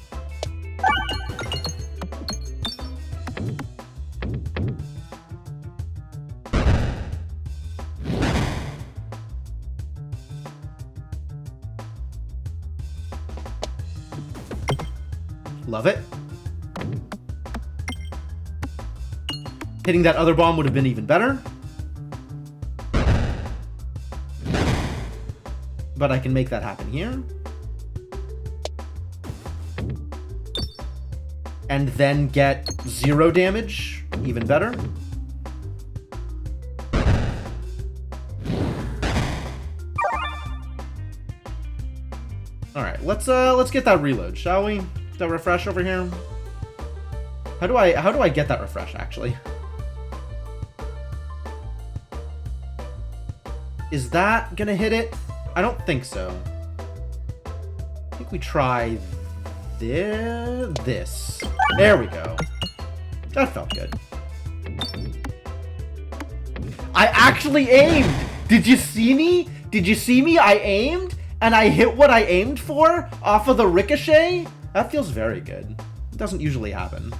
Love it. Hitting that other bomb would have been even better. But I can make that happen here. And then get 0 damage. Even better. Alright, let's get that reload, shall we? That refresh over here. How do I get that refresh actually? Is that gonna hit it? I don't think so. I think we try this. There we go. That felt good. I actually aimed! Did you see me? Did you see me? I aimed, and I hit what I aimed for off of the ricochet? That feels very good. It doesn't usually happen.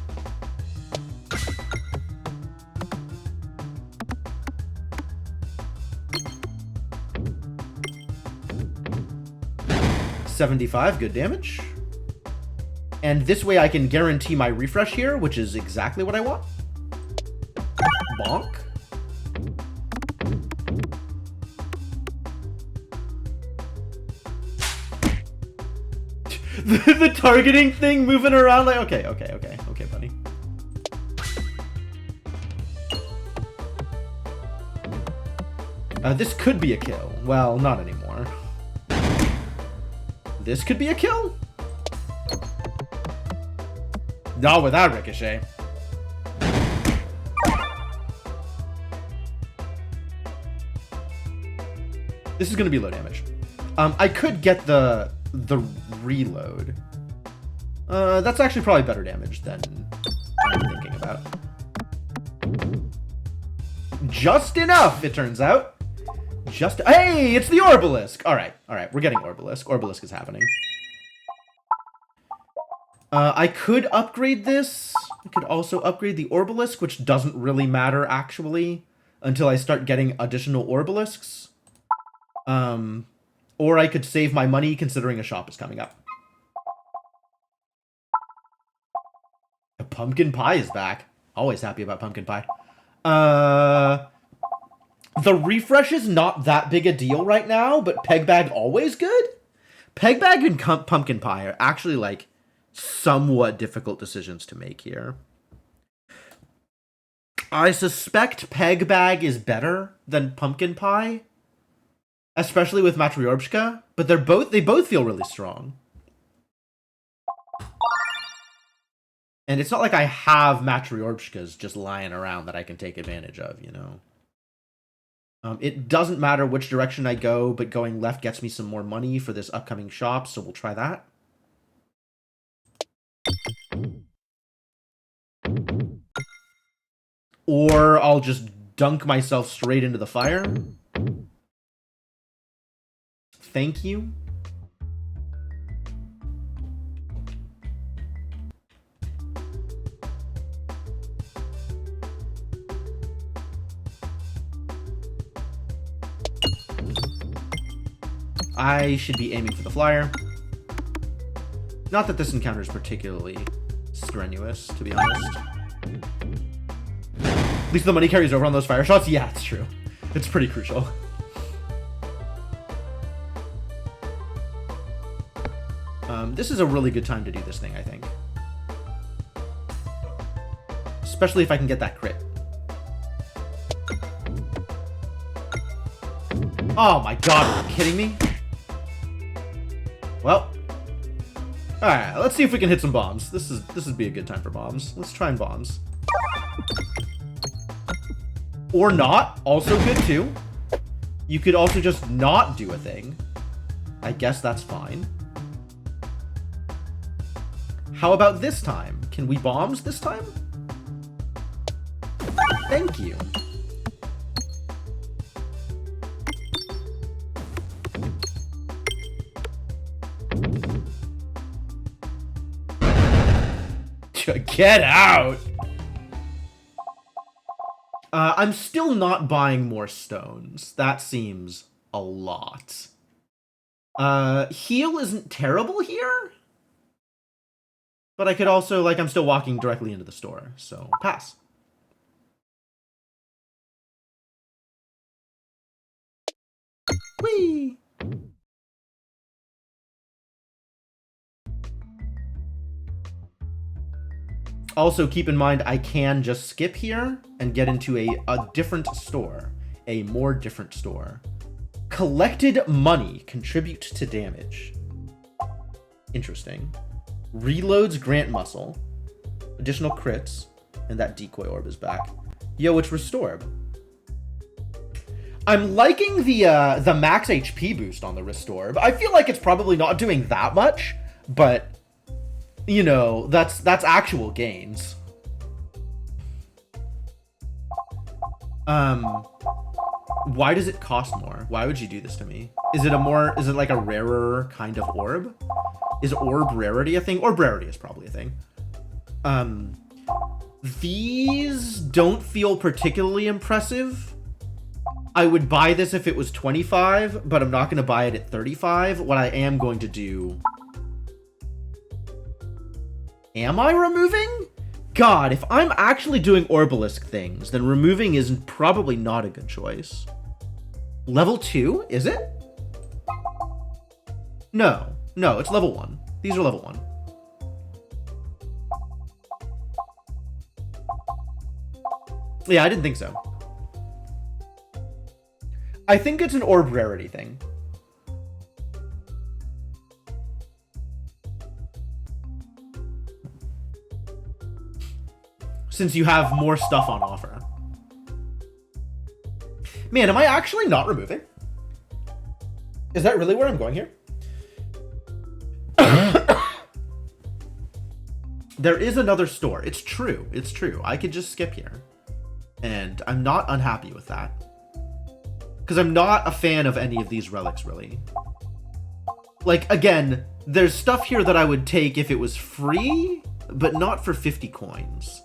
$75, good damage. And this way I can guarantee my refresh here, which is exactly what I want. Bonk. The targeting thing moving around like, okay, buddy. This could be a kill. Well, not anymore. This could be a kill? Not without ricochet. This is gonna be low damage. I could get the reload. That's actually probably better damage than I'm thinking about. Just enough, it turns out. Hey, it's the Orbalisk! Alright, we're getting Orbalisk. Orbalisk is happening. I could upgrade this. I could also upgrade the Orbalisk, which doesn't really matter, actually, until I start getting additional Orbalisks. Or I could save my money, considering a shop is coming up. A pumpkin pie is back. Always happy about pumpkin pie. The refresh is not that big a deal right now, but Peg Bag always good? Peg Bag and pumpkin pie are actually, like, somewhat difficult decisions to make here. I suspect Peg Bag is better than pumpkin pie, especially with Matryoshka, but they both feel really strong. And it's not like I have Matryoshkas just lying around that I can take advantage of, you know. It doesn't matter which direction I go, but going left gets me some more money for this upcoming shop, so we'll try that. Or I'll just dunk myself straight into the fire. Thank you. I should be aiming for the flyer. Not that this encounter is particularly strenuous, to be honest. At least the money carries over on those fire shots. Yeah, it's true. It's pretty crucial. This is a really good time to do this thing, I think. Especially if I can get that crit. Oh my god, are you kidding me? Well, alright, let's see if we can hit some bombs. This would be a good time for bombs. Let's try and bombs. Or not, also good too. You could also just not do a thing. I guess that's fine. How about this time? Can we bombs this time? Thank you. Get out! I'm still not buying more stones. That seems a lot. Heal isn't terrible here? But I could also, like, I'm still walking directly into the store, so pass. Whee! Also, keep in mind, I can just skip here and get into a different store. A more different store. Collected money. Contribute to damage. Interesting. Reloads grant muscle. Additional crits. And that decoy orb is back. Yo, it's restored. I'm liking the max HP boost on the restore. I feel like it's probably not doing that much, but... you know, that's actual gains. Why does it cost more? Why would you do this to me? Is it like a rarer kind of orb? Is orb rarity a thing? Orb rarity is probably a thing. These don't feel particularly impressive. I would buy this if it was 25, but I'm not going to buy it at 35. What I am going to do... am I removing? God, if I'm actually doing Orbalisk things, then removing is probably not a good choice. Level 2? Is it? No. No, it's level 1. These are level 1. Yeah, I didn't think so. I think it's an orb rarity thing. Since you have more stuff on offer. Man, am I actually not removing? Is that really where I'm going here? There is another store. It's true. It's true. I could just skip here. And I'm not unhappy with that. Because I'm not a fan of any of these relics, really. Like, again, there's stuff here that I would take if it was free, but not for 50 coins.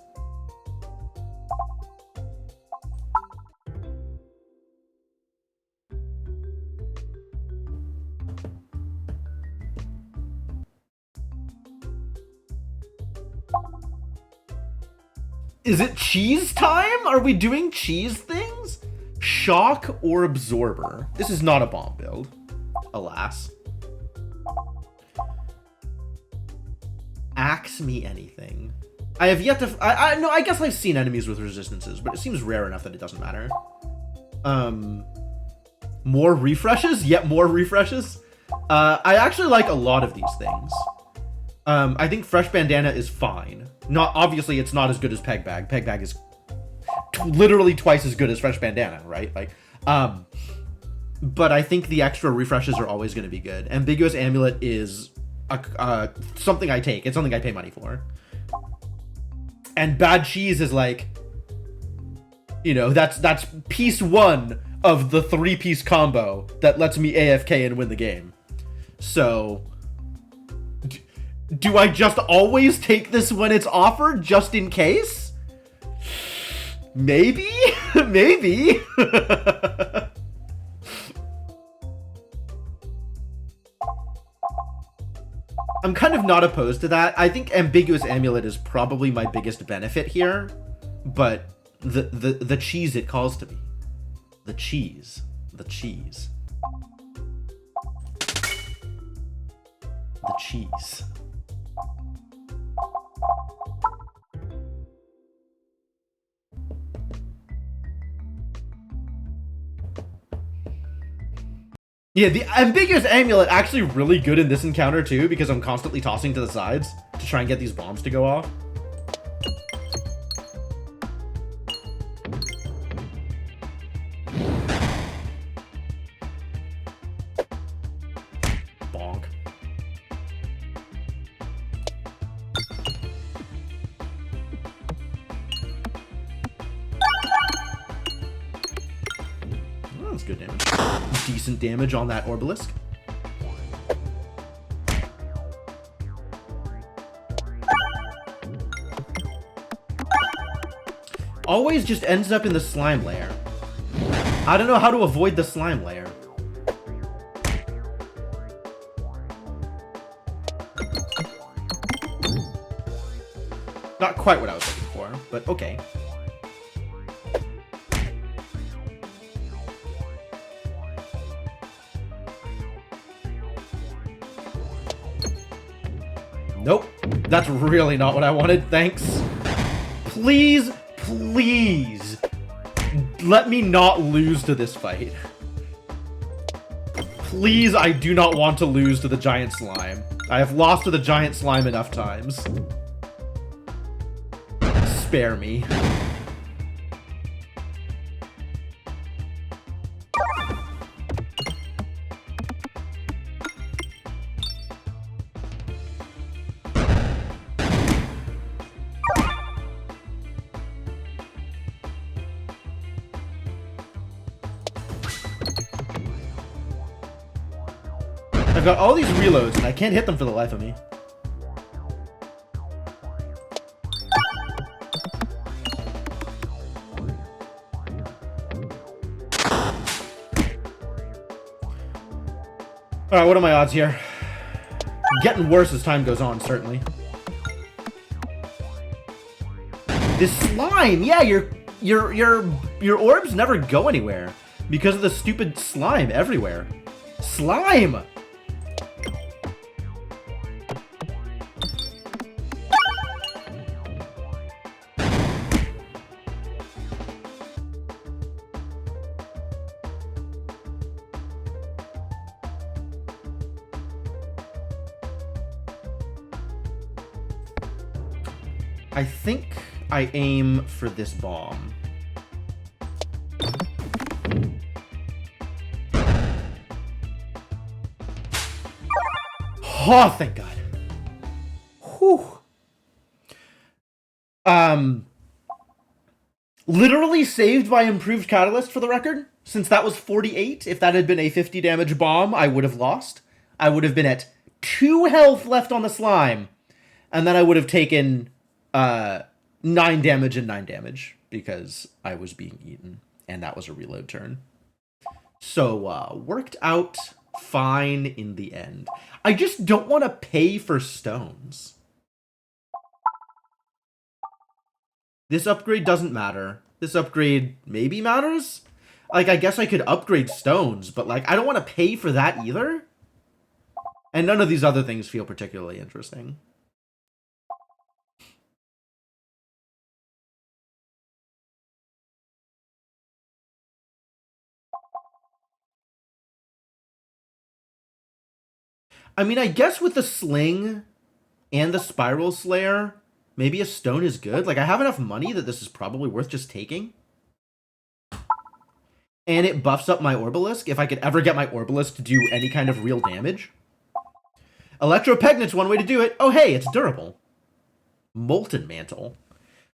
Is it cheese time? Are we doing cheese things? Shock or absorber? This is not a bomb build, alas. Axe me anything. I have yet to... no, I guess I've seen enemies with resistances, but it seems rare enough that it doesn't matter. More refreshes? Yet more refreshes? I actually like a lot of these things. I think Fresh Bandana is fine. Obviously, it's not as good as Peg Bag. Peg Bag is literally twice as good as Fresh Bandana, right? Like, but I think the extra refreshes are always going to be good. Ambiguous Amulet is something I take. It's something I pay money for. And Bad Cheese is like, you know, that's piece 1 of the 3-piece combo that lets me AFK and win the game. So... do I just always take this when it's offered, just in case? Maybe? Maybe? I'm kind of not opposed to that. I think Ambiguous Amulet is probably my biggest benefit here, but the cheese it calls to me. The cheese. The cheese. The cheese. Yeah, the Ambiguous Amulet actually really good in this encounter too, because I'm constantly tossing to the sides to try and get these bombs to go off. Bonk. That's good damage. Decent damage on that Orbalisk. Always just ends up in the slime layer. I don't know how to avoid the slime layer. Not quite what I was looking for, but okay. Nope. That's really not what I wanted. Thanks. Please, please, let me not lose to this fight. Please, I do not want to lose to the giant slime. I have lost to the giant slime enough times. Spare me. I've got all these reloads and I can't hit them for the life of me. Alright, what are my odds here? Getting worse as time goes on, certainly. This slime! Yeah, your orbs never go anywhere because of the stupid slime everywhere. Slime! I think I aim for this bomb. Oh, thank God. Whew. Literally saved by improved catalyst for the record. Since that was 48, if that had been a 50 damage bomb, I would have lost. I would have been at 2 health left on the slime. And then I would have taken 9 damage and 9 damage because I was being eaten. And that was a reload turn. So, worked out fine in the end. I just don't want to pay for stones. This upgrade doesn't matter. This upgrade maybe matters? Like, I guess I could upgrade stones, but, like, I don't want to pay for that either. And none of these other things feel particularly interesting. I mean, I guess with the sling and the spiral slayer, maybe a stone is good. Like, I have enough money that this is probably worth just taking. And it buffs up my Orbalisk if I could ever get my Orbalisk to do any kind of real damage. Electropegnet's one way to do it. Oh, hey, it's durable. Molten Mantle.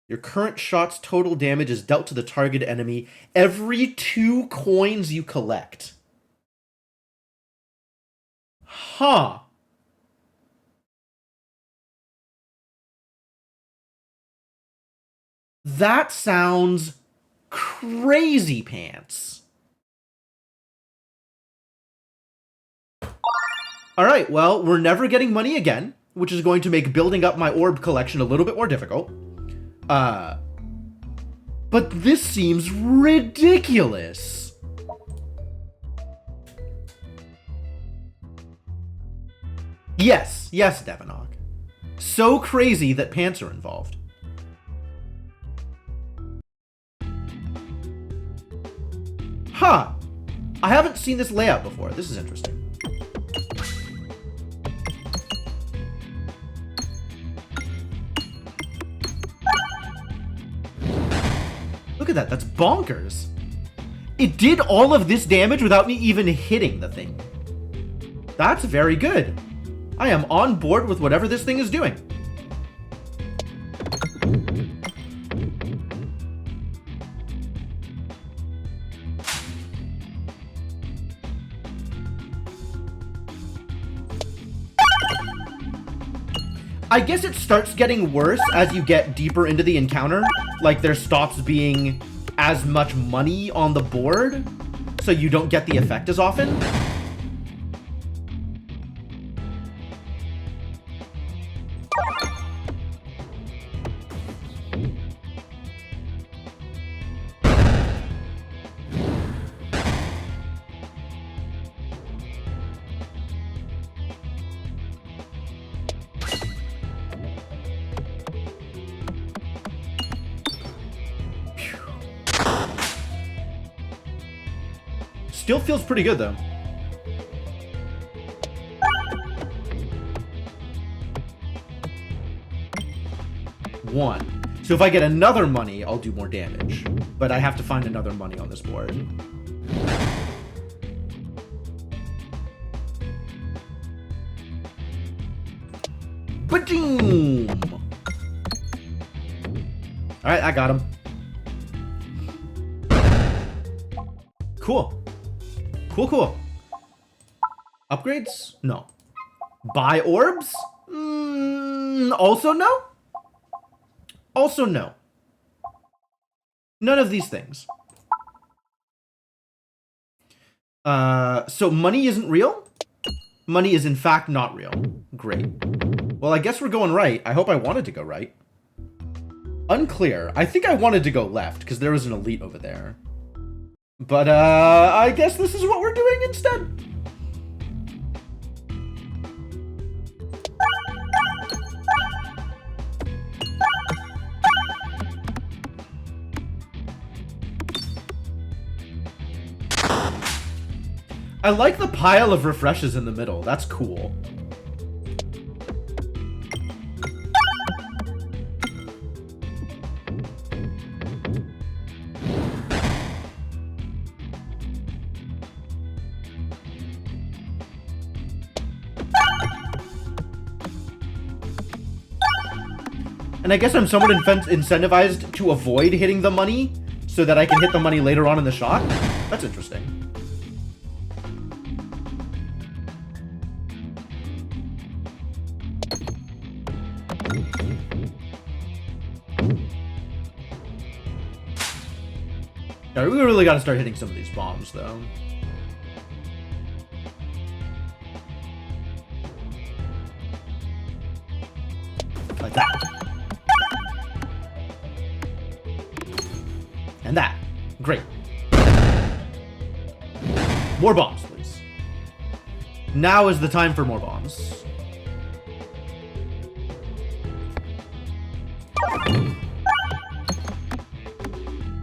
Your current shot's total damage is dealt to the target enemy every 2 coins you collect. Huh. That sounds crazy pants. Alright, well, we're never getting money again, which is going to make building up my orb collection a little bit more difficult. But this seems ridiculous. Yes, Devanok. So crazy that pants are involved. Huh. I haven't seen this layout before. This is interesting. Look at that. That's bonkers. It did all of this damage without me even hitting the thing. That's very good. I am on board with whatever this thing is doing. I guess it starts getting worse as you get deeper into the encounter. Like, there stops being as much money on the board, so you don't get the effect as often. Still feels pretty good, though. One. So if I get another money, I'll do more damage. But I have to find another money on this board. Ba-doom! Alright, I got him. Cool. Cool. Upgrades? No. Buy orbs? Also no? Also no. None of these things. So money isn't real? Money is in fact not real. Great. Well, I guess we're going right. I hope I wanted to go right. Unclear. I think I wanted to go left, because there was an elite over there. But, I guess this is what we're doing instead. I like the pile of refreshes in the middle. That's cool. And I guess I'm somewhat incentivized to avoid hitting the money so that I can hit the money later on in the shot. That's interesting. Yeah, we really gotta start hitting some of these bombs, though. Like that. And that. Great. More bombs, please. Now is the time for more bombs.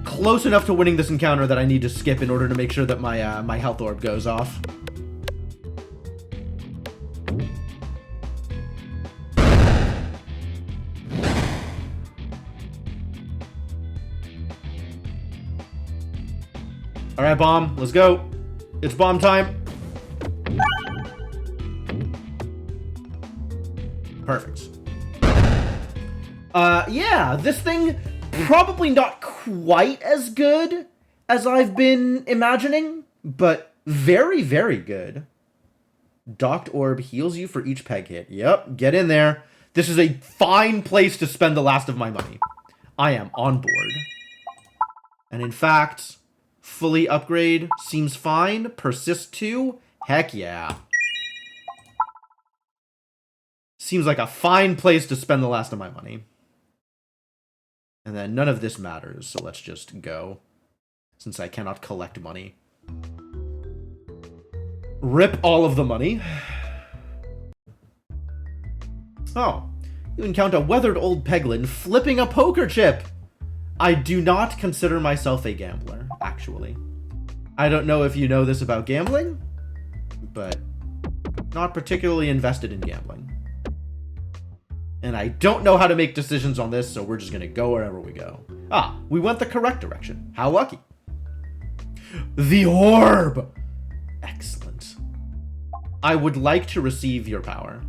Close enough to winning this encounter that I need to skip in order to make sure that my my health orb goes off. All right, bomb, let's go. It's bomb time. Perfect. Yeah, this thing probably not quite as good as I've been imagining, but very, very good. Docked orb heals you for each peg hit. Yep, get in there. This is a fine place to spend the last of my money. I am on board. And in fact, fully upgrade seems fine. Persist 2? Heck yeah. Seems like a fine place to spend the last of my money. And then none of this matters, so let's just go. Since I cannot collect money. Rip all of the money. Oh, you encounter a weathered old Peglin flipping a poker chip. I do not consider myself a gambler, actually. I don't know if you know this about gambling, but not particularly invested in gambling. And I don't know how to make decisions on this, so we're just gonna go wherever we go. Ah, we went the correct direction. How lucky. The orb! Excellent. I would like to receive your power.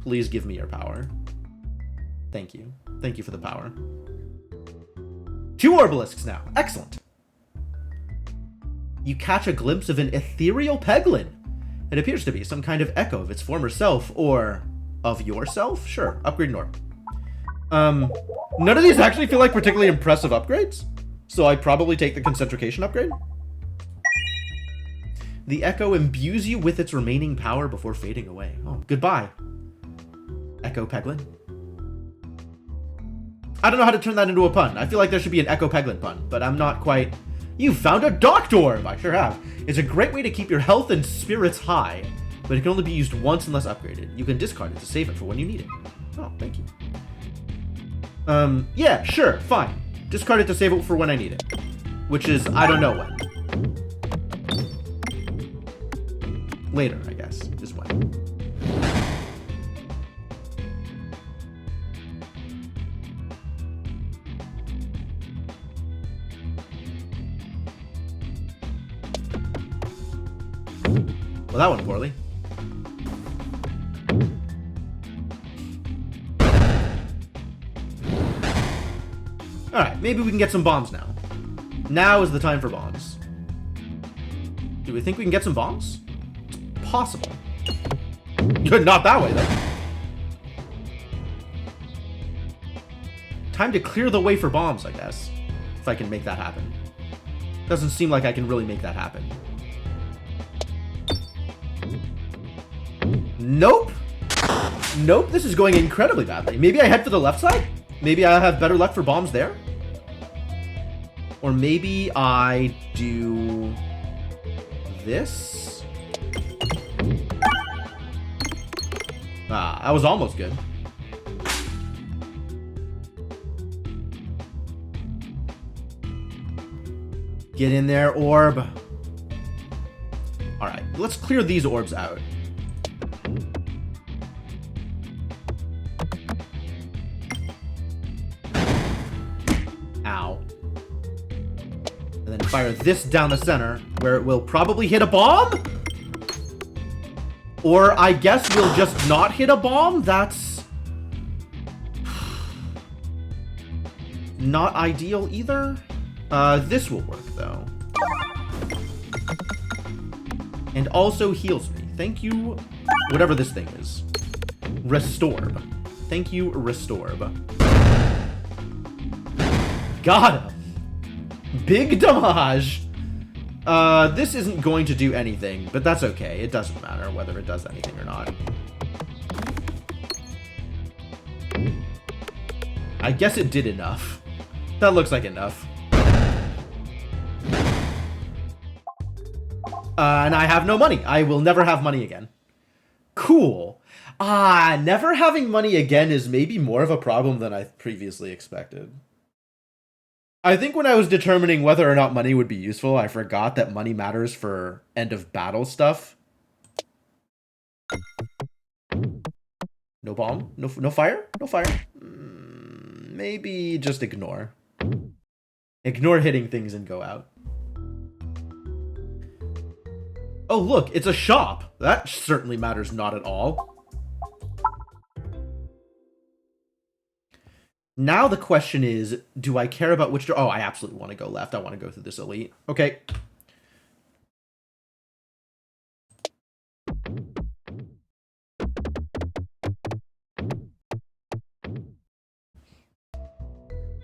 Please give me your power. Thank you. Thank you for the power. 2 orbalisks now. Excellent. You catch a glimpse of an ethereal Peglin. It appears to be some kind of echo of its former self, or of yourself? Sure, upgrade an orb. None of these actually feel like particularly impressive upgrades, so I probably take the concentrication upgrade. The echo imbues you with its remaining power before fading away. Oh, goodbye, Echo Peglin. I don't know how to turn that into a pun. I feel like there should be an Echo Peglin pun, but I'm not quite. You found a Doctor Orb! I sure have. It's a great way to keep your health and spirits high, but it can only be used once unless upgraded. You can discard it to save it for when you need it. Oh, thank you. Yeah, sure, fine. Discard it to save it for when I need it. Which is, I don't know when. Later, I guess, is when. Well, that went poorly. Alright, maybe we can get some bombs now. Now is the time for bombs. Do we think we can get some bombs? It's possible. Not that way, though. Time to clear the way for bombs, I guess. If I can make that happen. Doesn't seem like I can really make that happen. Nope. Nope, this is going incredibly badly. Maybe I head for the left side? Maybe I'll have better luck for bombs there? Or maybe I do this? Ah, that was almost good. Get in there, orb. Alright, let's clear these orbs out. Ow. And then fire this down the center, where it will probably hit a bomb? Or I guess we'll just not hit a bomb? That's not ideal either. This will work, though. And also heals me. Thank you, whatever this thing is. Restorb. Thank you, Restorb. Got him. Big damage. This isn't going to do anything, but that's okay. It doesn't matter whether it does anything or not. I guess it did enough. That looks like enough. And I have no money. I will never have money again. Cool. Never having money again is maybe more of a problem than I previously expected. I think when I was determining whether or not money would be useful, I forgot that money matters for end of battle stuff. No bomb? No fire? No fire? Maybe just ignore. Ignore hitting things and go out. Oh, look, it's a shop. That certainly matters not at all. Now the question is, do I care about which door? Oh, I absolutely want to go left. I want to go through this elite. Okay.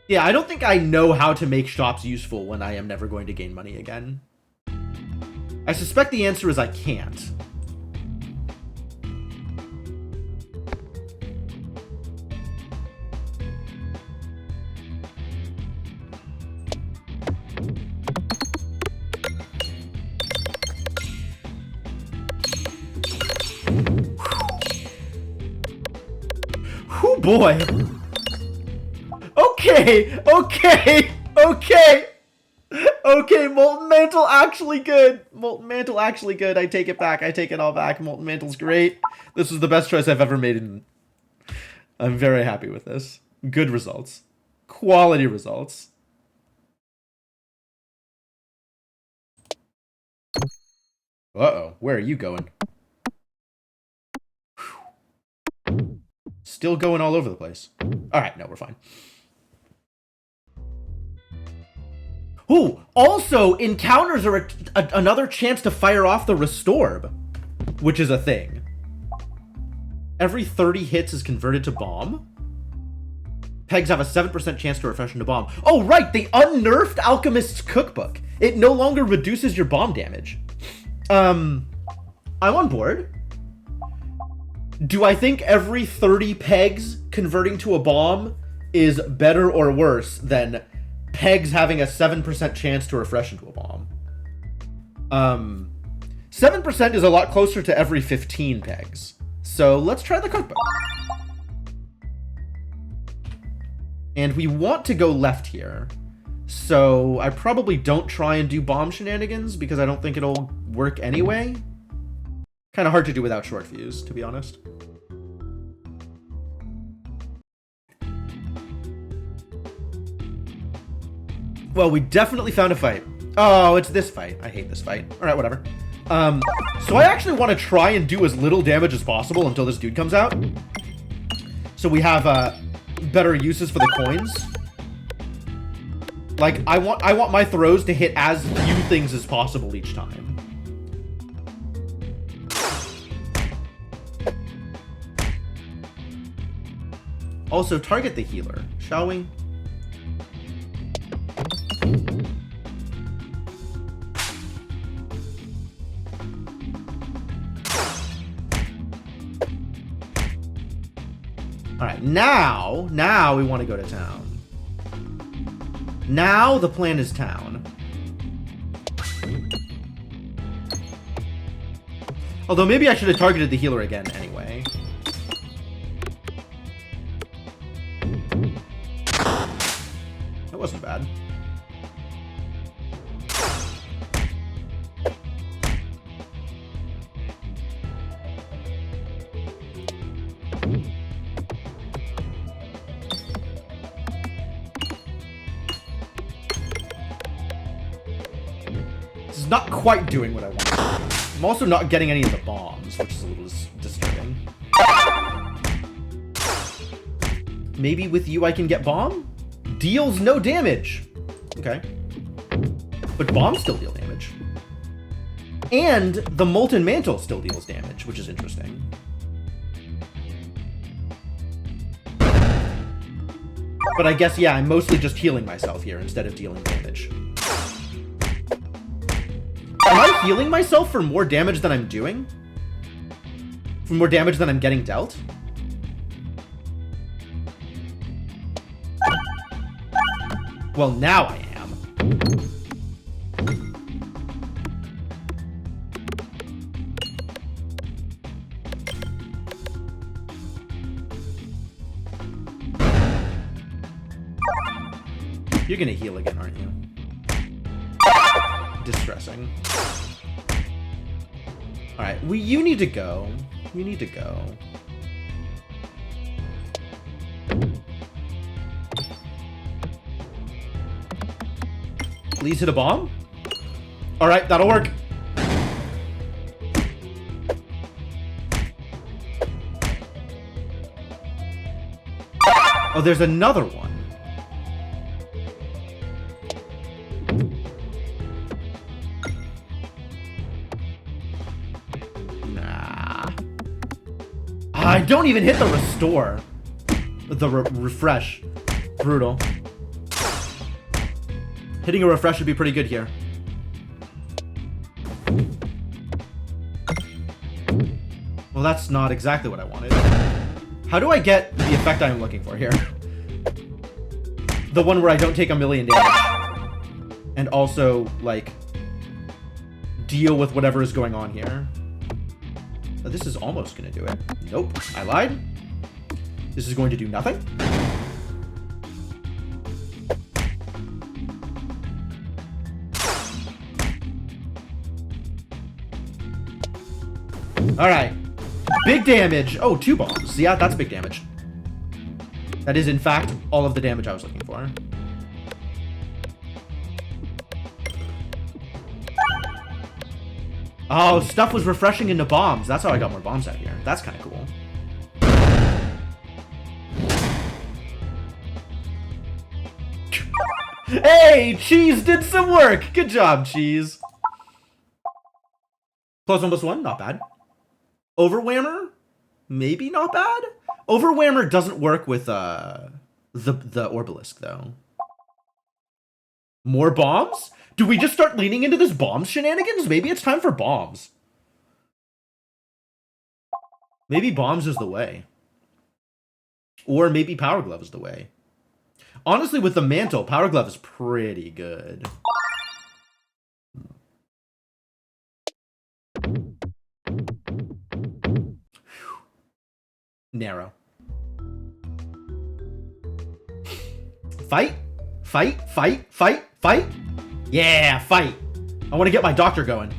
Yeah, I don't think I know how to make shops useful when I am never going to gain money again. I suspect the answer is I can't. Oh boy. Okay, okay, okay. Okay, Molten Mantle actually good. Molten Mantle actually good. I take it back. I take it all back. Molten Mantle's great. This was the best choice I've ever made. I'm very happy with this. Good results. Quality results. Uh-oh. Where are you going? Still going all over the place. Alright, no, we're fine. Ooh, also, encounters are another chance to fire off the Restorb, which is a thing. Every 30 hits is converted to bomb. Pegs have a 7% chance to refresh into bomb. Oh, right! They unnerfed Alchemist's Cookbook. It no longer reduces your bomb damage. I'm on board. Do I think every 30 pegs converting to a bomb is better or worse than pegs having a 7% chance to refresh into a bomb? 7% is a lot closer to every 15 pegs. So let's try the cookbook. And we want to go left here. So I probably don't try and do bomb shenanigans because I don't think it'll work anyway. Kind of hard to do without short fuse, to be honest. Well, we definitely found a fight. Oh, it's this fight. I hate this fight. All right, whatever. So I actually want to try and do as little damage as possible until this dude comes out. So we have better uses for the coins. Like, I want my throws to hit as few things as possible each time. Also, target the healer, shall we? Alright, now we want to go to town. Now the plan is town. Although maybe I should have targeted the healer again anyway. That wasn't bad. Not quite doing what I want. I'm also not getting any of the bombs, which is a little disturbing. Maybe with you I can get bomb? Deals no damage. Okay. But bombs still deal damage. And the Molten Mantle still deals damage, which is interesting. But I guess, yeah, I'm mostly just healing myself here instead of dealing damage. Am I healing myself for more damage than I'm doing? For more damage than I'm getting dealt? Well, now I am. You're gonna heal again, aren't you? Distressing. Alright, you need to go. You need to go. Please hit a bomb? Alright, that'll work. Oh, there's another one. I don't even hit the restore. The refresh. Brutal. Hitting a refresh would be pretty good here. Well, that's not exactly what I wanted. How do I get the effect I'm looking for here? The one where I don't take a million damage. And also, like, deal with whatever is going on here. This is almost going to do it. Nope, I lied. This is going to do nothing. Alright. Big damage. Oh, 2 bombs. Yeah, that's big damage. That is, in fact, all of the damage I was looking for. Oh, stuff was refreshing into bombs. That's how I got more bombs out here. That's kind of cool. Hey, Cheese did some work. Good job, Cheese. +1/+1, not bad. Overwhammer? maybe not bad. Overwhammer doesn't work with the Orbalisk, though. More bombs? Do we just start leaning into this bomb shenanigans? Maybe it's time for bombs. Maybe bombs is the way. Or maybe Power Glove is the way. Honestly, with the mantle, Power Glove is pretty good. Narrow. Fight? Fight? Fight? Fight? Fight? Yeah, fight. I want to get my doctor going.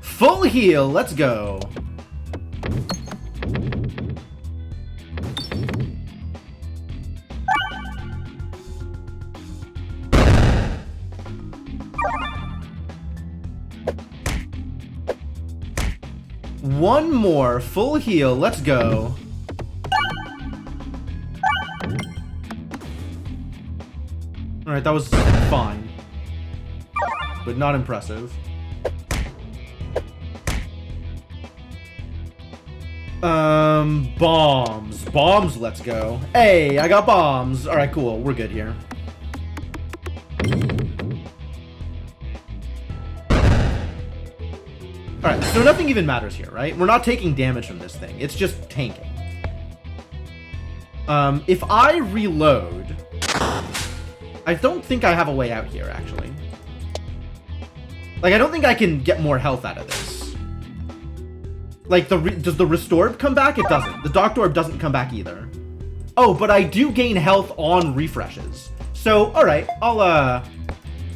Full heal, let's go. One more full heal, let's go. Alright, that was fine, but not impressive. Bombs. Bombs, let's go. Hey, I got bombs. Alright, cool. We're good here. Alright, so nothing even matters here, right? We're not taking damage from this thing. It's just tanking. If I reload... I don't think I have a way out here, actually. Like, I don't think I can get more health out of this. Like, does the Restore Orb come back? It doesn't. The Doctor Orb doesn't come back either. Oh, but I do gain health on refreshes. So, alright,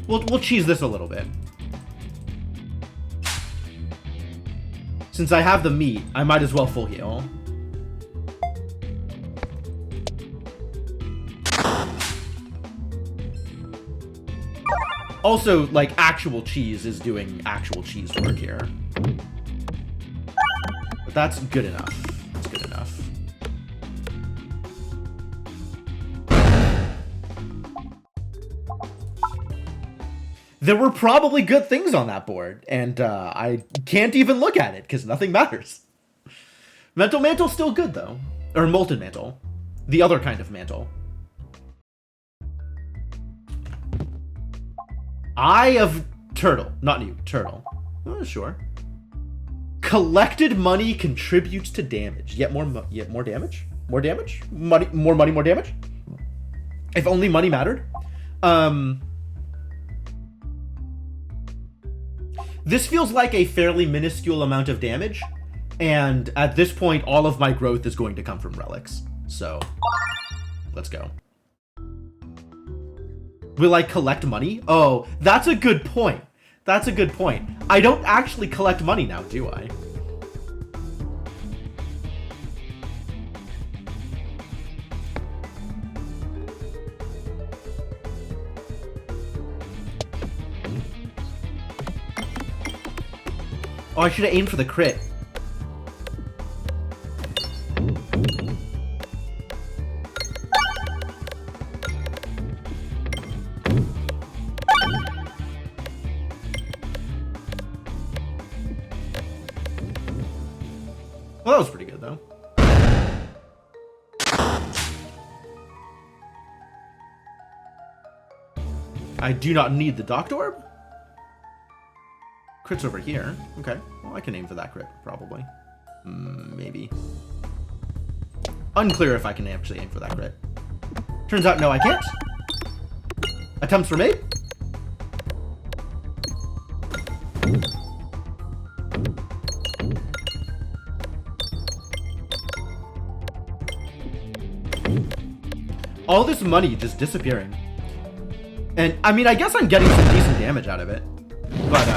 we'll cheese this a little bit. Since I have the meat, I might as well full heal. Also, like, actual cheese is doing actual cheese work here. But that's good enough. That's good enough. There were probably good things on that board, and I can't even look at it because nothing matters. Mental Mantle's still good, though. Or Molten Mantle. The other kind of mantle. Eye of Turtle. Not you, Turtle. Oh, sure. Collected money contributes to damage. Yet more damage? More damage? Money, more damage? If only money mattered. This feels like a fairly minuscule amount of damage, and at this point, all of my growth is going to come from relics. So, let's go. Will I collect money? Oh, that's a good point. That's a good point. I don't actually collect money now, do I? Oh, I should have aimed for the crit. Well, that was pretty good, though. I do not need the Doctor Orb. Crit's over here. Okay. Well, I can aim for that crit, probably. Maybe. Unclear if I can actually aim for that crit. Turns out, no, I can't. Attempts were made. All this money just disappearing. And, I mean, I guess I'm getting some decent damage out of it. But,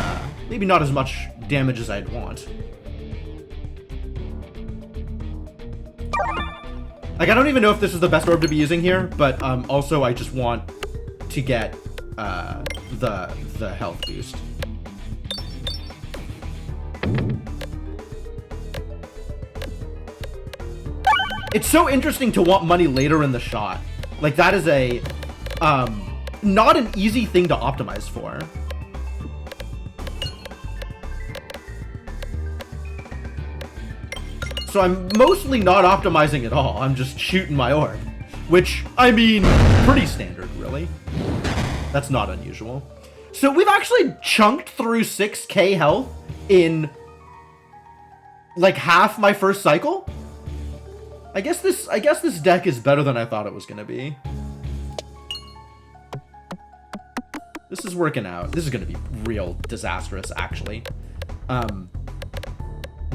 maybe not as much damage as I'd want. Like, I don't even know if this is the best orb to be using here, but also I just want to get the health boost. It's so interesting to want money later in the shot. Like, that is a, not an easy thing to optimize for. So I'm mostly not optimizing at all. I'm just shooting my orb. Which, I mean, pretty standard, really. That's not unusual. So we've actually chunked through 6k health in, like, half my first cycle? I guess this deck is better than I thought it was gonna be. This is working out. This is gonna be real disastrous, actually.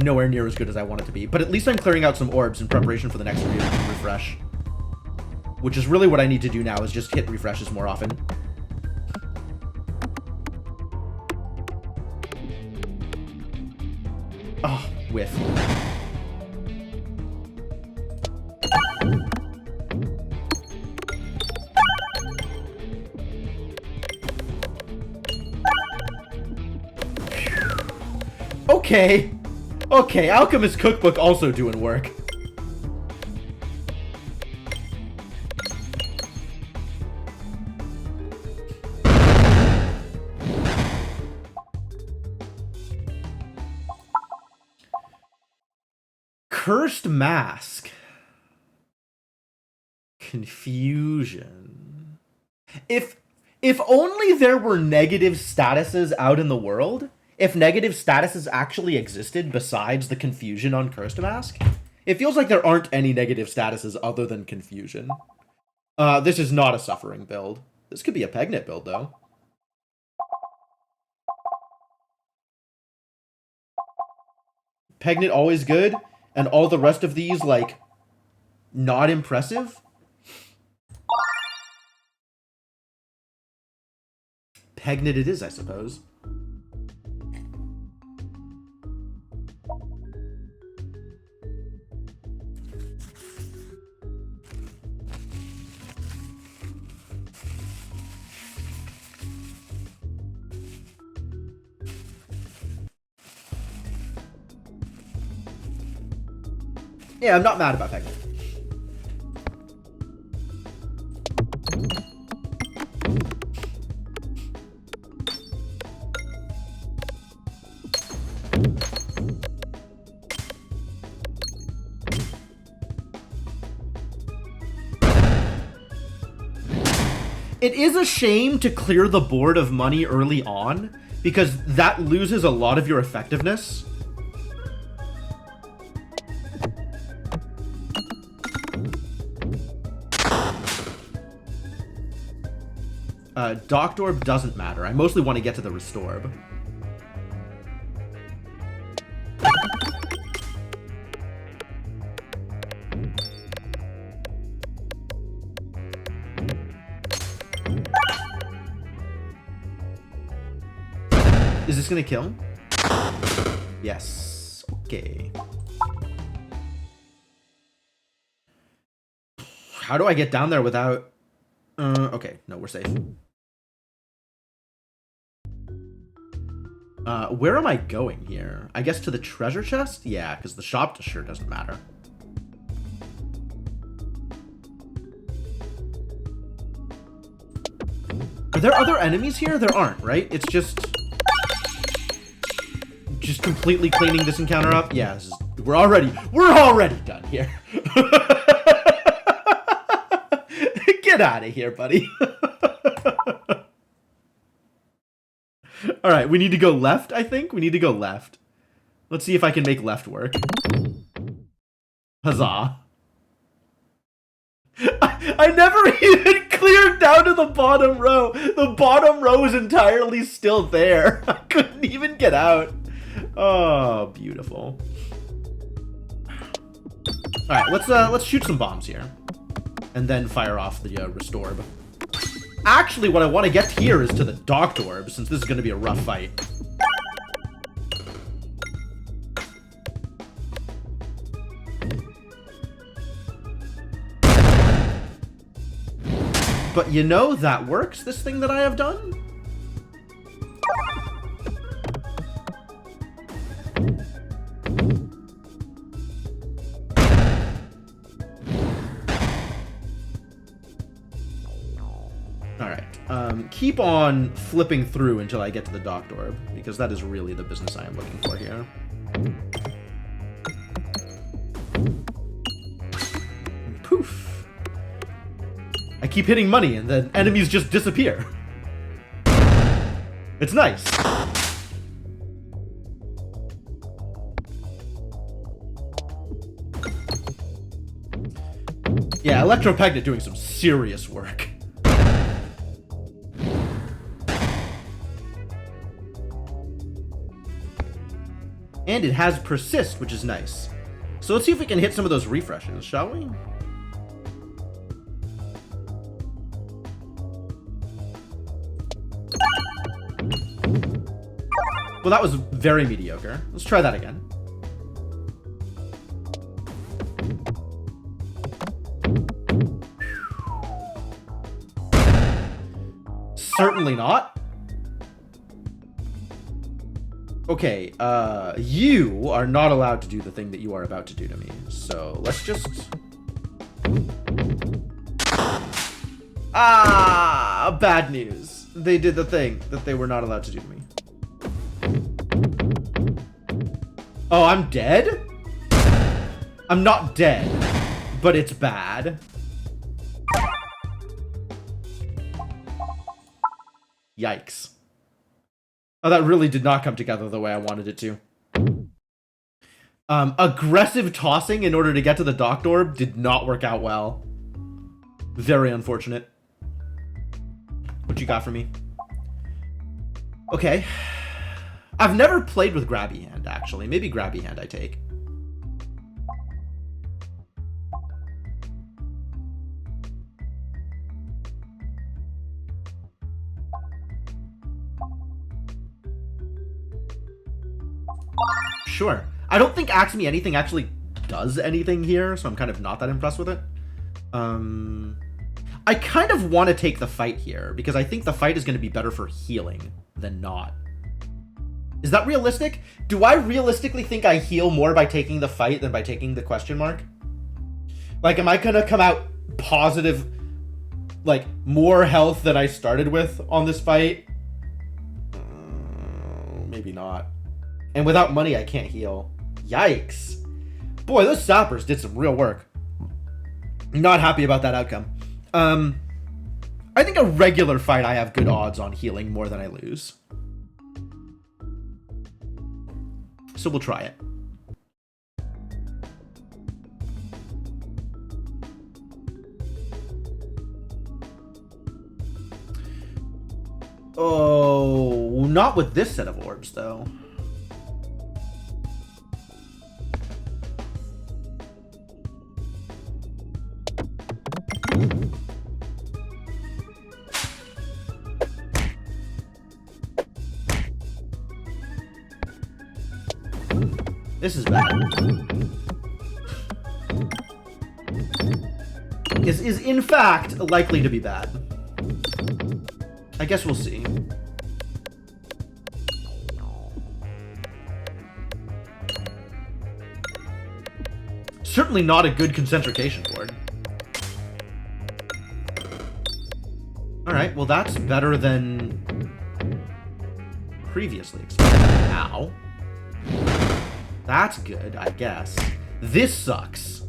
Nowhere near as good as I want it to be. But at least I'm clearing out some orbs in preparation for the next refresh. Which is really what I need to do now, is just hit refreshes more often. Oh, whiff. Okay. Okay, Alchemist Cookbook also doing work. Cursed Mask. Confusion. If only there were negative statuses out in the world, if negative statuses actually existed besides the confusion on Cursed Mask, it feels like there aren't any negative statuses other than confusion. This is not a suffering build. This could be a Pegnit build, though. Pegnit always good, and all the rest of these, like, not impressive? Pegnit it is, I suppose. Yeah, I'm not mad about Peglin. It is a shame to clear the board of money early on, because that loses a lot of your effectiveness. Docked Orb doesn't matter. I mostly want to get to the Restorb. Is this gonna kill him? Yes. Okay. How do I get down there without... okay. No, we're safe. Where am I going here? I guess to the treasure chest? Yeah, because the shop sure doesn't matter. Are there other enemies here? There aren't, right? It's just completely cleaning this encounter up? Yeah, this is, we're already done here. Get out of here, buddy. All right, we need to go left, I think. We need to go left. Let's see if I can make left work. Huzzah. I never even cleared down to the bottom row. The bottom row is entirely still there. I couldn't even get out. Oh, beautiful. All right, let's shoot some bombs here, and then fire off the Restorb. Actually, what I want to get here is to the Docked Orb, since this is going to be a rough fight. But you know, that works, this thing that I have done? Keep on flipping through until I get to the Doctor Orb, because that is really the business I am looking for here. Poof. I keep hitting money and then enemies just disappear. It's nice. Yeah, Electro-Peglin doing some serious work. And it has persist, which is nice. So let's see if we can hit some of those refreshes, shall we? Well, that was very mediocre. Let's try that again. Certainly not. Okay, you are not allowed to do the thing that you are about to do to me. So let's just... Ah, bad news. They did the thing that they were not allowed to do to me. Oh, I'm dead? I'm not dead, but it's bad. Yikes. Oh, that really did not come together the way I wanted it to. Aggressive tossing in order to get to the Doctor Orb did not work out well. Very unfortunate. What you got for me? Okay. I've never played with Grabby Hand, actually. Maybe Grabby Hand I take. Sure. I don't think Ask Me Anything actually does anything here, so I'm kind of not that impressed with it. I kind of want to take the fight here, because I think the fight is going to be better for healing than not. Is that realistic? Do I realistically think I heal more by taking the fight than by taking the question mark? Like, am I going to come out positive, like, more health than I started with on this fight? Maybe not. And without money, I can't heal. Yikes. Boy, those sappers did some real work. Not happy about that outcome. I think a regular fight I have good odds on healing more than I lose. So we'll try it. Oh, not with this set of orbs, though. This is bad. Is in fact likely to be bad. I guess we'll see. Certainly not a good concentration board. Alright, well that's better than previously expected. Ow. That's good, I guess. This sucks.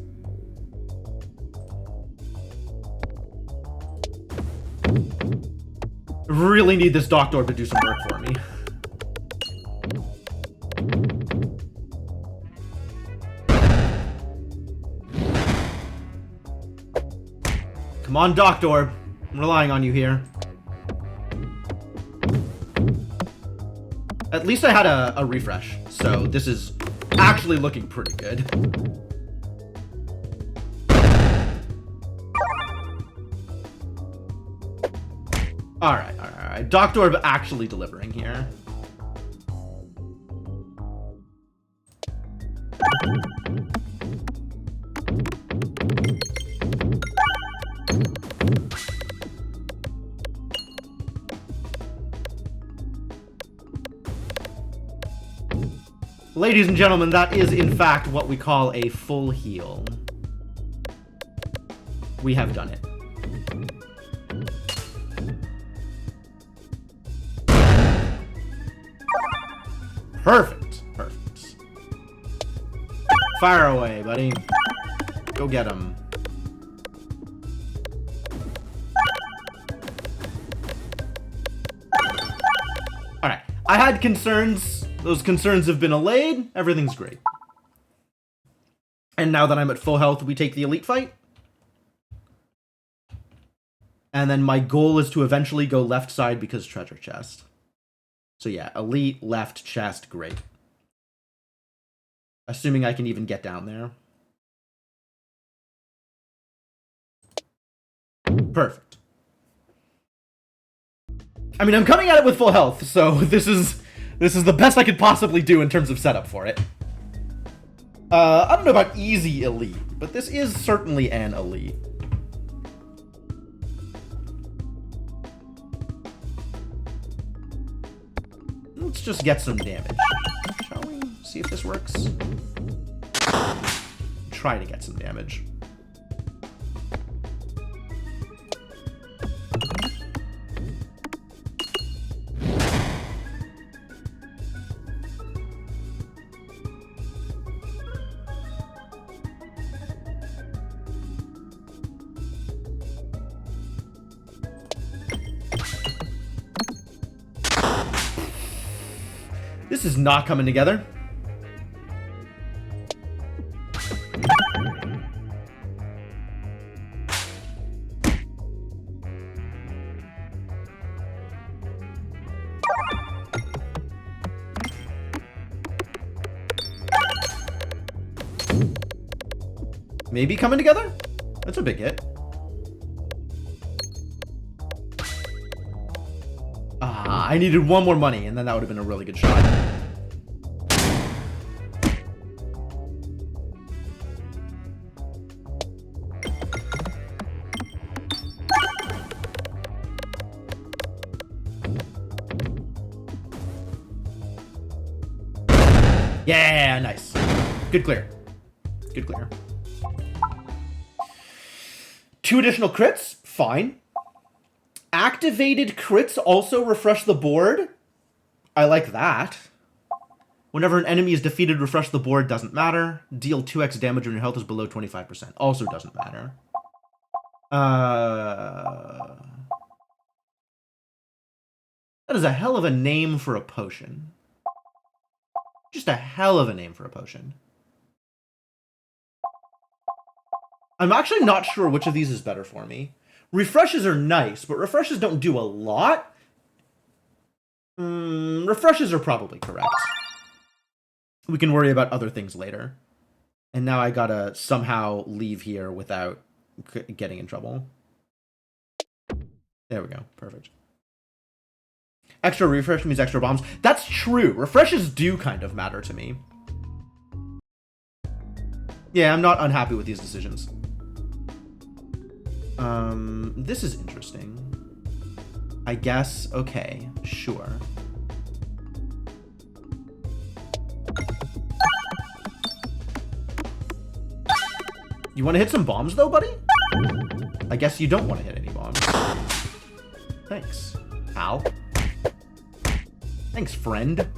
Really need this Doctor Orb to do some work for me. Come on, Doctor Orb. I'm relying on you here. At least I had a refresh, so this is actually looking pretty good. Alright, alright, alright. Doctor Orb actually delivering here. Ladies and gentlemen, that is in fact what we call a full heal. We have done it. Perfect. Perfect. Fire away, buddy. Go get him. Alright. I had concerns. Those concerns have been allayed. Everything's great. And now that I'm at full health, we take the elite fight. And then my goal is to eventually go left side because treasure chest. So yeah, elite, left, chest, great. Assuming I can even get down there. Perfect. I mean, I'm coming at it with full health, so this is the best I could possibly do in terms of setup for it. I don't know about easy elite, but this is certainly an elite. Let's just get some damage, shall we? See if this works. Try to get some damage. This is not coming together. Maybe coming together? That's a big hit. I needed one more money, and then that would have been a really good shot. Yeah, nice. Good clear. Good clear. 2 additional crits? Fine. Activated crits also refresh the board? I like that. Whenever an enemy is defeated, refresh the board, doesn't matter. Deal 2x damage when your health is below 25%. Also doesn't matter. That is a hell of a name for a potion. Just a hell of a name for a potion. I'm actually not sure which of these is better for me. Refreshes are nice, but refreshes don't do a lot. Refreshes are probably correct. We can worry about other things later. And now I gotta somehow leave here without getting in trouble. There we go. Perfect. Extra refresh means extra bombs. That's true. Refreshes do kind of matter to me. Yeah, I'm not unhappy with these decisions. This is interesting. I guess, okay, sure. You want to hit some bombs, though, buddy? I guess you don't want to hit any bombs. Thanks, pal. Thanks, friend.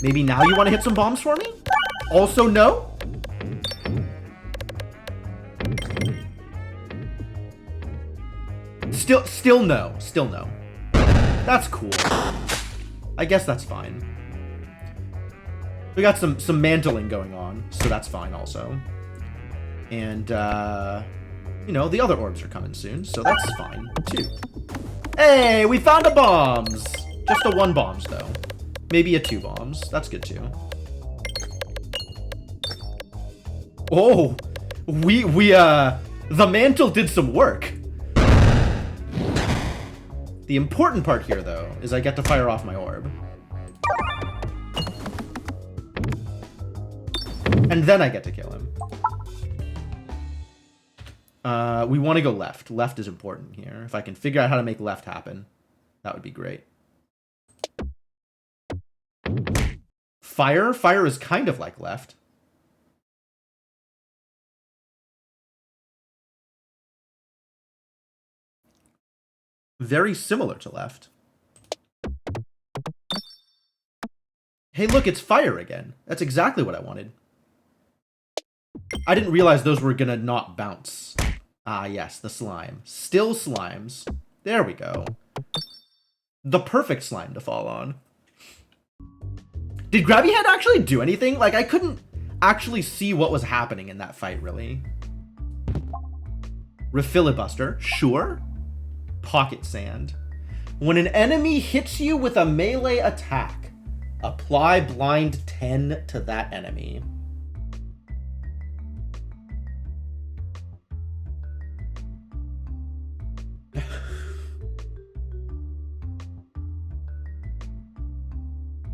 Maybe now you want to hit some bombs for me? Also no? Still no. Still no. That's cool. I guess that's fine. We got some mantling going on, so that's fine also. And, you know, the other orbs are coming soon, so that's fine, too. Hey, we found a bombs! Just a 1 bombs, though. Maybe a 2 bombs. That's good, too. Oh! The mantle did some work. The important part here, though, is I get to fire off my orb. And then I get to kill him. We want to go left. Left is important here. If I can figure out how to make left happen, that would be great. Fire? Fire is kind of like left. Very similar to left. Hey, look, it's fire again. That's exactly what I wanted. I didn't realize those were gonna not bounce. Ah, yes, the slime. Still slimes. There we go. The perfect slime to fall on. Did Grabby Head actually do anything? Like, I couldn't actually see what was happening in that fight, really. Refilibuster, sure. Pocket Sand. When an enemy hits you with a melee attack, apply blind 10 to that enemy.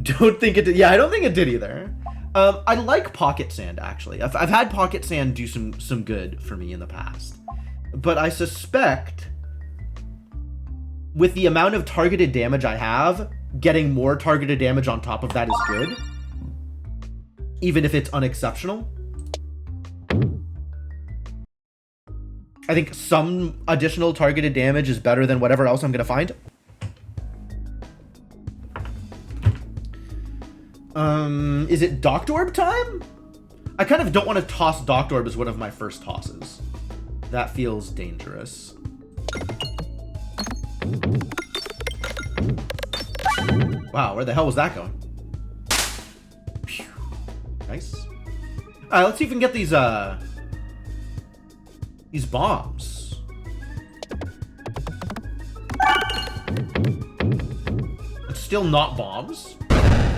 Don't think it did. Yeah, I don't think it did either. I like Pocket Sand, actually. I've had Pocket Sand do some good for me in the past. But I suspect, with the amount of targeted damage I have, getting more targeted damage on top of that is good. Even if it's unexceptional. I think some additional targeted damage is better than whatever else I'm going to find. Is it Doctorb time? I kind of don't want to toss Doctorb as one of my first tosses. That feels dangerous. Wow, where the hell was that going? Phew. Nice. Alright, let's see if we can get these bombs. It's still not bombs.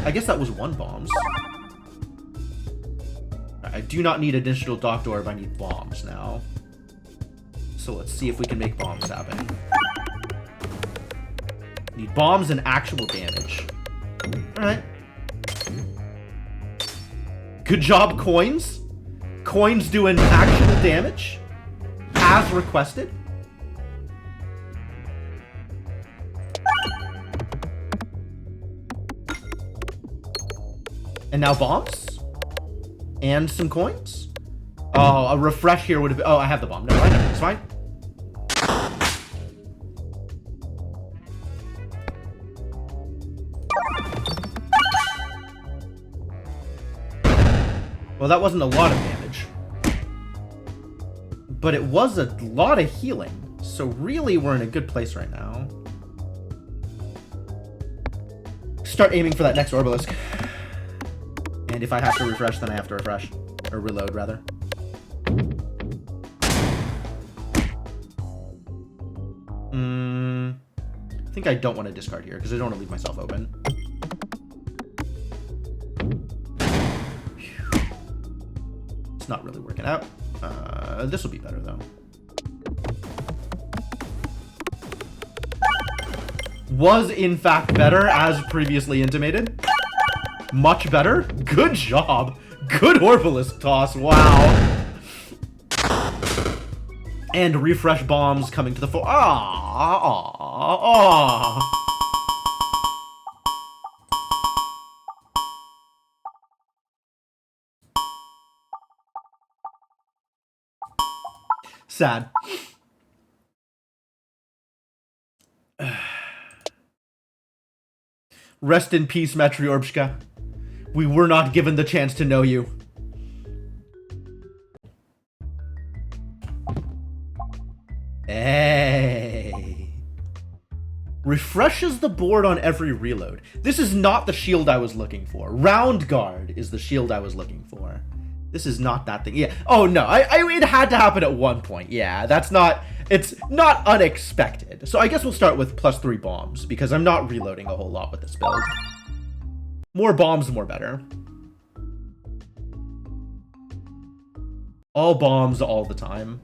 I guess that was one bombs. I do not need additional Doctorb, I need bombs now. So let's see if we can make bombs happen. Need bombs and actual damage. Alright. Good job, coins. Coins doing actual damage. As requested. And now bombs? And some coins? Oh, a refresh here would have been... Oh, I have the bomb. No, I know. It's fine. Well, that wasn't a lot of damage. But it was a lot of healing. So really, we're in a good place right now. Start aiming for that next Orbalisk. And if I have to refresh, then I have to refresh. Or reload, rather. I think I don't want to discard here, because I don't want to leave myself open. It's not really working out. This will be better, though. Was, in fact, better, as previously intimated. Much better. Good job. Good Orbalisk toss. Wow. And refresh bombs coming to the fore. Sad. Rest in peace, Matryorbshka. We were not given the chance to know you. Hey. Refreshes the board on every reload. This is not the shield I was looking for. Round Guard is the shield I was looking for. This is not that thing. Yeah. Oh, no. It had to happen at one point. Yeah, that's not... It's not unexpected. So I guess we'll start with +3 bombs, because I'm not reloading a whole lot with this build. More bombs, more better. All bombs all the time.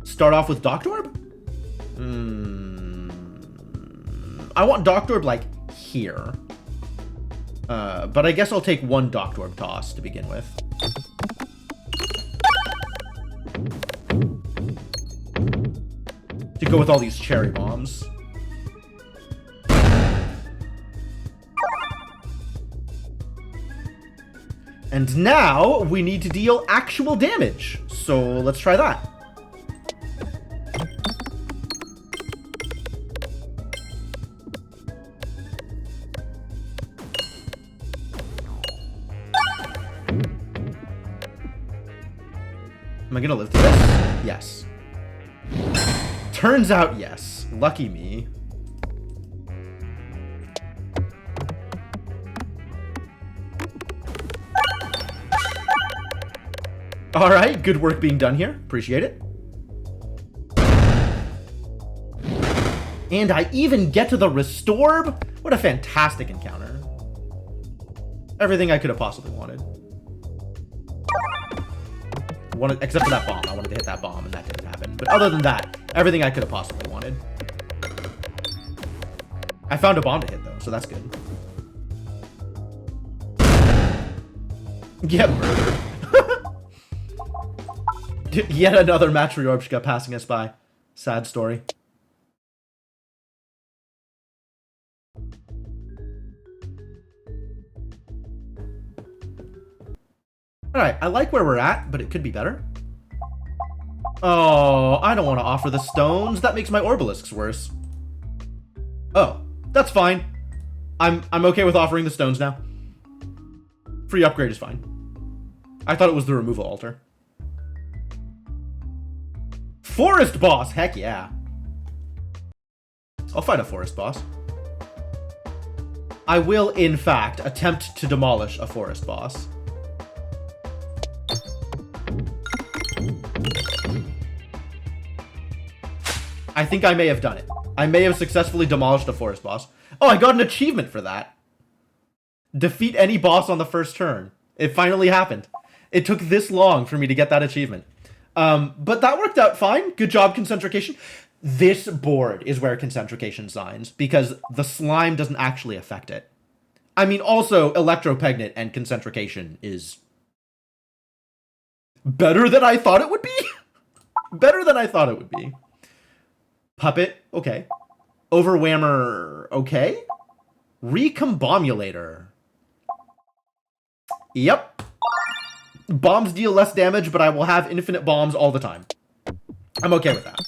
Start off with Doctorb? I want Doctorb, like, here. But I guess I'll take one Doctorb toss to begin with. to go with all these cherry bombs. And now we need to deal actual damage. So let's try that. Am I gonna live through this? Yes. Turns out yes. Lucky me. Alright, good work being done here. Appreciate it. And I even get to the Restorb? What a fantastic encounter. Everything I could have possibly wanted. Except for that bomb. I wanted to hit that bomb, and that didn't happen. But other than that, everything I could have possibly wanted. I found a bomb to hit, though, so that's good. Get murdered. Yet another Matryoshka passing us by. Sad story. Alright, I like where we're at, but it could be better. Oh, I don't want to offer the stones. That makes my Orbalisks worse. Oh, that's fine. I'm okay with offering the stones now. Free upgrade is fine. I thought it was the removal altar. Forest boss! Heck yeah. I'll fight a forest boss. I will, in fact, attempt to demolish a forest boss. I think I may have done it. I may have successfully demolished a forest boss. Oh, I got an achievement for that. Defeat any boss on the first turn. It finally happened. It took this long for me to get that achievement. But that worked out fine. Good job, Concentrication. This board is where Concentrication shines, because the slime doesn't actually affect it. I mean, also, Electropegnate and Concentrication is better than I thought it would be. Better than I thought it would be. Puppet, okay. Overwhammer, okay. Recombobulator. Yep. Bombs deal less damage, but I will have infinite bombs all the time. I'm okay with that.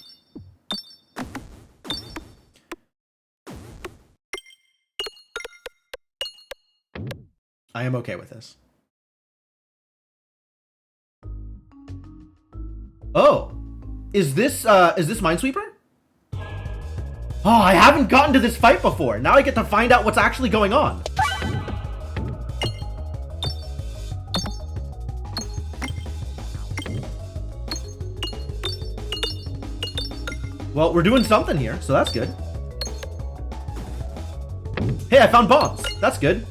I am okay with this. Oh. Is this Minesweeper? Oh, I haven't gotten to this fight before. Now I get to find out what's actually going on. Well, we're doing something here, so that's good. Hey, I found bombs. That's good.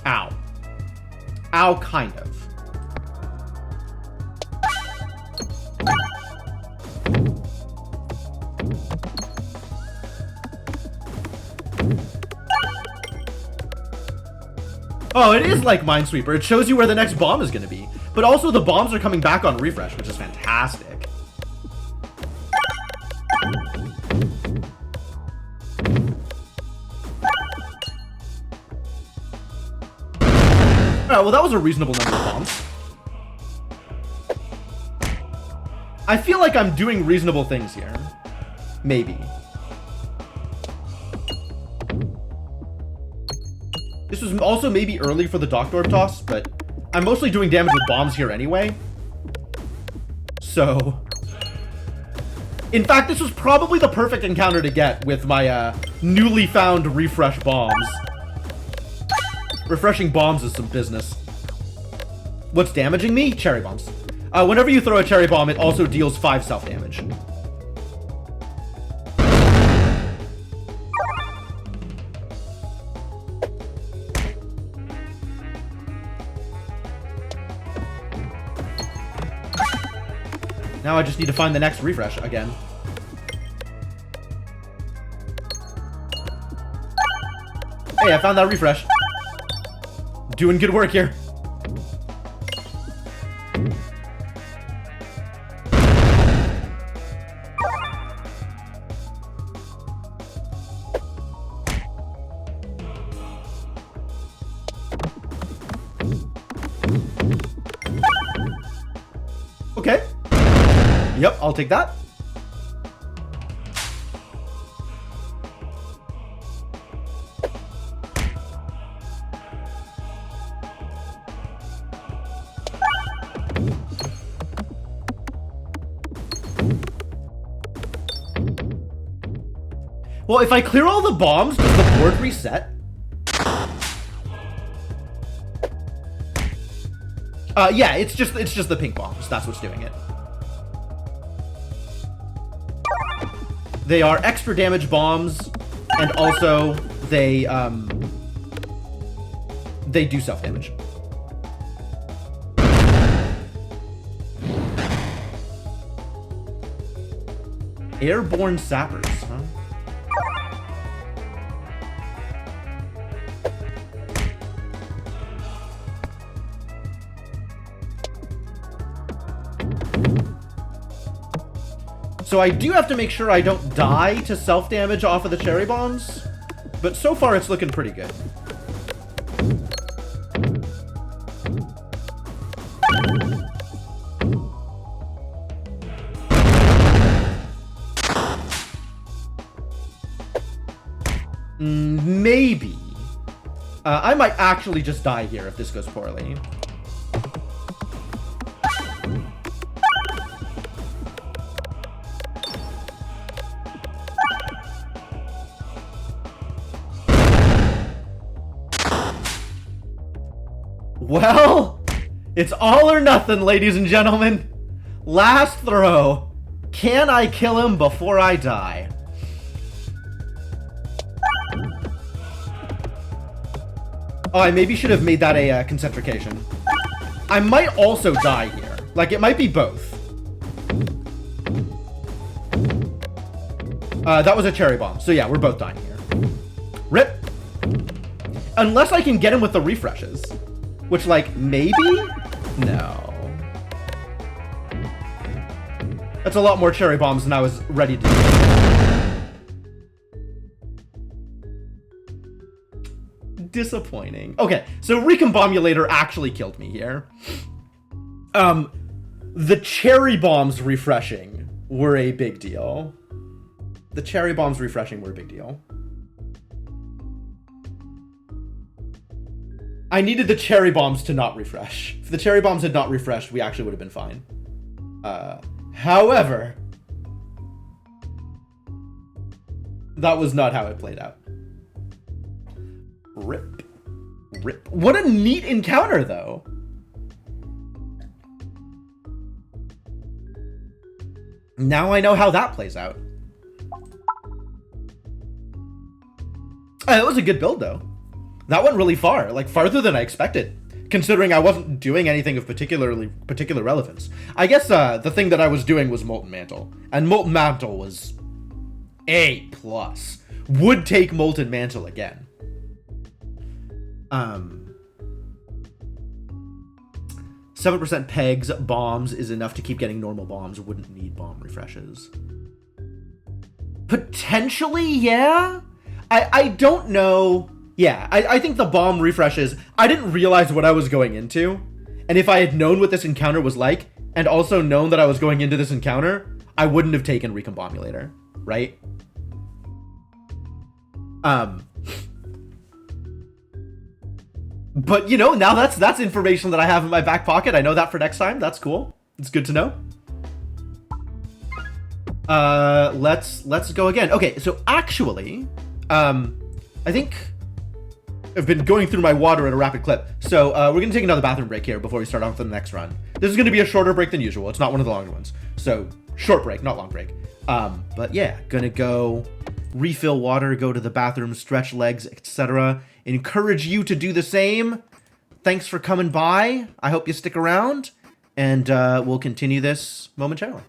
Ow. Ow, kind of. Oh, it is like Minesweeper. It shows you where the next bomb is going to be. But also the bombs are coming back on refresh, which is fantastic. Alright, well that was a reasonable number of bombs. I feel like I'm doing reasonable things here. Maybe. This was also maybe early for the Doctorb toss, but I'm mostly doing damage with bombs here anyway. So... in fact, this was probably the perfect encounter to get with my newly found refresh bombs. Refreshing bombs is some business. What's damaging me? Cherry bombs. Whenever you throw a cherry bomb, it also deals 5 self-damage. Now I just need to find the next refresh again. Hey, I found that refresh. Doing good work here. Okay. Yep, I'll take that. Well, if I clear all the bombs, does the board reset? Yeah, it's just the pink bombs. That's what's doing it. They are extra damage bombs, and also they do self-damage. Airborne sappers, huh? So I do have to make sure I don't die to self-damage off of the cherry bombs, but so far it's looking pretty good. Maybe. I might actually just die here if this goes poorly. Well, it's all or nothing, ladies and gentlemen. Last throw. Can I kill him before I die? Oh, I maybe should have made that a concentrication. I might also die here. Like, it might be both. That was a cherry bomb. So yeah, we're both dying here. Rip. Unless I can get him with the refreshes. Which, like, maybe? No. That's a lot more cherry bombs than I was ready to do. Disappointing. Okay, so Recombomulator actually killed me here. The cherry bombs refreshing were a big deal. The cherry bombs refreshing were a big deal. I needed the cherry bombs to not refresh. If the cherry bombs had not refreshed, we actually would have been fine. However, that was not how it played out. Rip. Rip. What a neat encounter, though. Now I know how that plays out. That was a good build, though. That went really far, like farther than I expected, considering I wasn't doing anything of particular relevance. I guess the thing that I was doing was Molten Mantle, and Molten Mantle was A+. Would take Molten Mantle again. 7% pegs, bombs is enough to keep getting normal bombs. Wouldn't need bomb refreshes. Potentially, yeah? I don't know. Yeah, I think the bomb refreshes, I didn't realize what I was going into. And if I had known what this encounter was like, and also known that I was going into this encounter, I wouldn't have taken Recombomulator, right? But, you know, now that's information that I have in my back pocket. I know that for next time. That's cool. It's good to know. Let's go again. Okay, so actually, I think I've been going through my water at a rapid clip. So we're going to take another bathroom break here before we start off with the next run. This is going to be a shorter break than usual. It's not one of the longer ones. So short break, not long break. But yeah, gonna go refill water, go to the bathroom, stretch legs, etc. Encourage you to do the same. Thanks for coming by. I hope you stick around, and we'll continue this momentarily.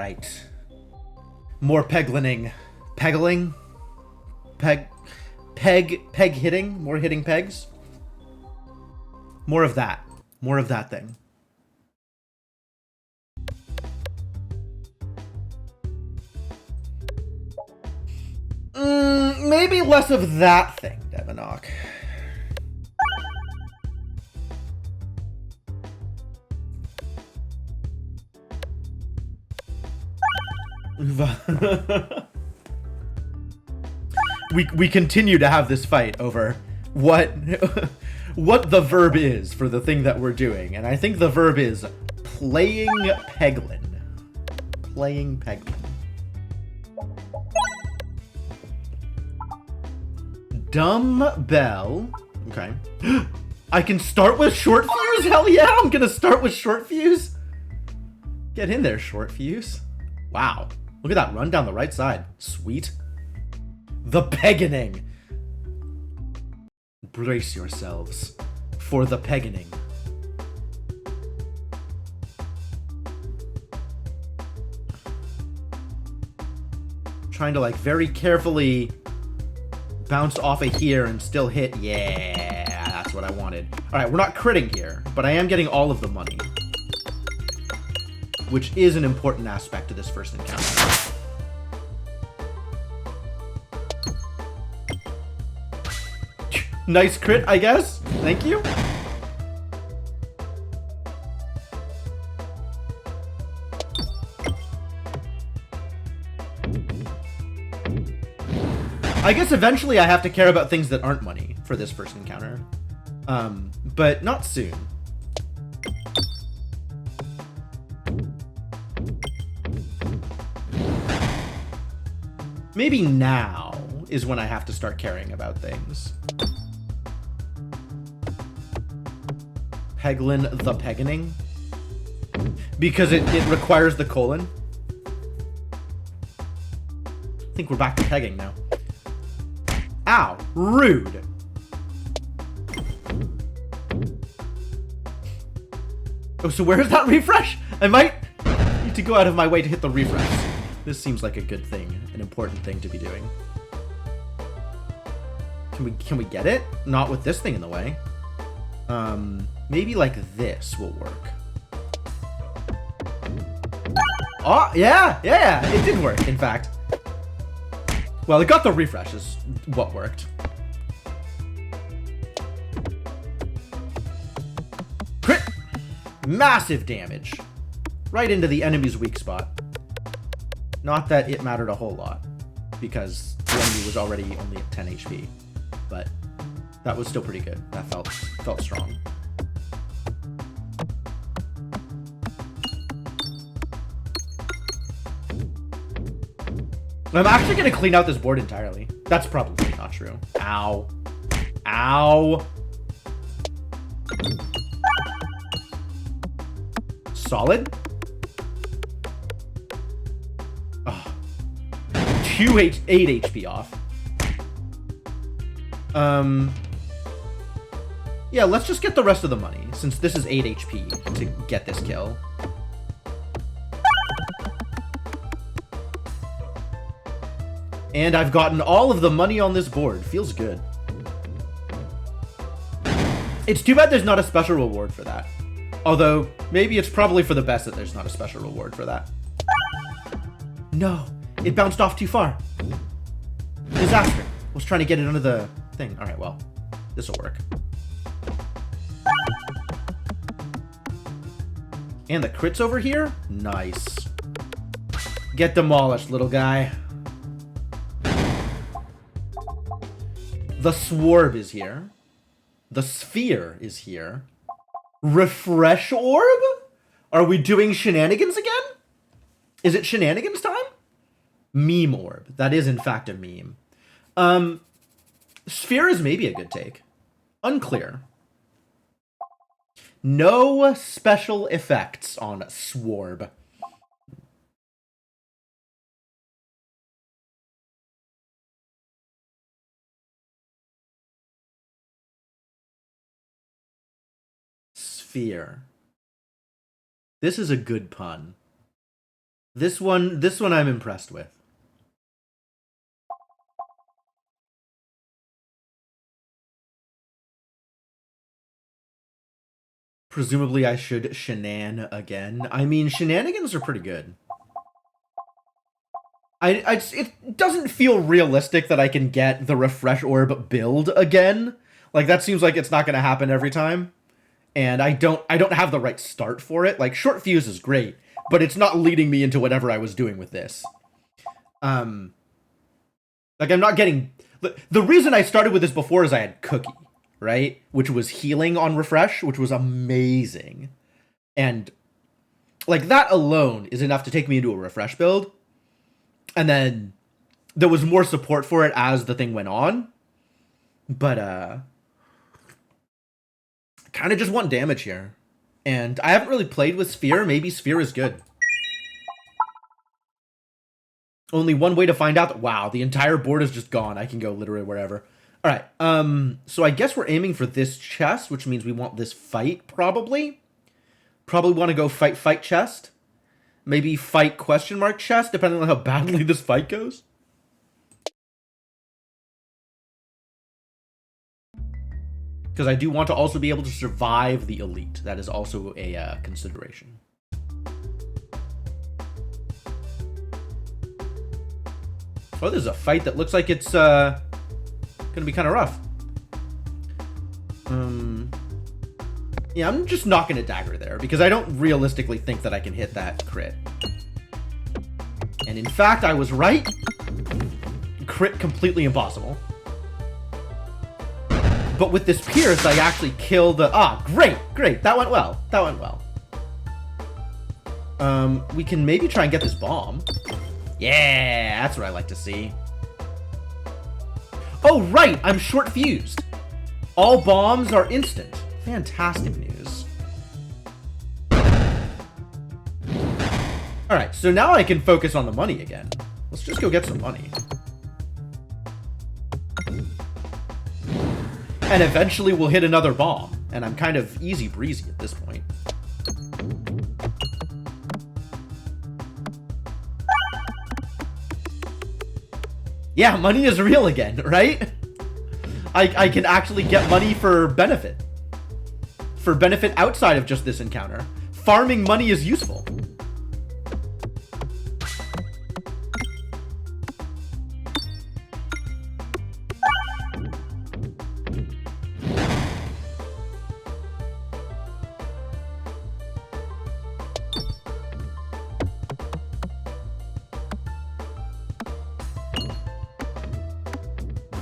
right. More peglining. Peggling? Peg hitting? More hitting pegs? More of that. More of that thing. Maybe less of that thing, Devonok. we continue to have this fight over what the verb is for the thing that we're doing, and I think the verb is playing Peglin. Playing Peglin. Dumbbell. Okay. I can start with short fuse? Hell yeah, I'm gonna start with short fuse. Get in there, short fuse. Wow. Look at that run down the right side. Sweet. The Pegging. Brace yourselves for the Pegging. Trying to like very carefully bounce off of here and still hit. Yeah, that's what I wanted. All right, we're not critting here, but I am getting all of the money, which is an important aspect to this first encounter. Nice crit, I guess. Thank you. I guess eventually I have to care about things that aren't money for this first encounter. But not soon. Maybe now is when I have to start caring about things. Peglin the Pegging. Because it requires the colon. I think we're back to pegging now. Ow, rude. Oh, so where's that refresh? I might need to go out of my way to hit the refresh. This seems like a good thing, an important thing to be doing. Can we get it? Not with this thing in the way. Maybe like this will work. Oh, yeah, it did work, in fact. Well, it got the refresh is what worked. Crit! Massive damage. Right into the enemy's weak spot. Not that it mattered a whole lot, because the enemy was already only at 10 HP. But that was still pretty good. That felt strong. I'm actually going to clean out this board entirely. That's probably not true. Ow. Ow. Solid. Oh. 8 HP off. Yeah, let's just get the rest of the money, since this is 8 HP to get this kill. And I've gotten all of the money on this board. Feels good. It's too bad there's not a special reward for that. Although, maybe it's probably for the best that there's not a special reward for that. No, it bounced off too far. Disaster. I was trying to get it under the thing. All right, well, this will work. And the crits over here? Nice. Get demolished, little guy. The Swarb is here. The Sphere is here. Refresh Orb? Are we doing shenanigans again? Is it shenanigans time? Meme Orb. That is, in fact, a meme. Sphere is maybe a good take. Unclear. No special effects on Swarb. Sphere. This is a good pun. This one I'm impressed with. Presumably I should shenan again. I mean, shenanigans are pretty good. It doesn't feel realistic that I can get the refresh orb build again. Like, that seems like it's not going to happen every time. And I don't have the right start for it. Like, short fuse is great, but it's not leading me into whatever I was doing with this. Like, I'm not getting... The reason I started with this before is I had Cookie, right? Which was healing on refresh, which was amazing. And, like, that alone is enough to take me into a refresh build. And then there was more support for it as the thing went on. But, kind of just want damage here. And I haven't really played with Sphere. Maybe Sphere is good. Only one way to find out that, wow, the entire board is just gone. I can go literally wherever. All right. So I guess we're aiming for this chest, which means we want this fight, probably. Probably want to go fight chest. Maybe fight question mark chest, depending on how badly this fight goes. Because I do want to also be able to survive the elite. That is also a consideration. Oh, there's a fight that looks like it's gonna be kind of rough. Yeah, I'm just not gonna dagger there because I don't realistically think that I can hit that crit. And in fact, I was right. Crit completely impossible. But with this Pierce, I actually kill the... Ah, great. That went well. We can maybe try and get this bomb. Yeah, that's what I like to see. Oh, right, I'm short fused. All bombs are instant. Fantastic news. Alright, so now I can focus on the money again. Let's just go get some money. And eventually we'll hit another bomb. And I'm kind of easy breezy at this point. Yeah, money is real again, right? I can actually get money for benefit. For benefit outside of just this encounter. Farming money is useful.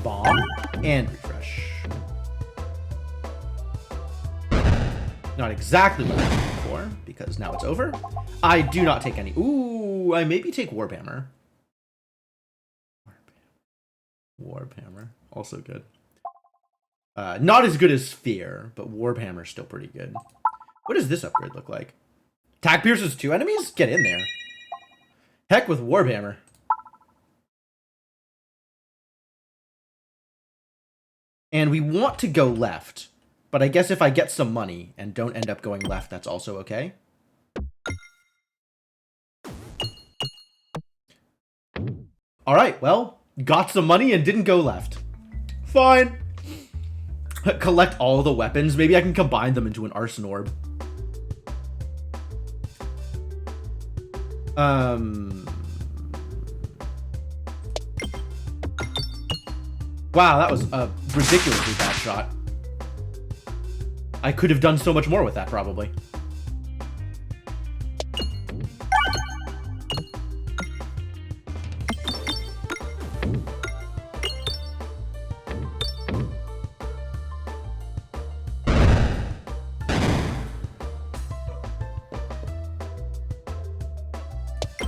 Bomb and refresh. Not exactly what I'm looking for, because now it's over. I do not take any. Ooh, I maybe take Warhammer. Warhammer, also good. Not as good as Sphere, but Warhammer's still pretty good. What does this upgrade look like? Attack pierces 2 enemies? Get in there. Heck with Warhammer. And we want to go left. But I guess if I get some money and don't end up going left, that's also okay. Alright, well, got some money and didn't go left. Fine. Collect all the weapons. Maybe I can combine them into an arson orb. Wow, that was a ridiculously bad shot. I could have done so much more with that, probably.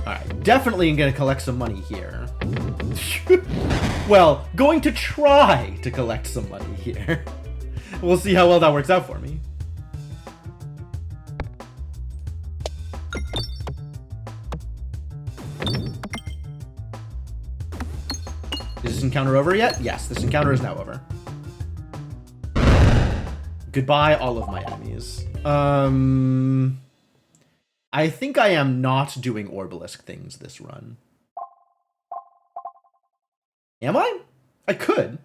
Alright, definitely gonna collect some money here. Well, going to try to collect some money here. We'll see how well that works out for me. Is this encounter over yet? Yes, this encounter is now over. Goodbye, all of my enemies. I think I am not doing Orbalisk things this run. Am I? I could.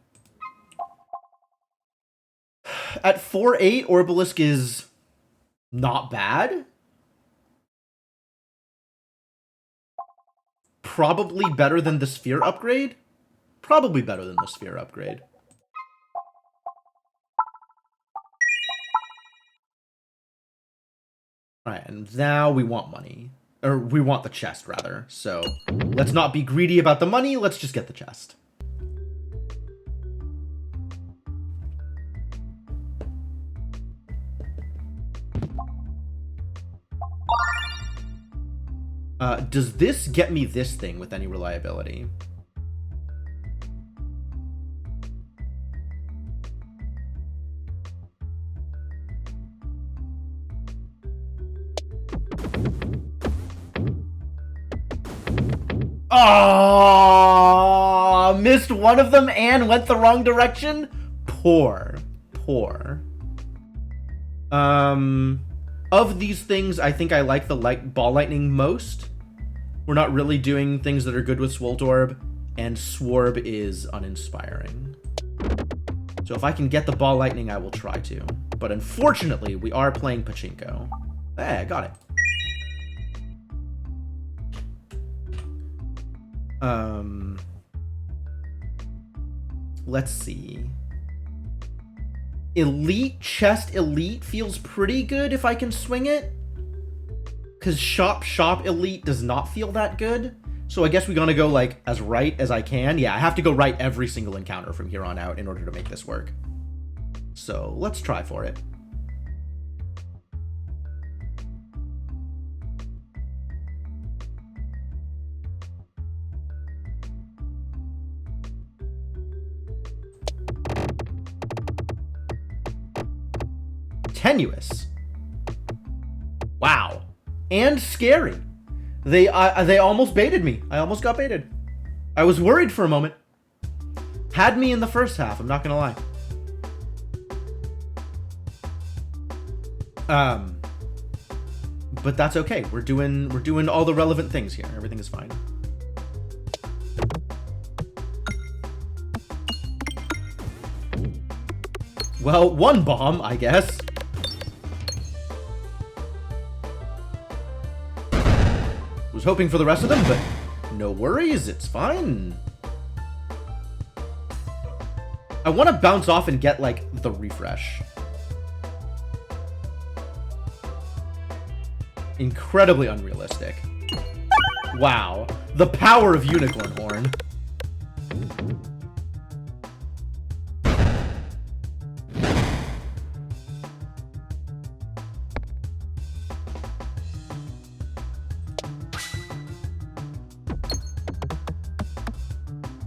At 4-8, Orbalisk is not bad. Probably better than the Sphere upgrade. Probably better than the Sphere upgrade. Alright, and now we want money. Or we want the chest, rather. So let's not be greedy about the money, let's just get the chest. Does this get me this thing with any reliability? Oh, missed one of them and went the wrong direction? Poor. Of these things, I think I like the ball lightning most. We're not really doing things that are good with Swoltorb, and Swarb is uninspiring. So if I can get the ball lightning, I will try to. But unfortunately, we are playing Pachinko. Hey, I got it. Let's see. Elite, chest elite feels pretty good if I can swing it. Because shop elite does not feel that good. So I guess we gotta go like as right as I can. Yeah, I have to go right every single encounter from here on out in order to make this work. So let's try for it. Tenuous. Wow. And scary. They almost baited me. I almost got baited. I was worried for a moment. Had me in the first half, I'm not gonna lie. But that's okay. We're doing all the relevant things here. Everything is fine. Well, one bomb, I guess. Was hoping for the rest of them, but no worries, it's fine. I want to bounce off and get, like, the refresh. Incredibly unrealistic. Wow. The power of Unicorn Horn.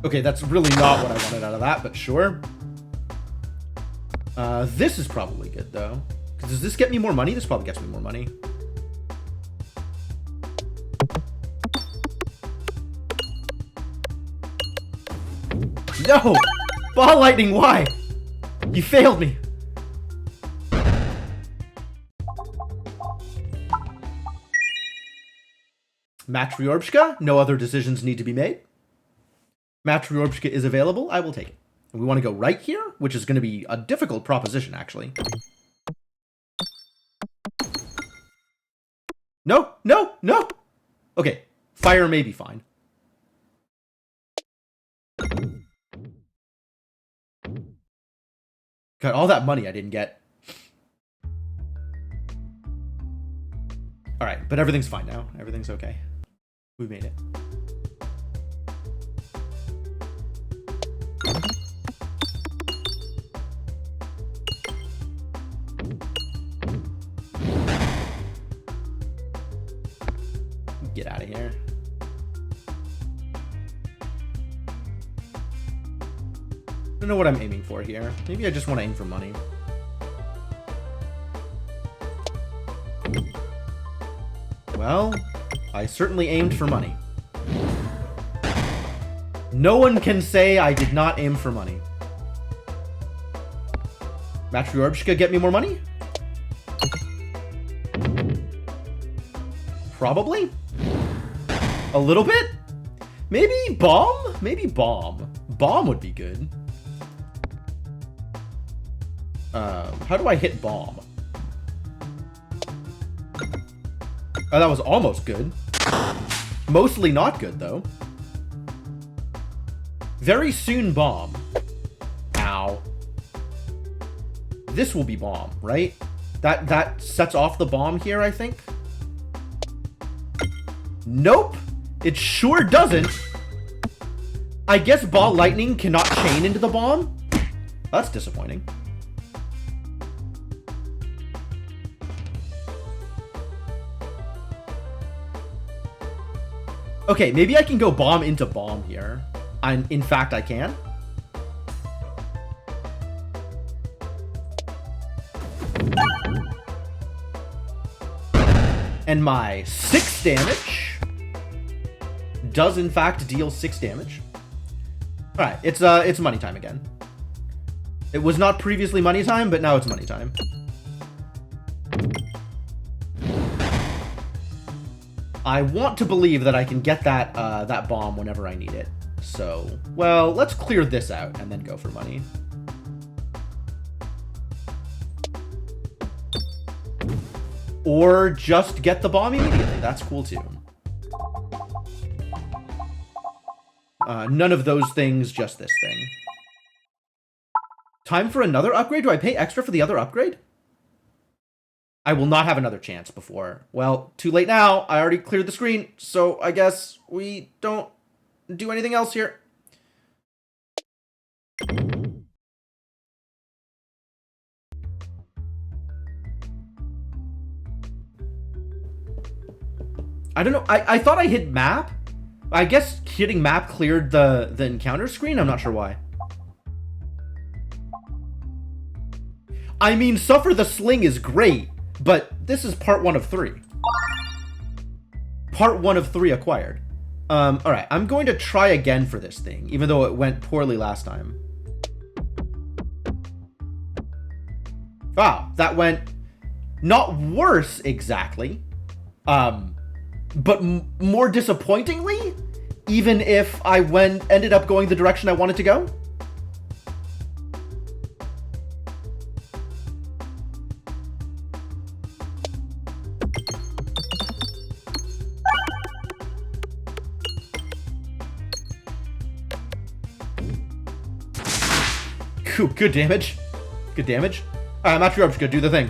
Okay, that's really not what I wanted out of that, but sure. This is probably good, though. Because does this get me more money? This probably gets me more money. No! Ball lightning, why? You failed me. Matryorbshka, no other decisions need to be made. Matryorbshka is available, I will take it. And we want to go right here, which is going to be a difficult proposition, actually. No, no, no! Okay, fire may be fine. Got all that money I didn't get. Alright, but everything's fine now. Everything's okay. We made it. Get out of here. I don't know what I'm aiming for here. Maybe I just want to aim for money. Well, I certainly aimed for money. No one can say I did not aim for money. Matryorbshka, get me more money? Probably. A little bit? Maybe bomb? Maybe bomb. Bomb would be good. How do I hit bomb? Oh, that was almost good. Mostly not good, though. Very soon bomb. Ow. This will be bomb, right? That sets off the bomb here, I think. Nope. It sure doesn't. I guess ball lightning cannot chain into the bomb. That's disappointing. Okay, maybe I can go bomb into bomb here. In fact, I can. And my 6 damage does in fact deal 6 damage. All right, it's money time again. It was not previously money time, but now it's money time. I want to believe that I can get that that bomb whenever I need it. So, well, let's clear this out and then go for money. Or just get the bomb immediately. That's cool too. None of those things, just this thing. Time for another upgrade? Do I pay extra for the other upgrade? I will not have another chance before. Well, too late now. I already cleared the screen, so I guess we don't do anything else here. I don't know. I thought I hit map. I guess hitting map cleared the encounter screen. I'm not sure why. I mean, Suffer the Sling is great, but this is part 1 of 3. Part 1 of 3 acquired. Alright, I'm going to try again for this thing, even though it went poorly last time. Wow, that went not worse exactly. But more disappointingly, even if I ended up going the direction I wanted to go. Cool, good damage. Good damage. Alright, Match Ropes, go do the thing.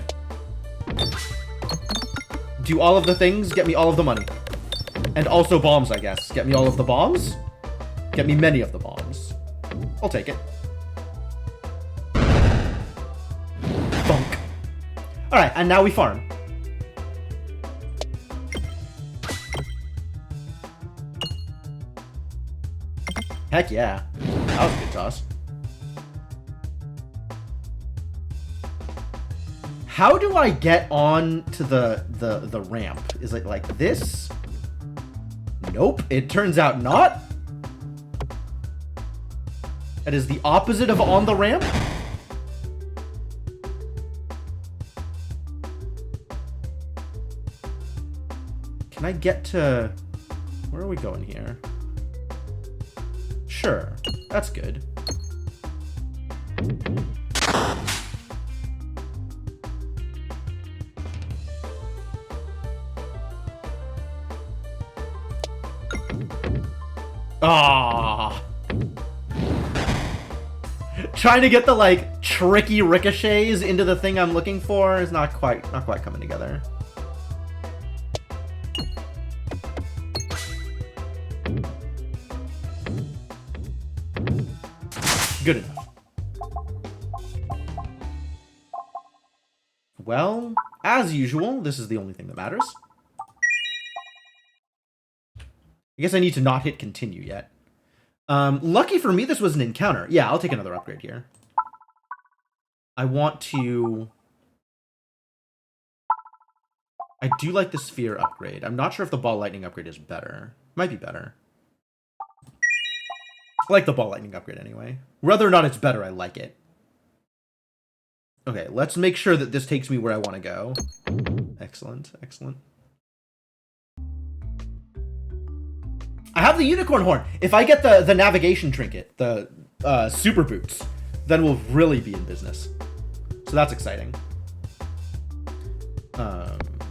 Do all of the things, get me all of the money. And also bombs, I guess. Get me all of the bombs. Get me many of the bombs. I'll take it. Bonk. Alright, and now we farm. Heck yeah. That was a good toss. How do I get on to the ramp? Is it like this? Nope, it turns out not. That is the opposite of on the ramp. Can I get to... Where are we going here? Sure, that's good. Ah, trying to get the like tricky ricochets into the thing I'm looking for is not quite coming together. Good enough. Well, as usual, this is the only thing that matters. I guess I need to not hit continue yet. Lucky for me, this was an encounter. Yeah, I'll take another upgrade here. I want to... I do like the sphere upgrade. I'm not sure if the ball lightning upgrade is better. Might be better. I like the ball lightning upgrade anyway. Whether or not it's better, I like it. Okay, let's make sure that this takes me where I want to go. Excellent, excellent. I have the unicorn horn. If I get the navigation trinket, the super boots, then we'll really be in business. So that's exciting.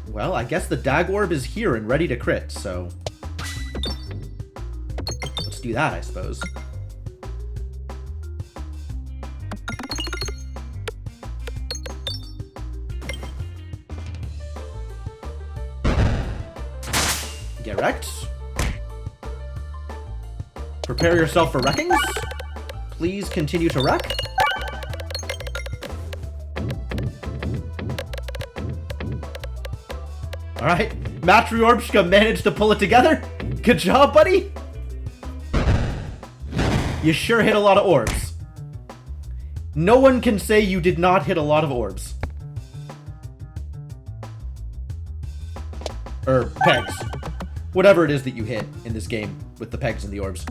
Well, I guess the Dag Orb is here and ready to crit, so let's do that, I suppose. Get wrecked. Prepare yourself for wreckings. Please continue to wreck. Alright, Matryorbshka managed to pull it together. Good job, buddy. You sure hit a lot of orbs. No one can say you did not hit a lot of orbs. Or pegs. Whatever it is that you hit in this game with the pegs and the orbs.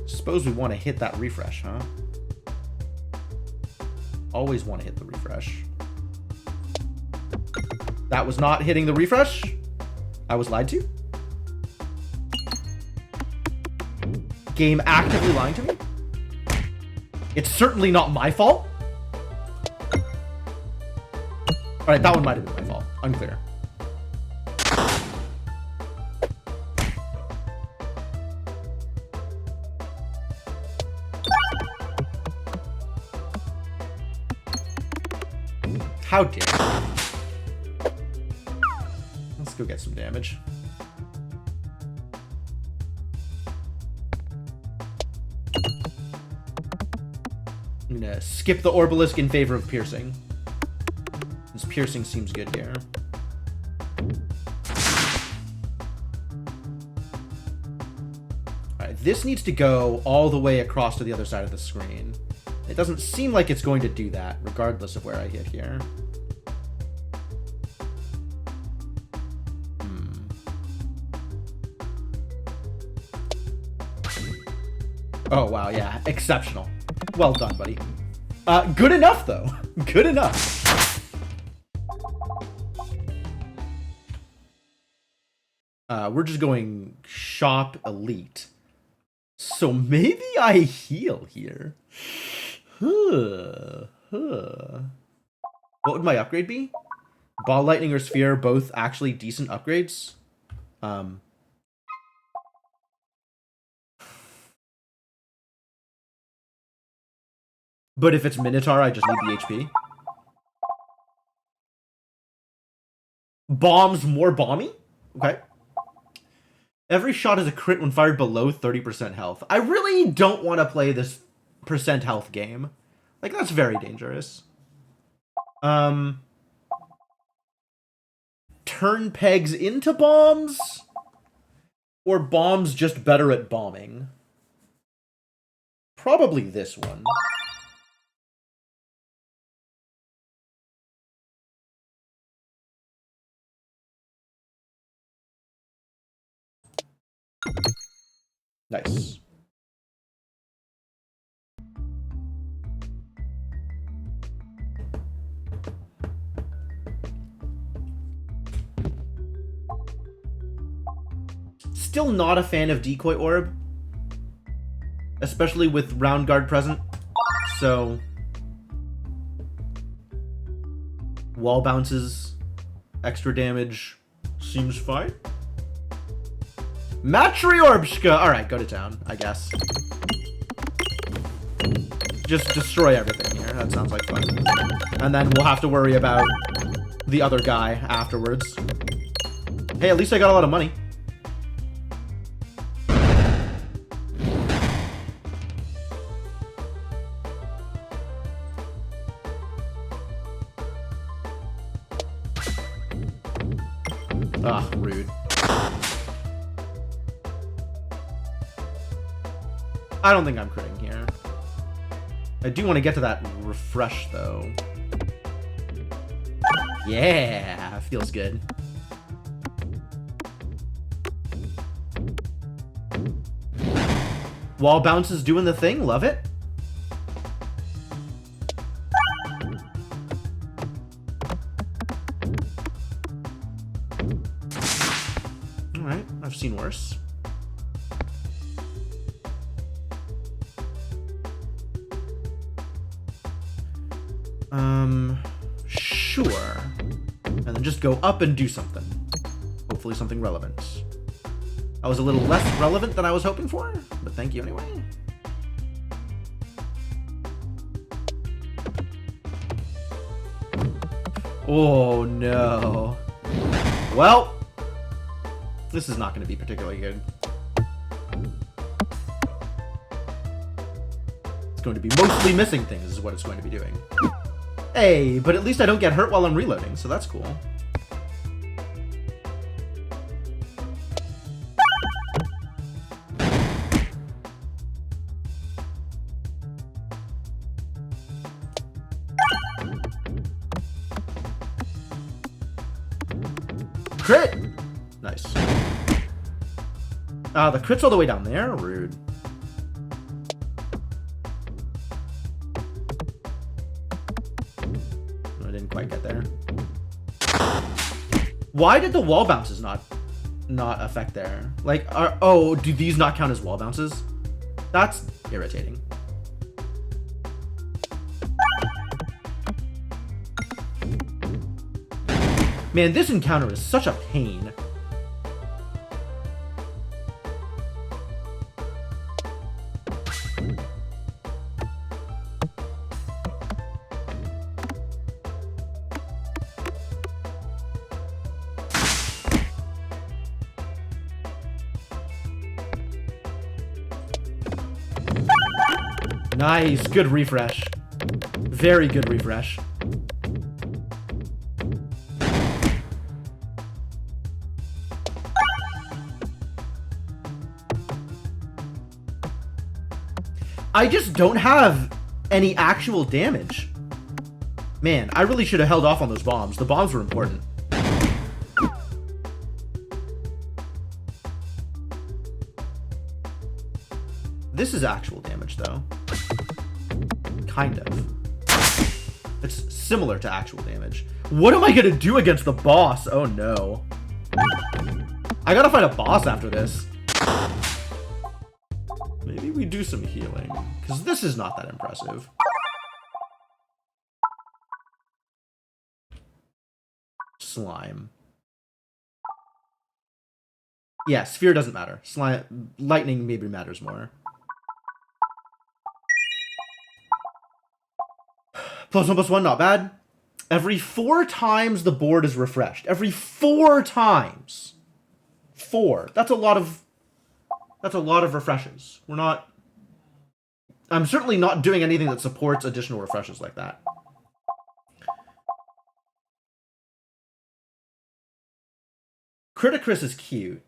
Suppose we want to hit that refresh, huh? Always want to hit the refresh. That was not hitting the refresh. I was lied to. Game actively lying to me. It's certainly not my fault. Alright, that one might have been my fault. Unclear. How dare you? Let's go get some damage. I'm gonna skip the Orbalisk in favor of Piercing. This Piercing seems good here. Alright, this needs to go all the way across to the other side of the screen. It doesn't seem like it's going to do that, regardless of where I hit here. Oh, wow, yeah. Exceptional. Well done, buddy. Good enough, though. Good enough. We're just going shop elite. So maybe I heal here. What would my upgrade be? Ball, lightning, or sphere, both actually decent upgrades. But if it's Minotaur, I just need the HP. Bombs more bomby? Okay. Every shot is a crit when fired below 30% health. I really don't want to play this percent health game. Like, that's very dangerous. Turn pegs into bombs? Or bombs just better at bombing? Probably this one. Nice. Still not a fan of Decoy Orb. Especially with Round Guard present. So wall bounces, extra damage seems fine. Matryorbshka! Alright, go to town, I guess. Just destroy everything here. That sounds like fun. And then we'll have to worry about the other guy afterwards. Hey, at least I got a lot of money. Ah, rude. I don't think I'm critting here. I do want to get to that refresh, though. Yeah, feels good. Wall bounces doing the thing, love it. Alright, I've seen worse. Sure. And then just go up and do something. Hopefully something relevant. That was a little less relevant than I was hoping for, but thank you anyway. Oh no. Well, this is not going to be particularly good. It's going to be mostly missing things is what it's going to be doing. Hey, but at least I don't get hurt while I'm reloading, so that's cool. Crit! Nice. The crit's all the way down there? Rude. I didn't quite get there. Why did the wall bounces not affect there? Like, oh, do these not count as wall bounces? That's irritating. Man, this encounter is such a pain. Nice, good refresh. Very good refresh. I just don't have any actual damage. Man, I really should have held off on those bombs. The bombs were important. This is actual damage, though. Kind of. It's similar to actual damage. What am I gonna do against the boss? Oh no. I gotta find a boss after this. Maybe we do some healing, because this is not that impressive. Slime. Yeah, sphere doesn't matter. Slime, lightning maybe matters more. +1/+1, not bad. Every 4 times the board is refreshed. Every 4 times. 4. That's a lot of refreshes. I'm certainly not doing anything that supports additional refreshes like that. Criticris is cute,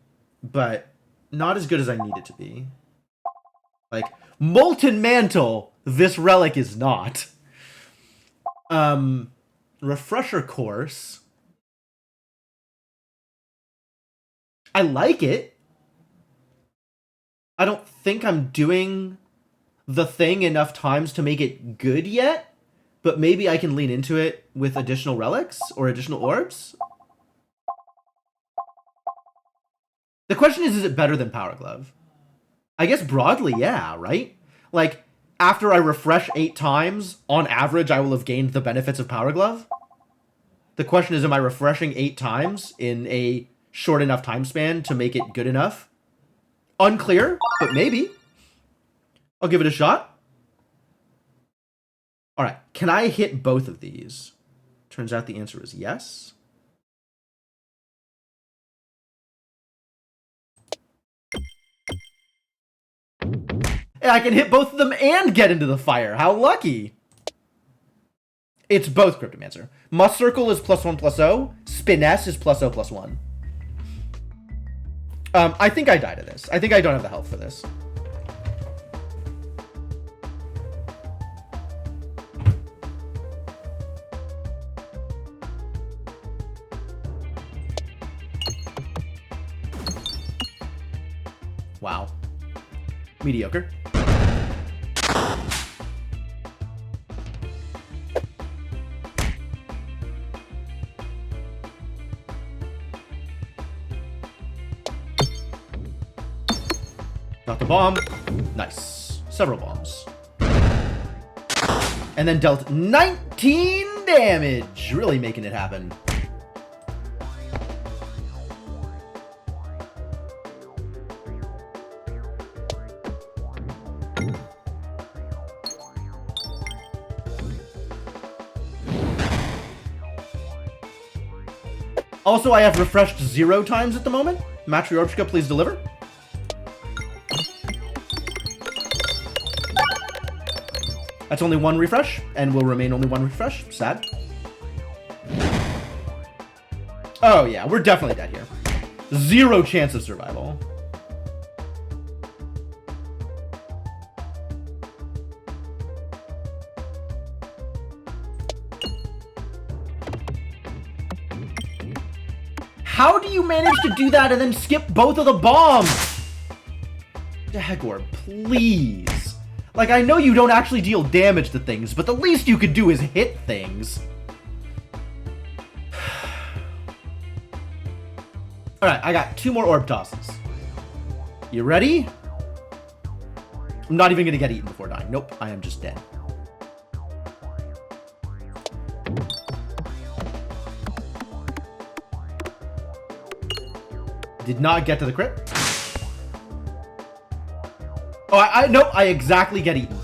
but not as good as I need it to be. Like, Molten Mantle, this relic is not. Refresher Course. I like it. I don't think I'm doing the thing enough times to make it good yet, but maybe I can lean into it with additional relics or additional orbs. The question is it better than Power Glove? I guess broadly, yeah, right? Like, after I refresh 8 times, on average, I will have gained the benefits of Power Glove. The question is, am I refreshing 8 times in a short enough time span to make it good enough? Unclear, but maybe. I'll give it a shot. All right, can I hit both of these? Turns out the answer is yes. And I can hit both of them and get into the fire. How lucky. It's both Cryptomancer. Must Circle is +1/+0. Spiness is +0/+1. I think I die to this. I think I don't have the health for this. Wow. Mediocre. Got the bomb. Nice. Several bombs. And then dealt 19 damage. Really making it happen. Also, I have refreshed 0 times at the moment. Matryoshka, please deliver. That's only 1 refresh, and will remain only 1 refresh. Sad. Oh yeah, we're definitely dead here. 0 chance of survival. How do you manage to do that and then skip both of the bombs? Dagor, please. Like, I know you don't actually deal damage to things, but the least you could do is hit things. Alright, I got 2 more orb tosses. You ready? I'm not even gonna get eaten before dying. Nope, I am just dead. Did not get to the crit. Oh, nope, I exactly get eaten.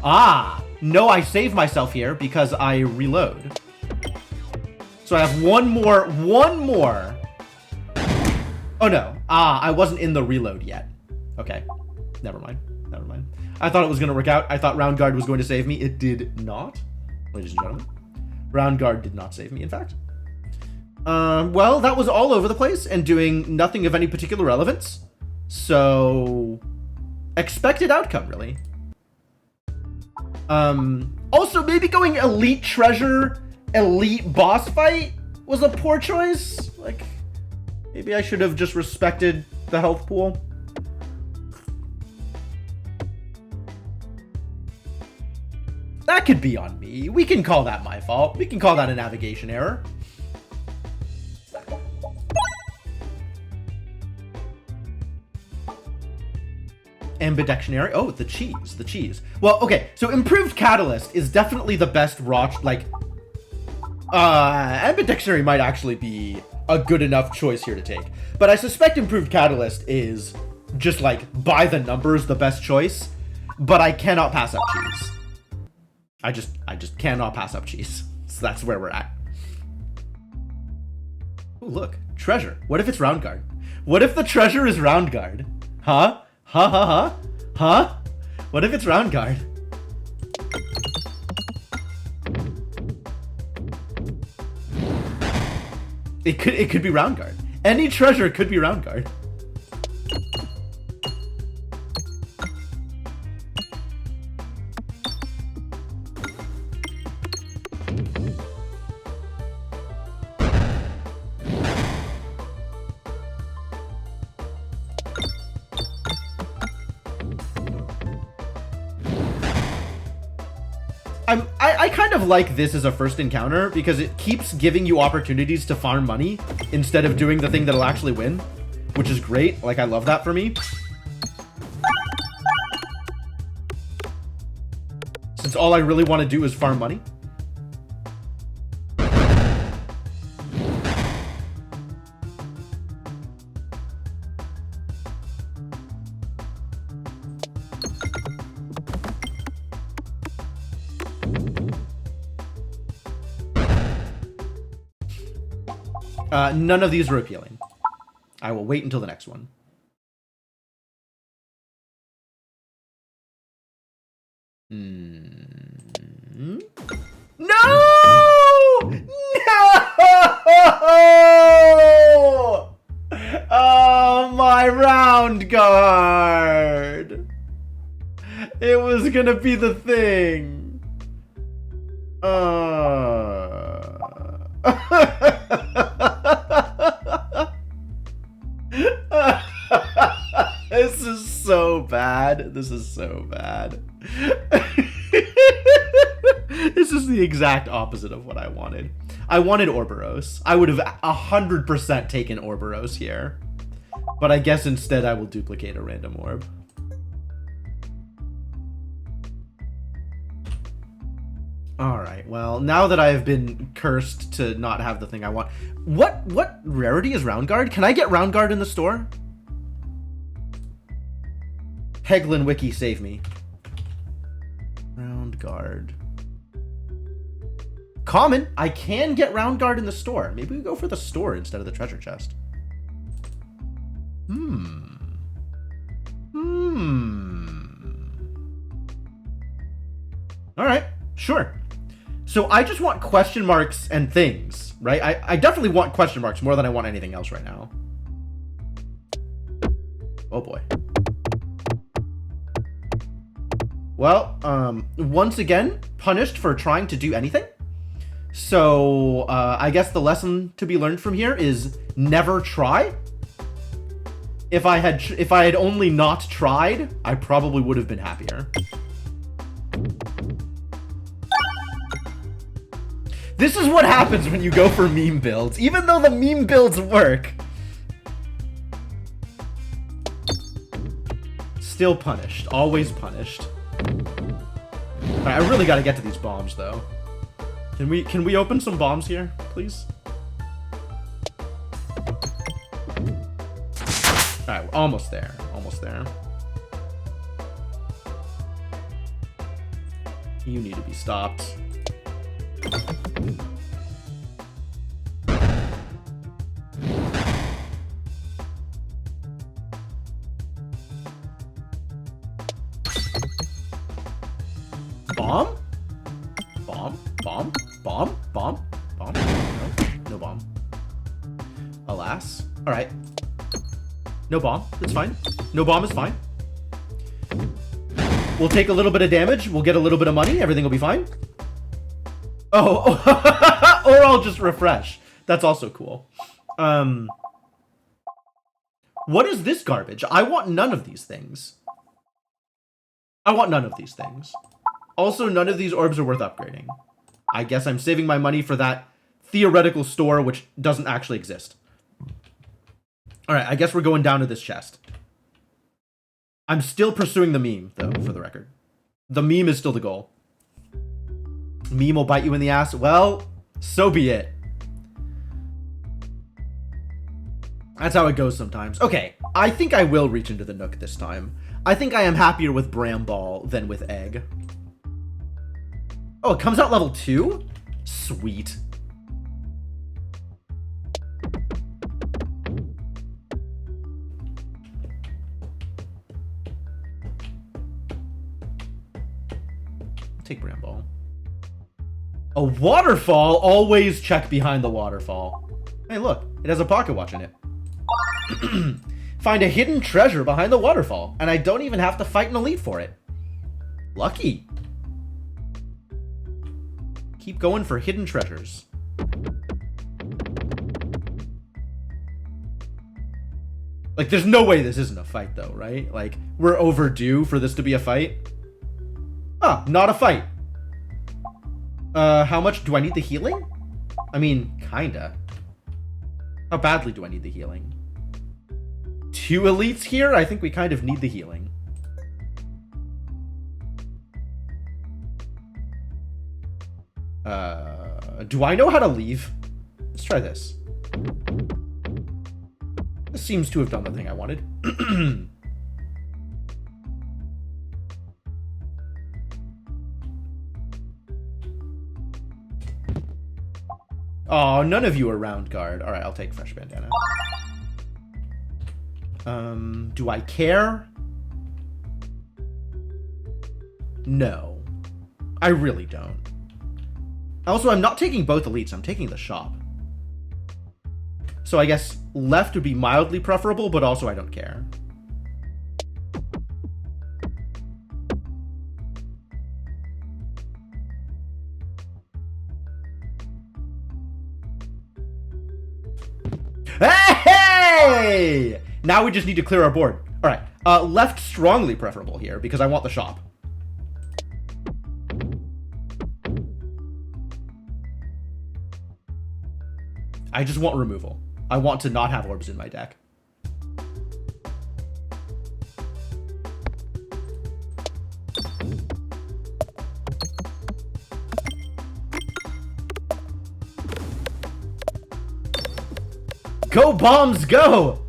Ah, no, I save myself here because I reload. So I have one more. Oh no, I wasn't in the reload yet. Okay, never mind. I thought it was gonna work out. I thought Round Guard was going to save me. It did not, ladies and gentlemen. Round Guard did not save me, in fact. Well, that was all over the place and doing nothing of any particular relevance. So, expected outcome, really. Also, maybe going Elite Treasure, Elite Boss Fight was a poor choice. Like, maybe I should have just respected the health pool. That could be on me. We can call that my fault. We can call that a navigation error. Ambidextrary. Oh, the cheese. Well, okay, so Improved Catalyst is definitely the best raw, like, Ambidextrary might actually be a good enough choice here to take. But I suspect Improved Catalyst is just, like, by the numbers, the best choice. But I cannot pass up cheese. I just cannot pass up cheese. So that's where we're at. Oh, look. Treasure. What if it's Round Guard? What if the treasure is Round Guard? Huh? Huh? What if it's Round Guard? It could be Round Guard. Any treasure could be Round Guard. I kind of like this as a first encounter because it keeps giving you opportunities to farm money instead of doing the thing that'll actually win, which is great. Like, I love that for me. Since all I really want to do is farm money. None of these are appealing. I will wait until the next one. No! Oh, my Round Guard. It was gonna be the thing. This is so bad. This is so bad. This is the exact opposite of what I wanted. I wanted Orboros. I would have 100% taken Orboros here. But I guess instead I will duplicate a random orb. Alright, well, now that I have been cursed to not have the thing I want... What rarity is Round Guard? Can I get Round Guard in the store? Peglin Wiki, save me. Round Guard. Common. I can get Round Guard in the store. Maybe we go for the store instead of the treasure chest. Alright, sure. So I just want question marks and things, right? I definitely want question marks more than I want anything else right now. Oh boy. Well, once again, punished for trying to do anything. So, I guess the lesson to be learned from here is never try. If I had only not tried, I probably would have been happier. This is what happens when you go for meme builds, even though the meme builds work. Still punished, always punished. Alright, I really gotta get to these bombs, though. Can we open some bombs here, please? Alright, we're almost there. Almost there. You need to be stopped. Bomb? Bomb? Bomb? Bomb? Bomb? Bomb? No, no bomb. Alas. Alright. No bomb. It's fine. No bomb is fine. We'll take a little bit of damage. We'll get a little bit of money. Everything will be fine. Oh. Or I'll just refresh. That's also cool. What is this garbage? I want none of these things. I want none of these things. Also, none of these orbs are worth upgrading. I guess I'm saving my money for that theoretical store, which doesn't actually exist. Alright, I guess we're going down to this chest. I'm still pursuing the meme, though, for the record. The meme is still the goal. Meme will bite you in the ass. Well, so be it. That's how it goes sometimes. Okay, I think I will reach into the Nook this time. I think I am happier with Bramball than with Egg. Oh, it comes out level 2? Sweet. Take Bramball. A waterfall? Always check behind the waterfall. Hey, look. It has a pocket watch in it. Find a hidden treasure behind the waterfall, and I don't even have to fight an elite for it. Lucky. Keep going for hidden treasures. Like, there's no way this isn't a fight, though, right? Like, we're overdue for this to be a fight. Ah, not a fight. How much do I need the healing? I mean, kinda. How badly do I need the healing? 2 elites here? I think we kind of need the healing. Do I know how to leave? Let's try this. This seems to have done the thing I wanted. Oh, none of you are round guard. Alright, I'll take fresh bandana. Do I care? No. I really don't. Also, I'm not taking both elites. I'm taking the shop. So I guess left would be mildly preferable, but also I don't care. Hey! Now we just need to clear our board. All right. Left strongly preferable here because I want the shop. I just want removal. I want to not have orbs in my deck. Go bombs, go!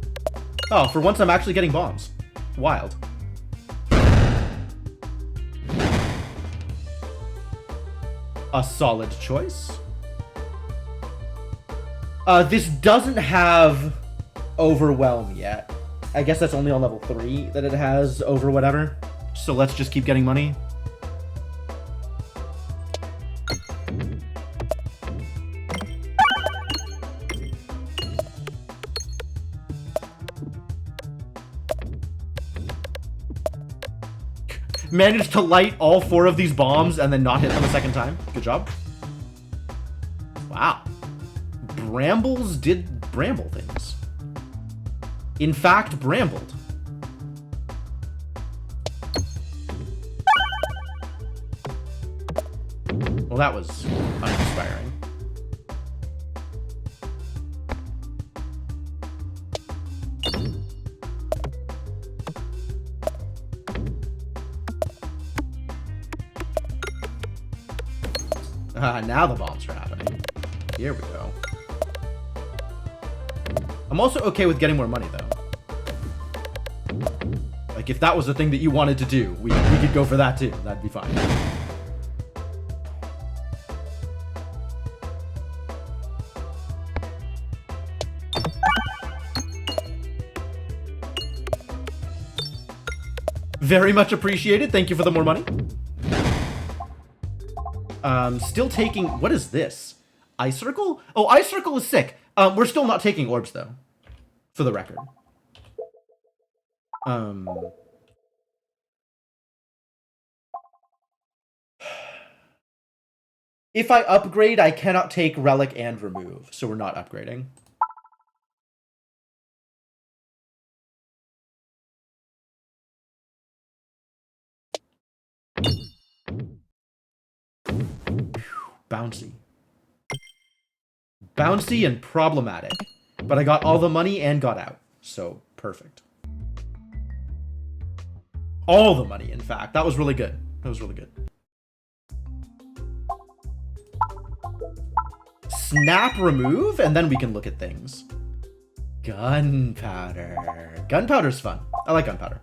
Oh, for once I'm actually getting bombs. Wild. A solid choice. This doesn't have Overwhelm yet. I guess that's only on level 3 that it has over whatever. So let's just keep getting money. Managed to light all 4 of these bombs and then not hit them a second time. Good job. Wow. Brambles did bramble things. In fact, brambled. Well, that was uninspiring. Now the bombs are happening. Here we go. I'm also okay with getting more money, though. Like, if that was the thing that you wanted to do, we could go for that, too. That'd be fine. Very much appreciated. Thank you for the more money. Still taking... What is this? Ice Circle? Oh, Ice Circle is sick. We're still not taking orbs, though. For the record. If I upgrade, I cannot take Relic and Remove, so we're not upgrading. Bouncy. Bouncy and problematic. But I got all the money and got out. So, perfect. All the money, in fact. That was really good. That was really good. Snap remove, and then we can look at things. Gunpowder. Gunpowder's fun. I like gunpowder.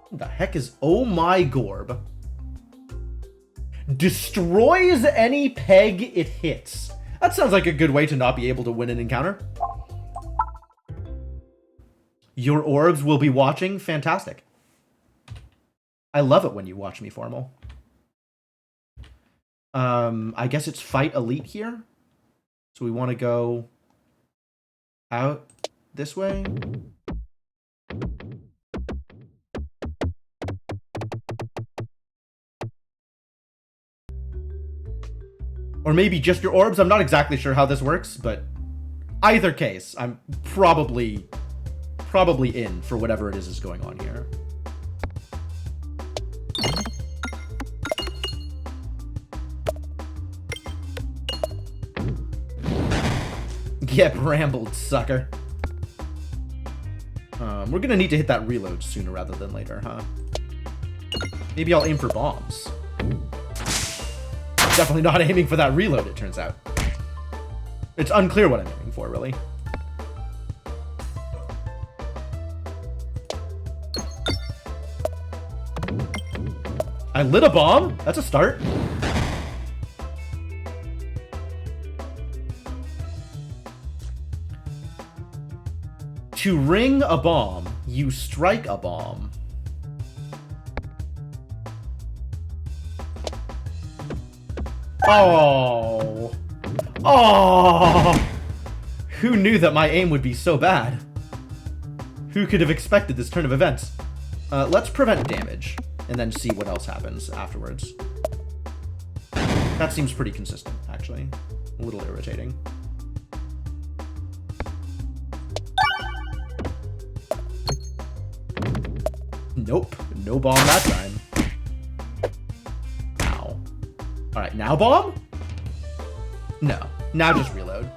What the heck is... Oh my Gorb. Destroys any peg it hits. That sounds like a good way to not be able to win an encounter. Your orbs will be watching. Fantastic. I love it when you watch me, Formal. I guess it's fight elite here. So we want to go out this way. Or maybe just your orbs. I'm not exactly sure how this works, but either case, I'm probably in for whatever it is going on here. Get brambled, sucker. We're gonna need to hit that reload sooner rather than later, huh? Maybe I'll aim for bombs. Definitely not aiming for that reload, it turns out. It's unclear what I'm aiming for, really. I lit a bomb? That's a start. To ring a bomb, you strike a bomb. Oh. Oh. Who knew that my aim would be so bad? Who could have expected this turn of events? Let's prevent damage, and then see what else happens afterwards. That seems pretty consistent, actually. A little irritating. Nope. No bomb that time. Ow. Alright, now bomb? No. Now just reload.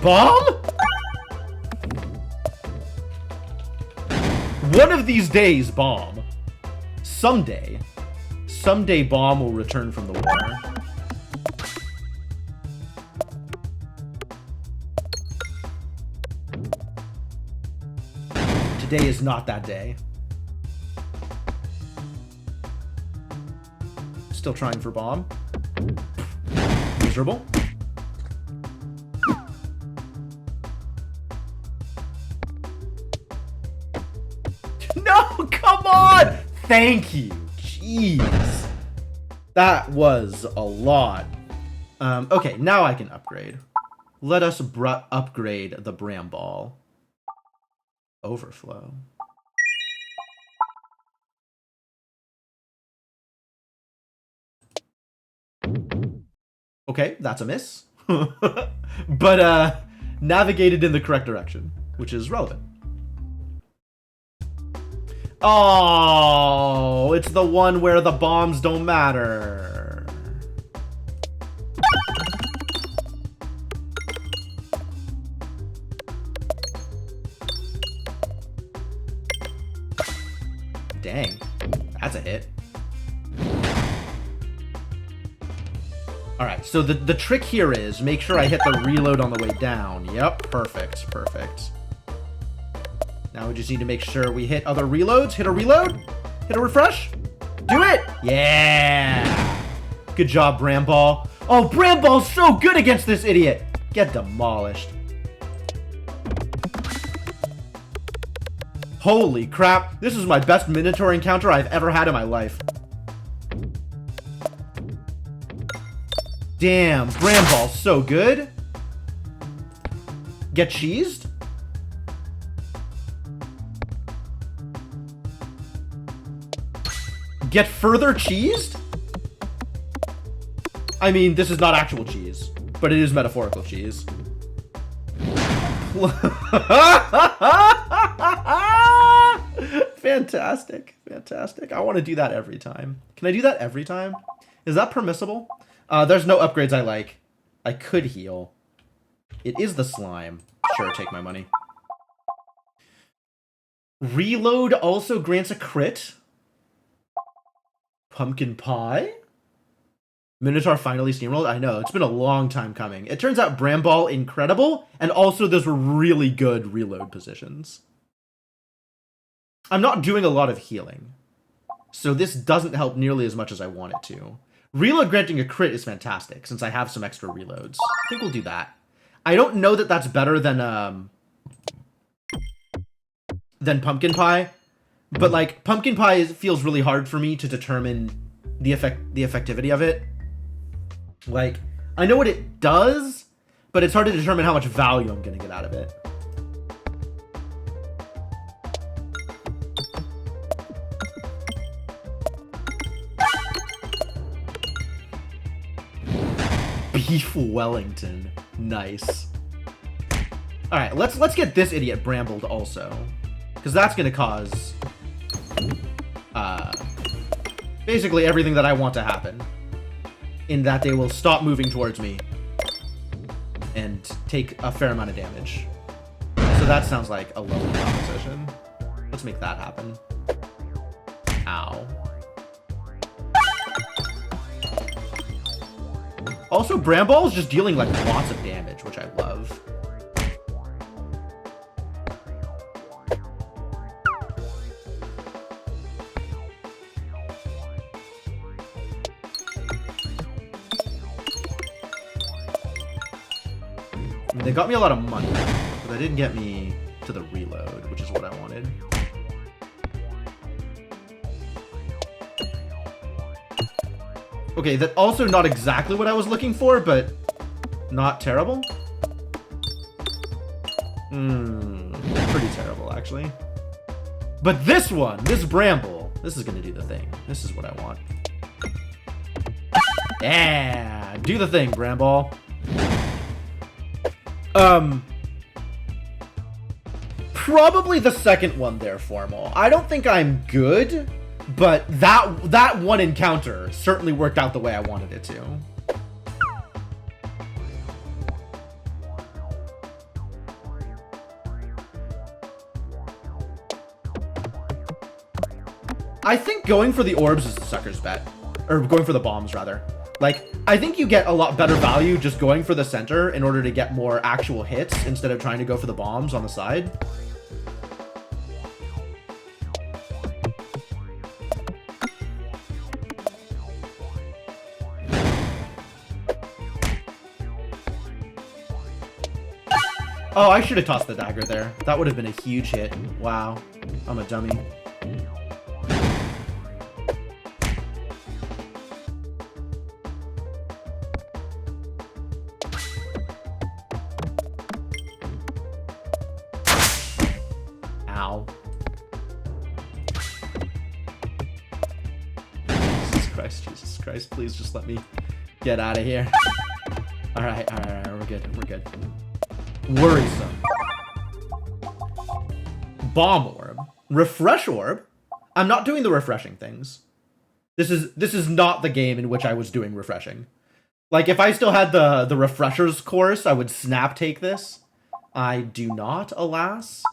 Bomb? One of these days, bomb. Someday, Bomb will return from the war. Today is not that day. Still trying for Bomb. Miserable. No, come on! Thank you. Jeez. That was a lot. Okay, now I can upgrade. Let us upgrade the Bramball. Overflow. Okay, that's a miss. But navigated in the correct direction, which is relevant. Oh, it's the one where the bombs don't matter. Dang, that's a hit. Alright, so the trick here is make sure I hit the reload on the way down. Yep, perfect, perfect. Now we just need to make sure we hit other reloads. Hit a reload. Hit a refresh. Do it. Yeah. Good job, Bramball. Oh, Bramball's so good against this idiot. Get demolished. Holy crap. This is my best Minotaur encounter I've ever had in my life. Damn, Bramball's so good. Get cheesed. Get further cheesed? I mean, this is not actual cheese, but it is metaphorical cheese. Fantastic, fantastic. I want to do that every time. Can I do that every time? Is that permissible? There's no upgrades I like. I could heal. It is the slime. Sure, take my money. Reload also grants a crit. Pumpkin pie? Minotaur finally steamrolled? I know, it's been a long time coming. It turns out Bramball incredible, and also those were really good reload positions. I'm not doing a lot of healing, so this doesn't help nearly as much as I want it to. Reload granting a crit is fantastic, since I have some extra reloads. I think we'll do that. I don't know that that's better than Pumpkin Pie, but, like, Pumpkin Pie feels really hard for me to determine the effectivity of it. Like, I know what it does, but it's hard to determine how much value I'm gonna get out of it. Beef Wellington. Nice. Alright, let's get this idiot brambled also. Because that's gonna cause basically everything that I want to happen. In that they will stop moving towards me and take a fair amount of damage. So that sounds like a lovely proposition. Let's make that happen. Ow. Also, Bramball is just dealing like lots of damage, which I love. I mean, they got me a lot of money, but they didn't get me to the reload, which is what I wanted. Okay, that's also not exactly what I was looking for, but not terrible. Pretty terrible, actually. But this one, this Bramble, this is gonna do the thing. This is what I want. Yeah, do the thing, Bramble. Probably the second one there, Formal. I don't think I'm good, but that one encounter certainly worked out the way I wanted it to. I think going for the orbs is the sucker's bet. Or going for the bombs, rather. Like, I think you get a lot better value just going for the center in order to get more actual hits instead of trying to go for the bombs on the side. Oh, I should have tossed the dagger there. That would have been a huge hit. Wow. I'm a dummy. Ow. Jesus Christ, please just let me get out of here. Alright, we're good. Worrisome. Bomb orb. Refresh orb? I'm not doing the refreshing things. This is not the game in which I was doing refreshing. Like, if I still had the refreshers course, I would snap take this. I do not, alas.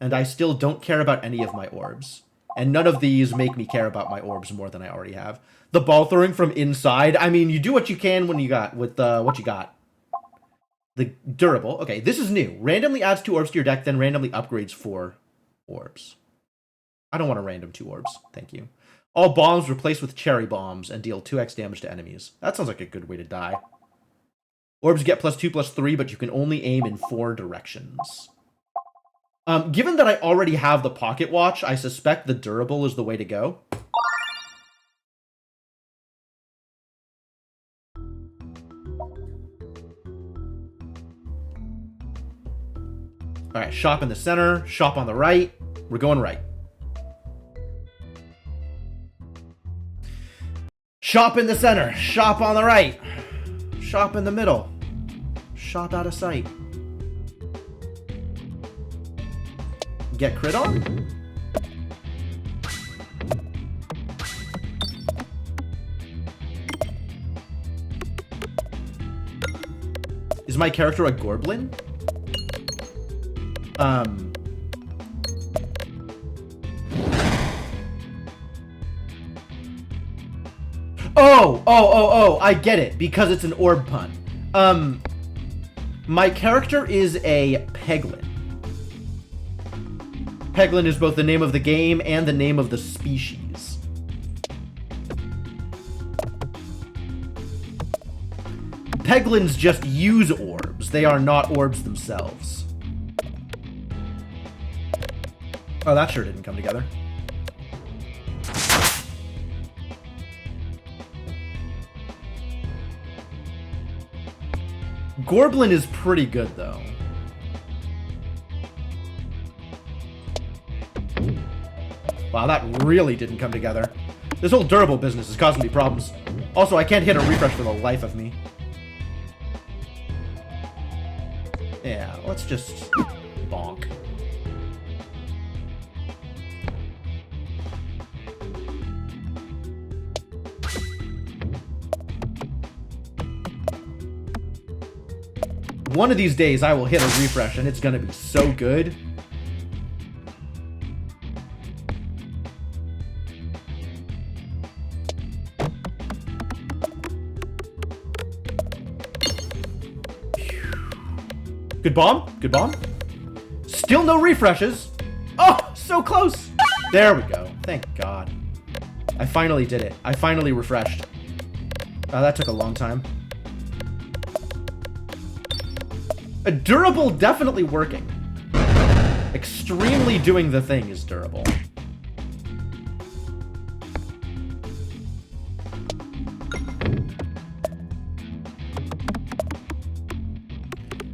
And I still don't care about any of my orbs. And none of these make me care about my orbs more than I already have. The ball throwing from inside, I mean, you do what you can when you got, with what you got. The durable. Okay, this is new. Randomly adds 2 orbs to your deck, then randomly upgrades 4 orbs. I don't want a random 2 orbs. Thank you. All bombs replaced with cherry bombs and deal 2x damage to enemies. That sounds like a good way to die. Orbs get +2/+3, but you can only aim in 4 directions. Given that I already have the pocket watch, I suspect the durable is the way to go. All right, shop in the center, shop on the right. We're going right. Shop in the center, shop on the right. Shop in the middle. Shop out of sight. Get crit on? Is my character a Gorblin? Oh, I get it, because it's an orb pun. My character is a Peglin. Peglin is both the name of the game and the name of the species. Peglins just use orbs. They are not orbs themselves. Oh, that sure didn't come together. Gorblin is pretty good, though. Wow, that really didn't come together. This whole durable business is causing me problems. Also, I can't hit a refresh for the life of me. Yeah, let's just bonk. One of these days, I will hit a refresh, and it's gonna be so good. Good bomb. Good bomb. Still no refreshes. Oh, so close. There we go. Thank God. I finally did it. I finally refreshed. That took a long time. A durable definitely working. Extremely doing the thing is durable.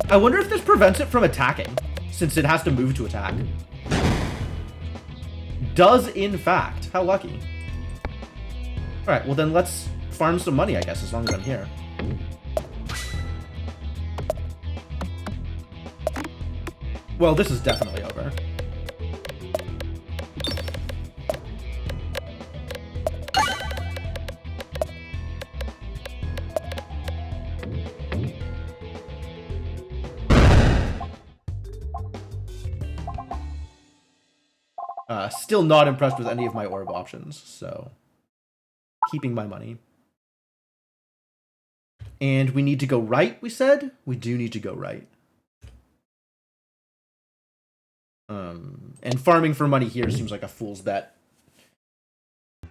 I wonder if this prevents it from attacking, since it has to move to attack. Does, in fact. How lucky. Alright, well then let's farm some money, I guess, as long as I'm here. Well, this is definitely over. Still not impressed with any of my orb options, so keeping my money. And we need to go right, we said? We do need to go right. And farming for money here seems like a fool's bet.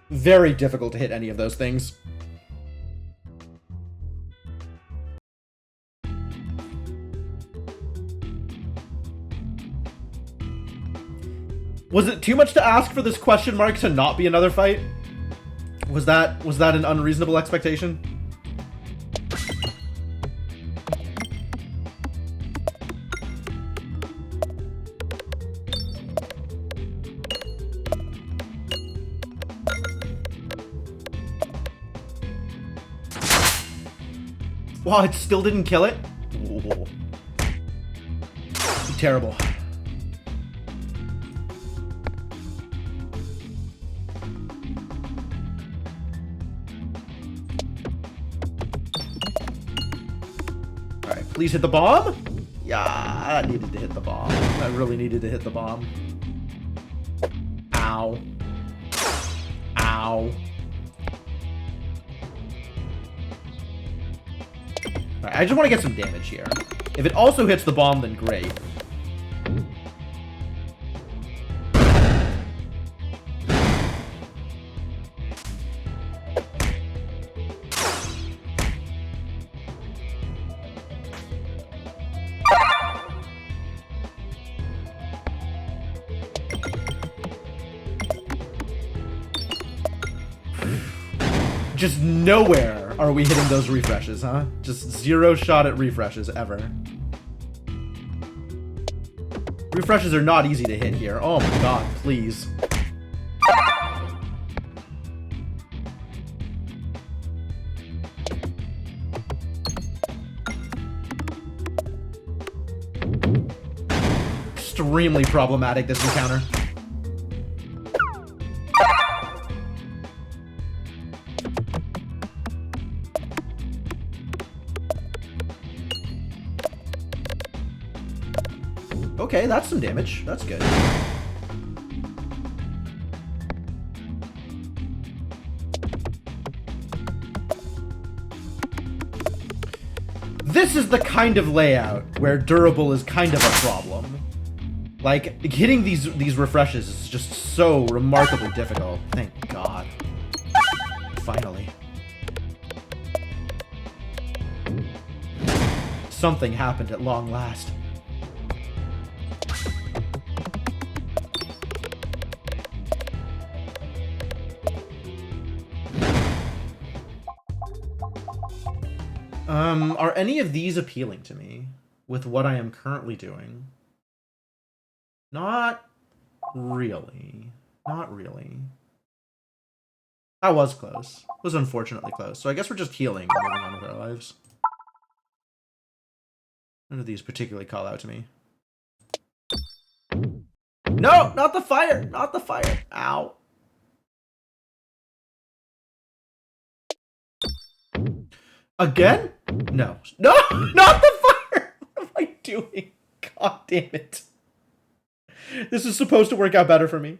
Very difficult to hit any of those things. Was it too much to ask for this question mark to not be another fight? Was that an unreasonable expectation? Wow, it still didn't kill it? Whoa. Terrible. Alright, please hit the bomb? Yeah, I needed to hit the bomb. I really needed to hit the bomb. Ow. Ow. Alright, I just want to get some damage here. If it also hits the bomb, then great. Just nowhere are we hitting those refreshes, huh? Just 0 shot at refreshes ever. Refreshes are not easy to hit here. Oh my god, please. Extremely problematic, this encounter. Okay, that's some damage. That's good. This is the kind of layout where durable is kind of a problem. Like, hitting these refreshes is just so remarkably difficult. Thank God. Finally. Something happened at long last. Are any of these appealing to me with what I am currently doing? Not really. Not really. That was close. It was unfortunately close. So I guess we're just healing and moving on with our lives. None of these particularly call out to me. No! Not the fire! Not the fire! Ow. Again? No. No! Not the fire! What am I doing? God damn it. This is supposed to work out better for me.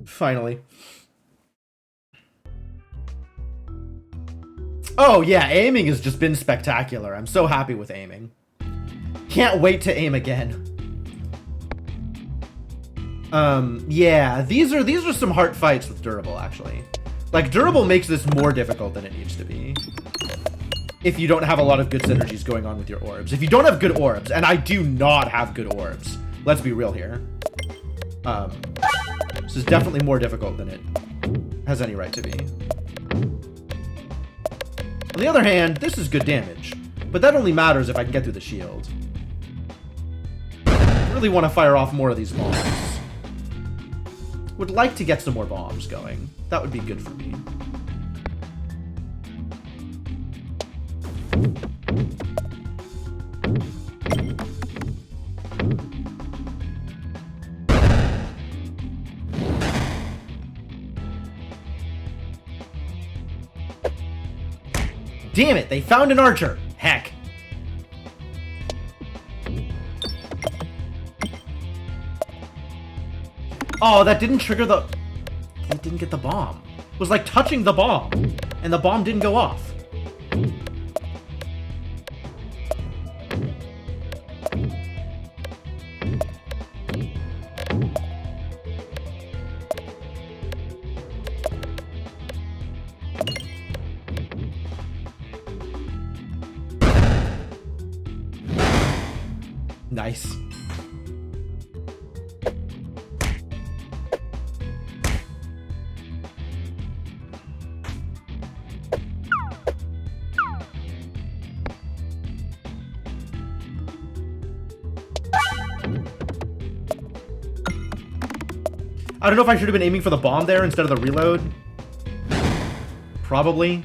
Finally. Oh yeah, aiming has just been spectacular. I'm so happy with aiming. Can't wait to aim again. Yeah, these are some hard fights with durable, actually. Like, durable makes this more difficult than it needs to be. If you don't have a lot of good synergies going on with your orbs. If you don't have good orbs, and I do not have good orbs. Let's be real here. This is definitely more difficult than it has any right to be. On the other hand, this is good damage. But that only matters if I can get through the shield. I really want to fire off more of these bombs. Would like to get some more bombs going. That would be good for me. Damn it, they found an archer. Heck. Oh, that didn't trigger the... It didn't get the bomb. It was like touching the bomb, and the bomb didn't go off. Nice. I don't know if I should have been aiming for the bomb there instead of the reload. Probably.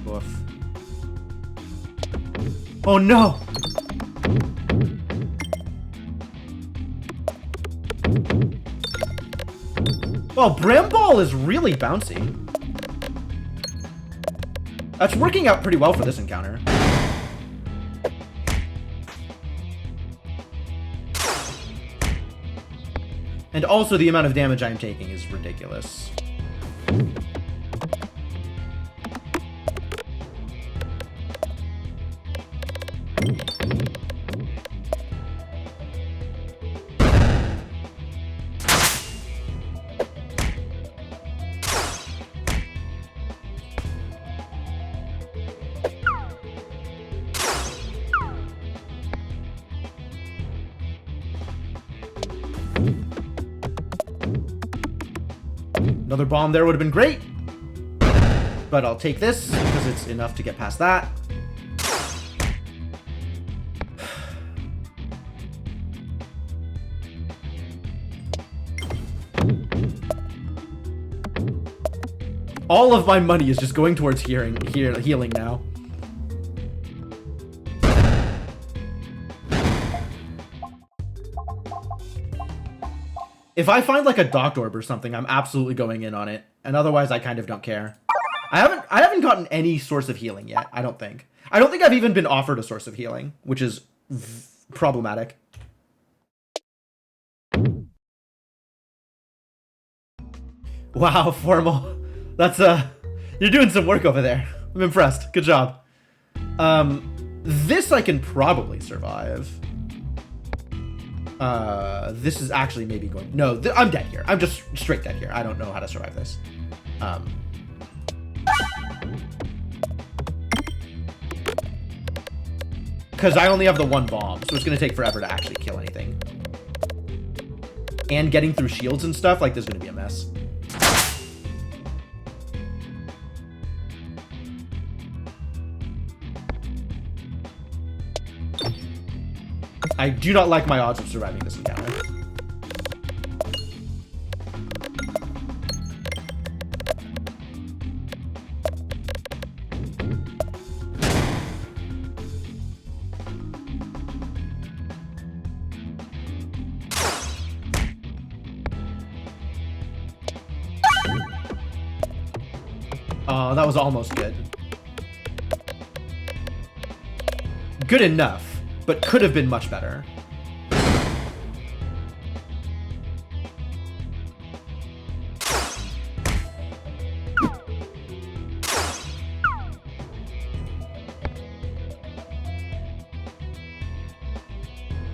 Oof. Oh no! Well, Bramball is really bouncy. That's working out pretty well for this encounter. And also the amount of damage I'm taking is ridiculous. Another bomb there would have been great, but I'll take this because it's enough to get past that. All of my money is just going towards healing now. If I find like a Docked Orb or something, I'm absolutely going in on it. And otherwise, I kind of don't care. I haven't gotten any source of healing yet, I don't think. I don't think I've even been offered a source of healing, which is problematic. Wow, Formal. That's, you're doing some work over there. I'm impressed. Good job. This I can probably survive. This is actually maybe going... No, I'm dead here. I'm just straight dead here. I don't know how to survive this. Because I only have the one bomb, so it's going to take forever to actually kill anything. And getting through shields and stuff, like, this is going to be a mess. I do not like my odds of surviving this encounter. Oh, that was almost good. Good enough. But could have been much better.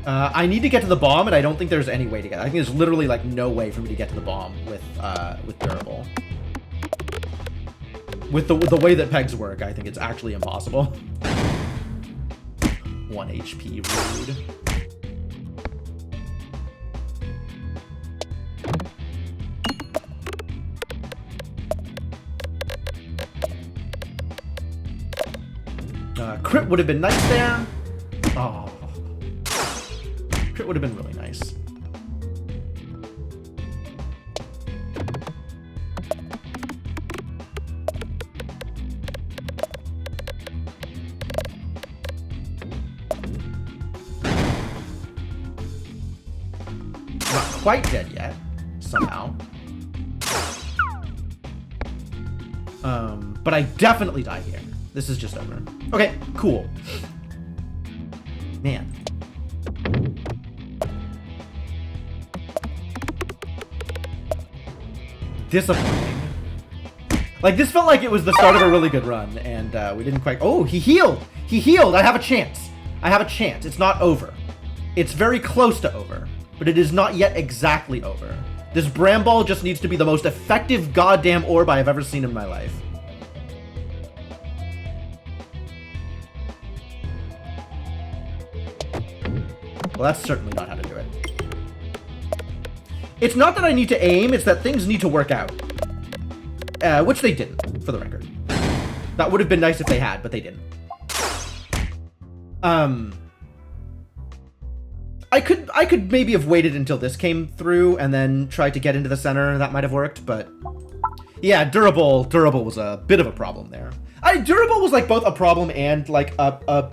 I need to get to the bomb, and I don't think there's any way to get it. I think there's literally like no way for me to get to the bomb with durable. With the way that pegs work, I think it's actually impossible. 1 HP, rude. Crit would have been nice there. Oh. Crit would have been really nice. Quite dead yet, somehow. But I definitely die here. This is just over. Okay, cool. Man. Disappointing. Like, this felt like it was the start of a really good run, and we didn't quite... Oh, he healed! He healed! I have a chance. I have a chance. It's not over. It's very close to over, but it is not yet exactly over. This Bramball just needs to be the most effective goddamn orb I have ever seen in my life. Well, that's certainly not how to do it. It's not that I need to aim, it's that things need to work out. Which they didn't, for the record. That would have been nice if they had, but they didn't. I could maybe have waited until this came through and then tried to get into the center. That might have worked, but... Yeah, durable was a bit of a problem there. Durable was like both a problem and like a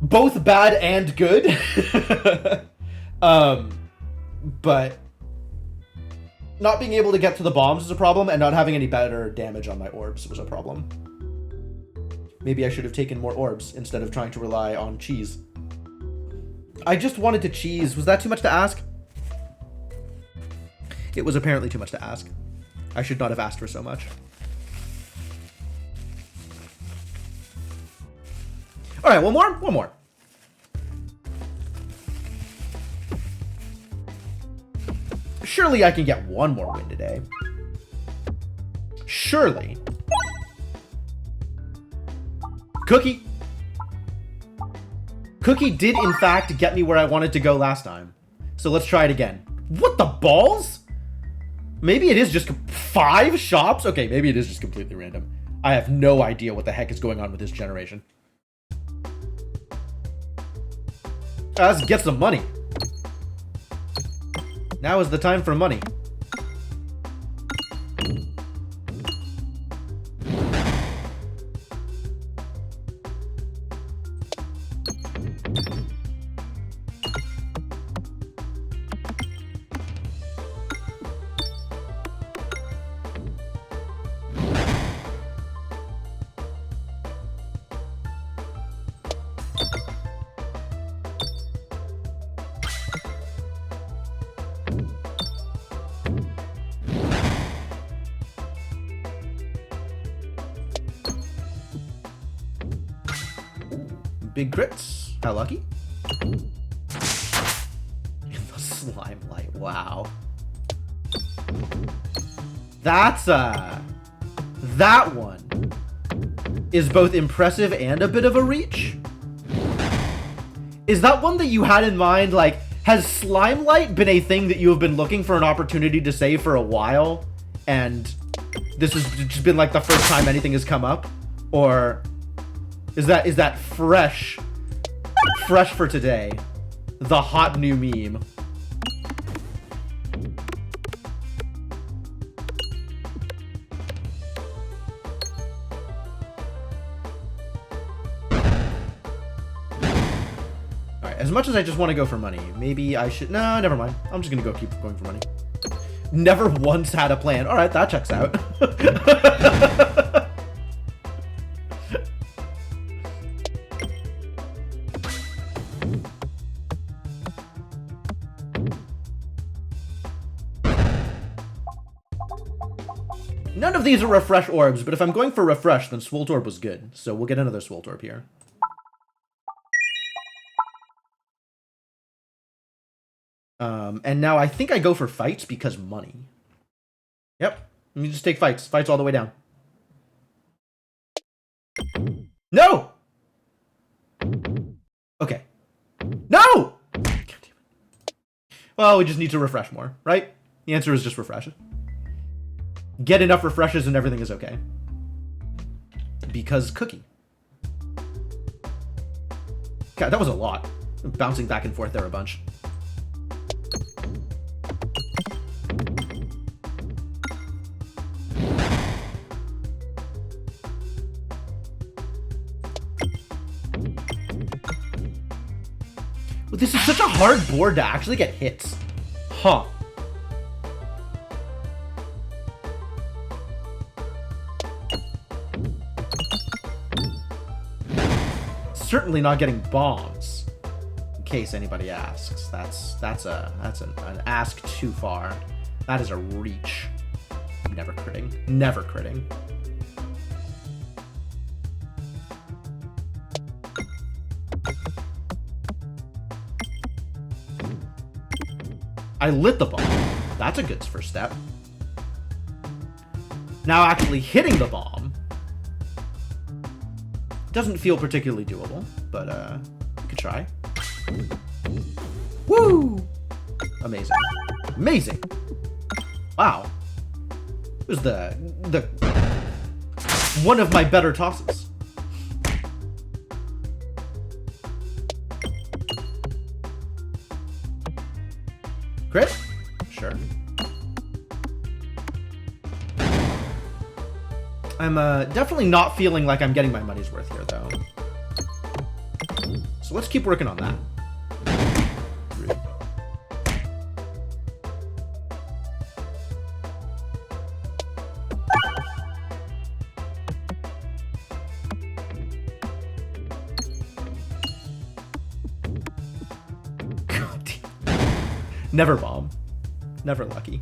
both bad and good. But not being able to get to the bombs is a problem, and not having any better damage on my orbs was a problem. Maybe I should have taken more orbs instead of trying to rely on cheese. I just wanted to cheese. Was that too much to ask? It was apparently too much to ask. I should not have asked for so much. All right, one more. Surely I can get one more win today. Surely. Cookie. Cookie did, in fact, get me where I wanted to go last time. So let's try it again. What the balls? Maybe it is just 5 shops? Okay, maybe it is just completely random. I have no idea what the heck is going on with this generation. Let's get some money. Now is the time for money. Big crits. How lucky. In the slime light. Wow. That's that one is both impressive and a bit of a reach. Is that one that you had in mind? Like, has slime light been a thing that you have been looking for an opportunity to say for a while, and this has just been like the first time anything has come up? Or is that fresh for today? The hot new meme. Alright, as much as I just want to go for money, maybe I should... No, never mind. I'm just gonna keep going for money. Never once had a plan. Alright, that checks out. None of these are refresh orbs, but if I'm going for refresh, then Swolt Orb was good. So we'll get another Swolt Orb here. And now I think I go for fights because money. Yep. Let me just take fights. Fights all the way down. No! Okay. No! Well, we just need to refresh more, right? The answer is just refresh. Get enough refreshes and everything is okay. Because cookie. God, that was a lot. I'm bouncing back and forth there a bunch. Well, this is such a hard board to actually get hits. Huh. certainly not getting bombs. In case anybody asks, that's an ask too far. That is a reach. Never critting. Never critting. I lit the bomb. That's a good first step. Now actually hitting the bomb doesn't feel particularly doable, but we could try. Woo! Amazing. Amazing. Wow. It was the one of my better tosses. Crit? Sure. I'm definitely not feeling like I'm getting my money's worth here, though. So let's keep working on that. Rude. God damn. Never bomb. Never lucky.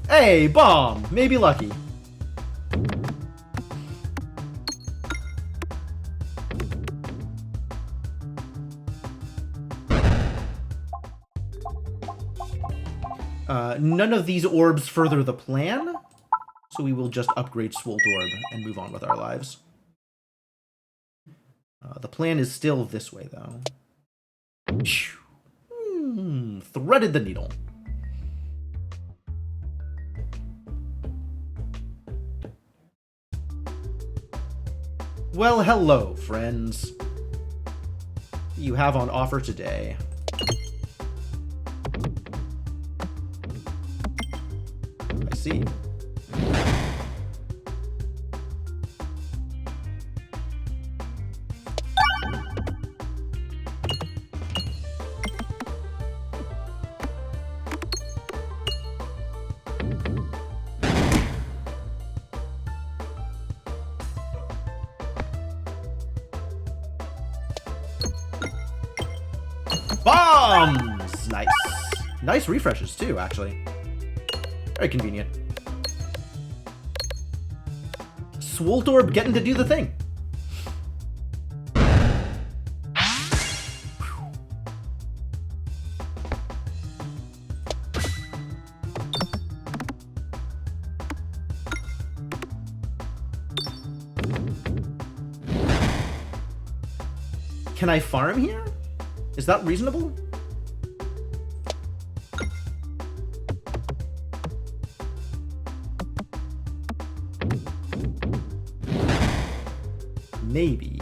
Hey, bomb! Maybe lucky. None of these orbs further the plan, so we will just upgrade Swolt Orb and move on with our lives. The plan is still this way, though. Threaded the needle. Well, hello, friends. What do you have on offer today? I see. Bombs! Nice. Nice refreshes, too, actually. Very convenient. Swolt Orb getting to do the thing. Can I farm here? Is that reasonable? Maybe.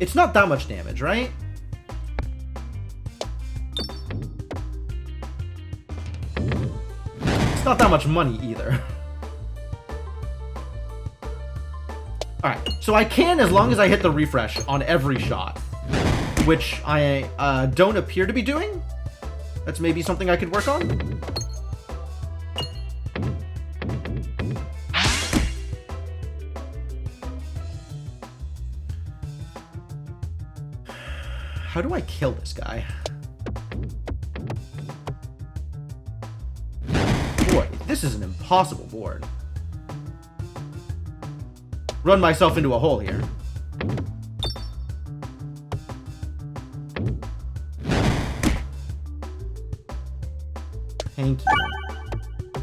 It's not that much damage, right? It's not that much money either. Alright, so I can as long as I hit the refresh on every shot, which I don't appear to be doing. That's maybe something I could work on. How do I kill this guy? Boy, this is an impossible board. Run myself into a hole here. Thank you.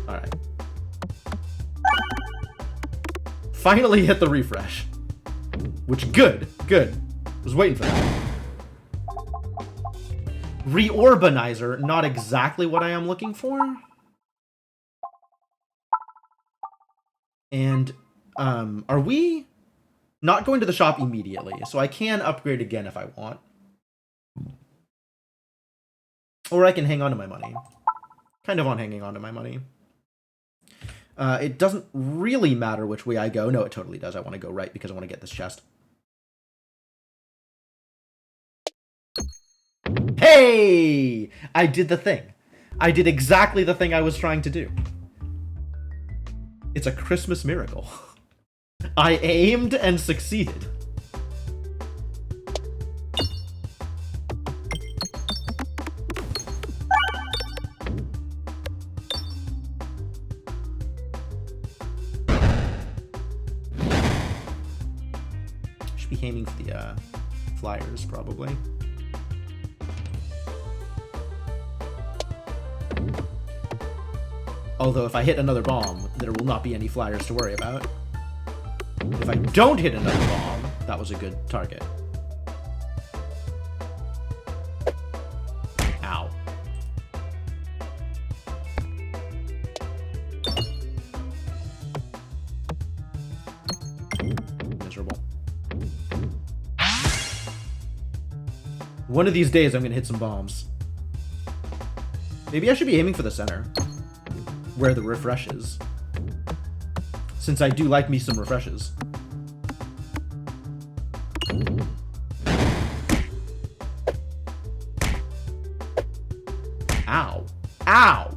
Alright. Finally hit the refresh. Which, good. Was waiting for that. Reorbanizer, not exactly what I am looking for. And, are we not going to the shop immediately? So I can upgrade again if I want. Or I can hang on to my money. Kind of on hanging on to my money. It doesn't really matter which way I go. No, it totally does. I want to go right because I want to get this chest. Hey! I did the thing. I did exactly the thing I was trying to do. It's a Christmas miracle. I aimed and succeeded. Should be aiming for the flyers, probably. Although if I hit another bomb, there will not be any flyers to worry about. If I don't hit another bomb, that was a good target. Ow. Miserable. One of these days I'm gonna hit some bombs. Maybe I should be aiming for the center, where the refresh is, since I do like me some refreshes. Ow. Ow!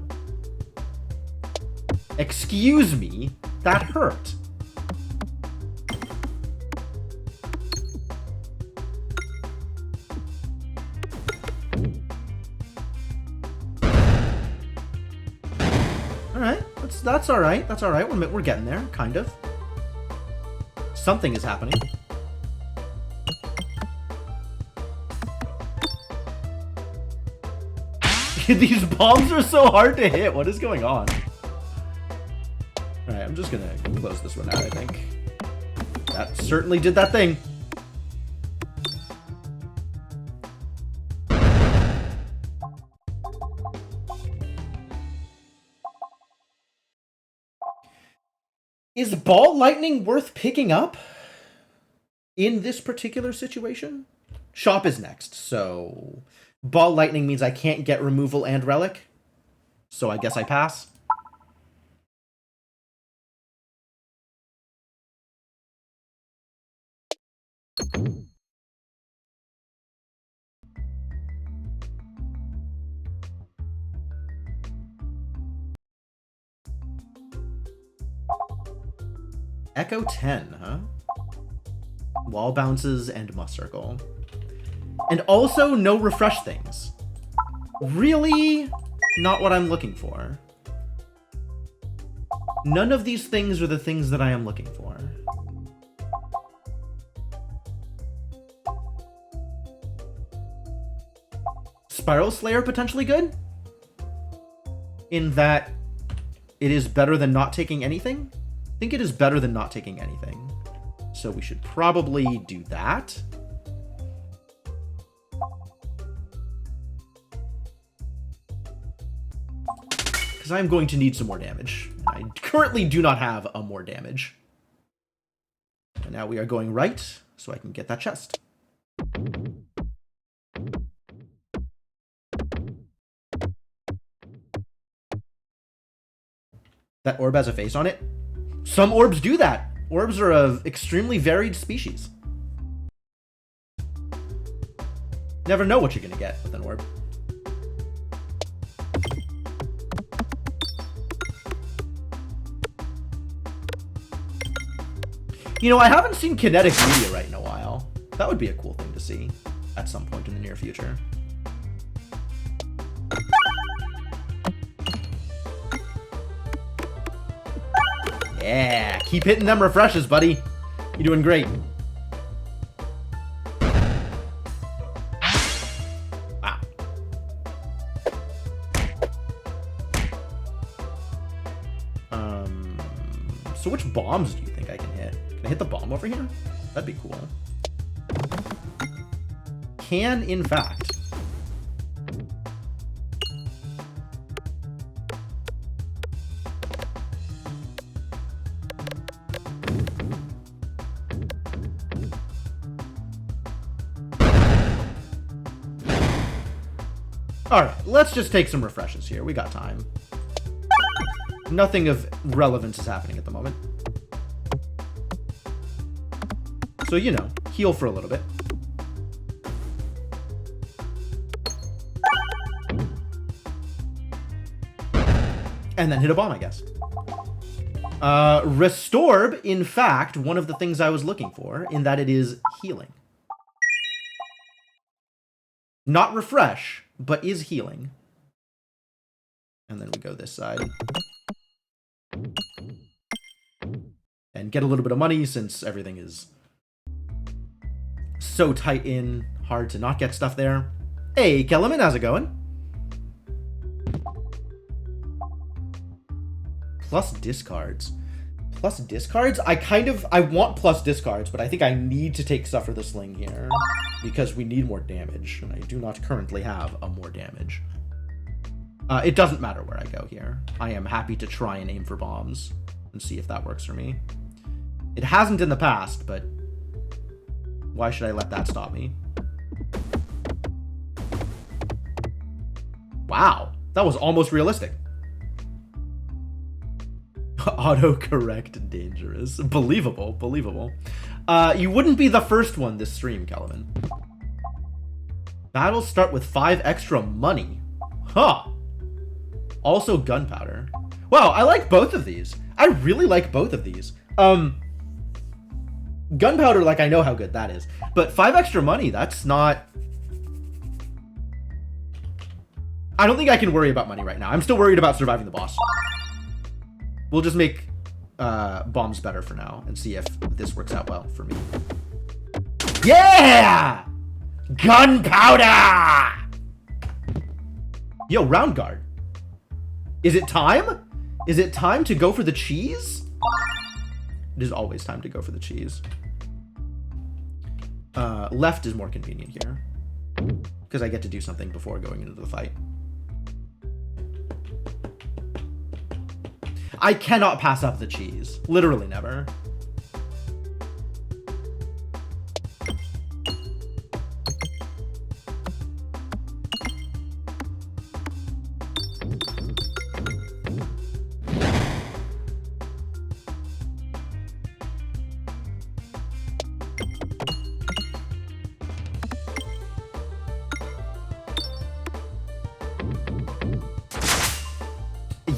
Excuse me, that hurt. Alright, that's alright, that's alright. We're getting there, kind of. Something is happening. These bombs are so hard to hit. What is going on? Alright, I'm just gonna close this one out, I think. That certainly did that thing. Is ball lightning worth picking up in this particular situation? Shop is next, so ball lightning means I can't get removal and relic, so I guess I pass. Echo 10, huh? Wall bounces and must circle. And also no refresh things. Really not what I'm looking for. None of these things are the things that I am looking for. Spiral Slayer potentially good? In that it is better than not taking anything? I think it is better than not taking anything. So we should probably do that. Because I'm going to need some more damage. I currently do not have a more damage. And now we are going right, so I can get that chest. That orb has a face on it? Some orbs do that. Orbs are of extremely varied species. Never know what you're gonna get with an orb. You know, I haven't seen kinetic meteorite in a while. That would be a cool thing to see at some point in the near future. Yeah, keep hitting them refreshes, buddy. You're doing great. Wow. So which bombs do you think I can hit? Can I hit the bomb over here? That'd be cool. Can, in fact. Alright, let's just take some refreshes here. We got time. Nothing of relevance is happening at the moment. So, you know, heal for a little bit. And then hit a bomb, I guess. Restorb, in fact, one of the things I was looking for, in that it is healing. Not refresh, but is healing. And then we go this side. And get a little bit of money, since everything is so tight in, hard to not get stuff there. Hey, Kellerman, how's it going? Plus discards. Plus discards? I want plus discards, but I think I need to take Suffer the Sling here because we need more damage, and I do not currently have a more damage. It doesn't matter where I go here. I am happy to try and aim for bombs and see if that works for me. It hasn't in the past, but why should I let that stop me? Wow, that was almost realistic. Autocorrect dangerous. Believable, believable. You wouldn't be the first one this stream, Kelvin. Battles start with 5 extra money. Huh. Also gunpowder. Wow, I like both of these. I really like both of these. Gunpowder, like, I know how good that is. But 5 extra money, that's not... I don't think I can worry about money right now. I'm still worried about surviving the boss. We'll just make bombs better for now and see if this works out well for me. Yeah! Gunpowder! Yo, round guard. Is it time? Is it time to go for the cheese? It is always time to go for the cheese. Left is more convenient here, because I get to do something before going into the fight. I cannot pass up the cheese. Literally never.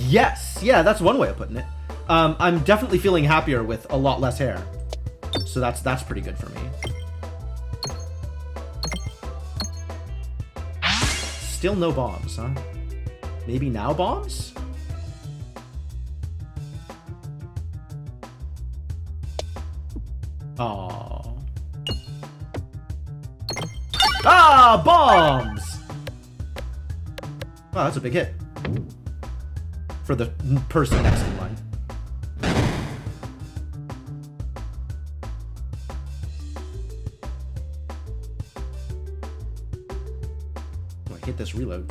Yes, yeah, that's one way of putting it. I'm definitely feeling happier with a lot less hair. So that's pretty good for me. Still no bombs, huh? Maybe now bombs? Aww. Ah, bombs! Wow, that's a big hit. For the person next in line. Oh, I hit this reload.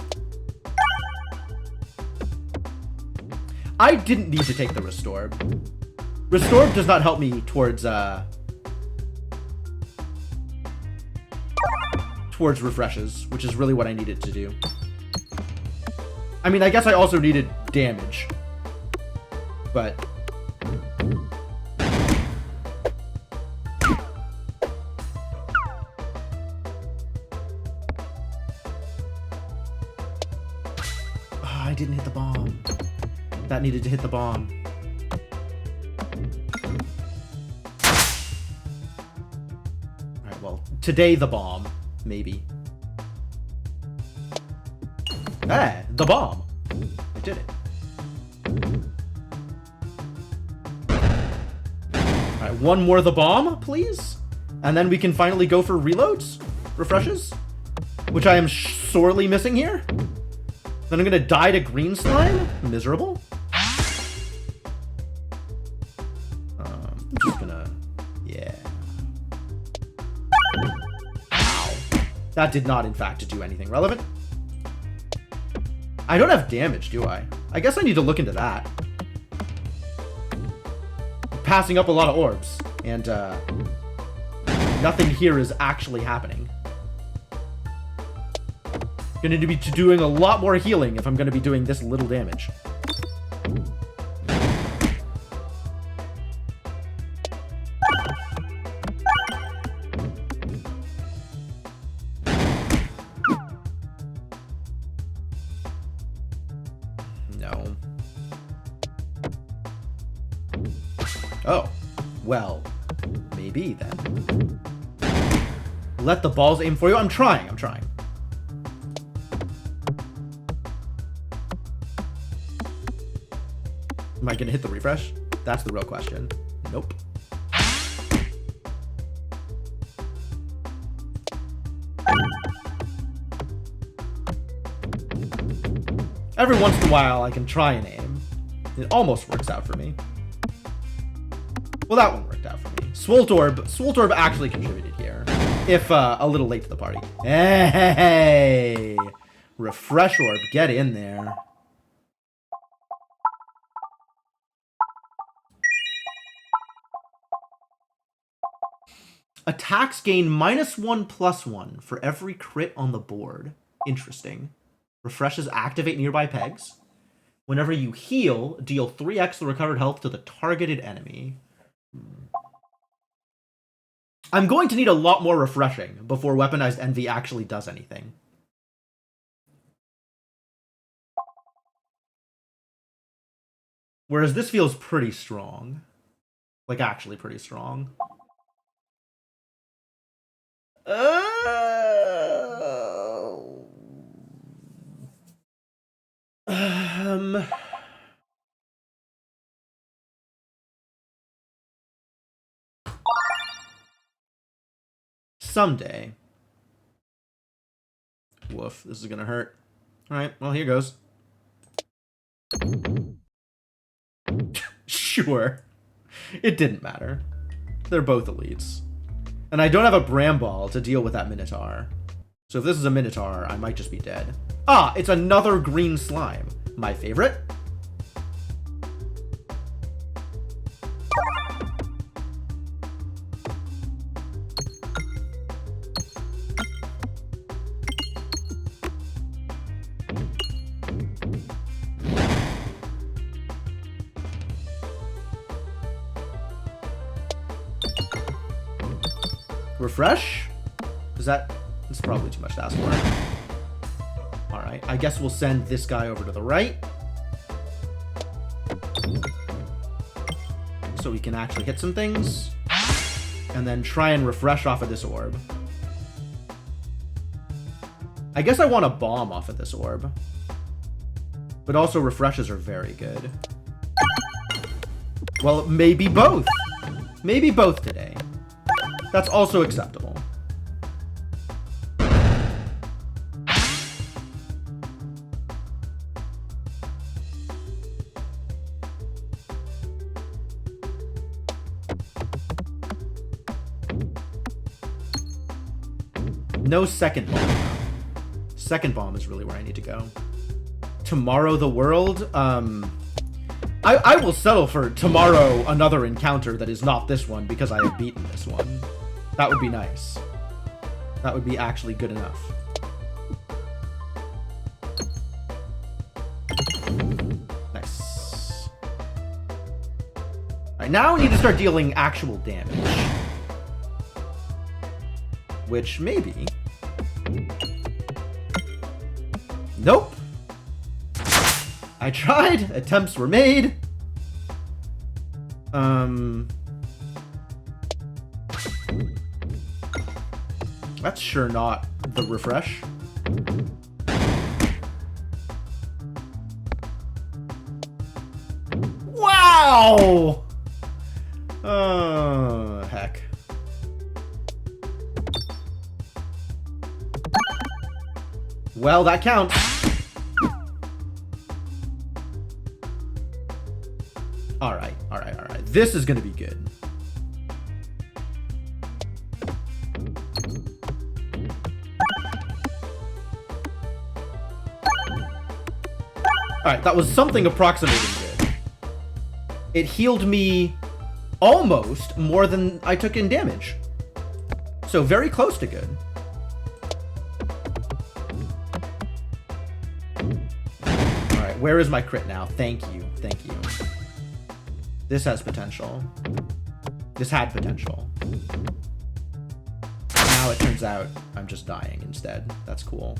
I didn't need to take the Restore. Restore does not help me towards refreshes, which is really what I needed to do. I mean, I guess I also needed damage, but... Oh, I didn't hit the bomb. That needed to hit the bomb. Alright, well, today the bomb, maybe. Hey, the bomb. I did it. Alright, one more the bomb, please? And then we can finally go for reloads? Refreshes? Which I am sorely missing here. Then I'm gonna die to green slime? Miserable. I'm just gonna... Yeah. Ow. That did not, in fact, do anything relevant. I don't have damage, do I? I guess I need to look into that. Passing up a lot of orbs, and nothing here is actually happening. Gonna be doing a lot more healing if I'm gonna be doing this little damage. Oh, well, maybe then. Let the balls aim for you. I'm trying. Am I gonna hit the refresh? That's the real question. Nope. Every once in a while, I can try and aim. It almost works out for me. Well, that one worked out for me. Swoltorb actually contributed here. If a little late to the party. Hey! Refresh Orb, get in there. Attacks gain -1/+1 for every crit on the board. Interesting. Refreshes activate nearby pegs. Whenever you heal, deal 3x the recovered health to the targeted enemy. I'm going to need a lot more refreshing before Weaponized Envy actually does anything. Whereas this feels pretty strong. Like, actually pretty strong. Someday. Woof, this is gonna hurt. Alright, well, here goes. Sure. It didn't matter. They're both elites. And I don't have a Bramball to deal with that Minotaur. So if this is a Minotaur, I might just be dead. Ah, it's another green slime. My favorite. Refresh? That's probably too much to ask for. Alright, I guess we'll send this guy over to the right. So we can actually hit some things. And then try and refresh off of this orb. I guess I want a bomb off of this orb. But also refreshes are very good. Well, maybe both. Maybe both today. That's also acceptable. No second bomb. Second bomb is really where I need to go. Tomorrow the world? I will settle for tomorrow another encounter that is not this one because I have beaten this one. That would be nice. That would be actually good enough. Nice. Alright, now we need to start dealing actual damage. Which, maybe... Nope. I tried. Attempts were made. That's sure not the refresh. Wow! Oh, heck. Well, that counts. Alright. This is gonna be good. Alright, that was something approximating good. It healed me almost more than I took in damage. So very close to good. Alright, where is my crit now? Thank you. This has potential. This had potential. Now it turns out I'm just dying instead. That's cool.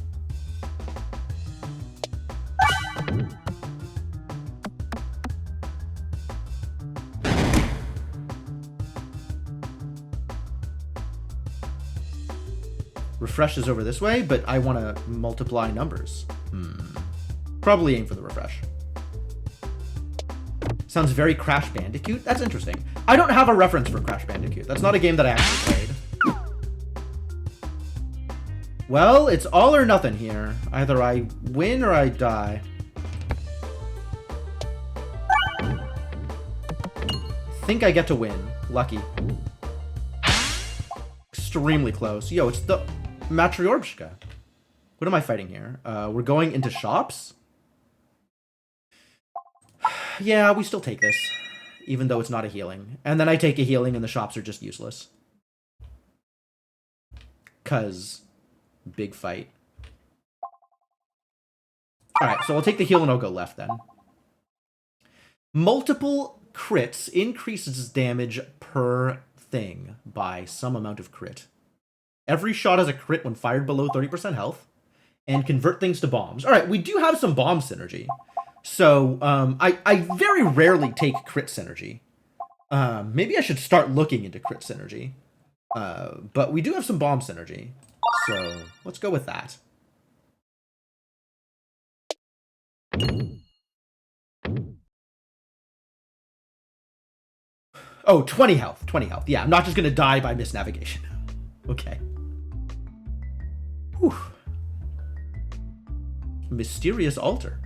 Refresh is over this way, but I want to multiply numbers. Probably aim for the refresh. Sounds very Crash Bandicoot. That's interesting. I don't have a reference for Crash Bandicoot. That's not a game that I actually played. Well, it's all or nothing here. Either I win or I die. I think I get to win. Lucky. Extremely close. Yo, it's the Matryoshka. What am I fighting here? We're going into shops? Yeah, we still take this. Even though it's not a healing. And then I take a healing and the shops are just useless. 'Cause... big fight. Alright, so I'll take the heal and I'll go left then. Multiple crits increases damage per thing by some amount of crit. Every shot has a crit when fired below 30% health. And convert things to bombs. Alright, we do have some bomb synergy. So, I very rarely take crit synergy. Maybe I should start looking into crit synergy. But we do have some bomb synergy. So, let's go with that. Oh, 20 health. 20 health. Yeah, I'm not just going to die by misnavigation. Okay. Whew. Mysterious altar.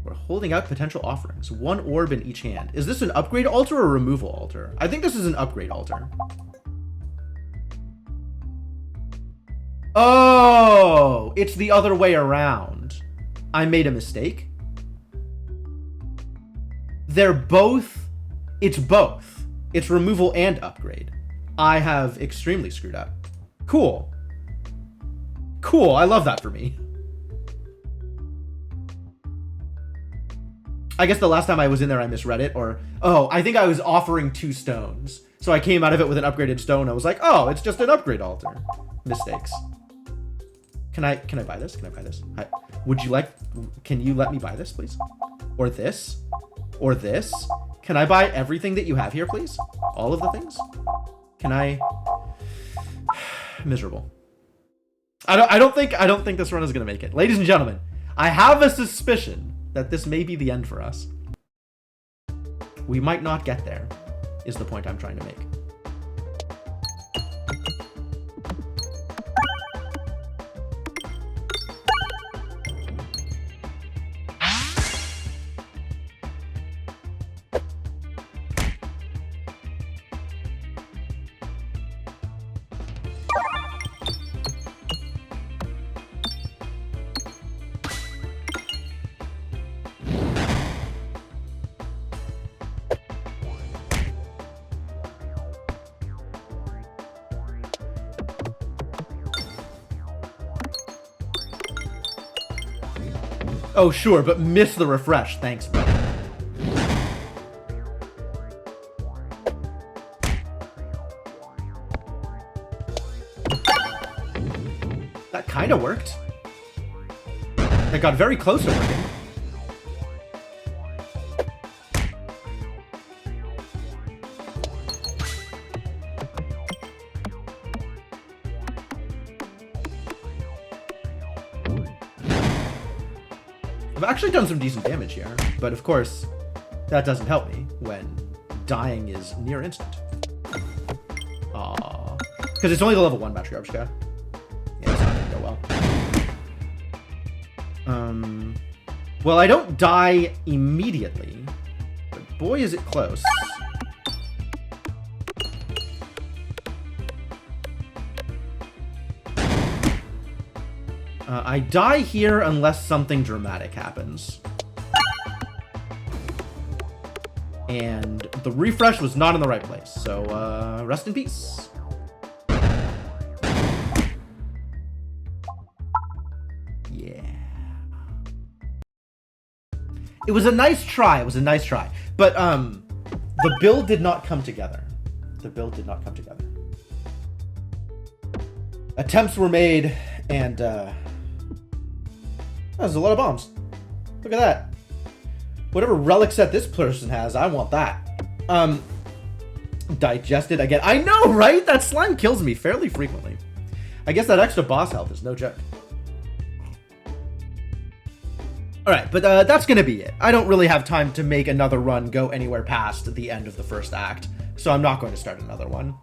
We're holding out potential offerings. One orb in each hand. Is this an upgrade altar or a removal altar? I think this is an upgrade altar. Oh, it's the other way around. I made a mistake. They're both... It's both. It's removal and upgrade. I have extremely screwed up. Cool. Cool, I love that for me. I guess the last time I was in there I misread it, or... Oh, I think I was offering 2 stones. So I came out of it with an upgraded stone. I was like, oh, it's just an upgrade altar. Mistakes. Can I buy this? Can I buy this? Would you like... Can you let me buy this, please? Or this? Or this? Can I buy everything that you have here, please? All of the things? Can I... Miserable. I don't think this run is going to make it. Ladies and gentlemen, I have a suspicion that this may be the end for us. We might not get there, is the point I'm trying to make. Oh, sure, but miss the refresh. Thanks, buddy. That kind of worked. That got very close to working. I've actually done some decent damage here, but of course, that doesn't help me when dying is near instant. Aww. Because it's only the level 1 Matryoshka. Yeah, it's not gonna go well. Well, I don't die immediately, but boy is it close. I die here unless something dramatic happens. And the refresh was not in the right place, so rest in peace. Yeah. It was a nice try, it was a nice try. But the build did not come together. The build did not come together. Attempts were made, and there's a lot of bombs. Look at that. Whatever relic set this person has, I want that. Digested again. I know, right? That slime kills me fairly frequently. I guess that extra boss health is no joke. Alright, but that's gonna be it. I don't really have time to make another run go anywhere past the end of the first act, so I'm not going to start another one.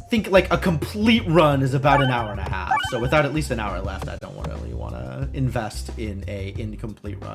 Think like a complete run is about an hour and a half, so without at least an hour left, I don't really want to invest in a incomplete run.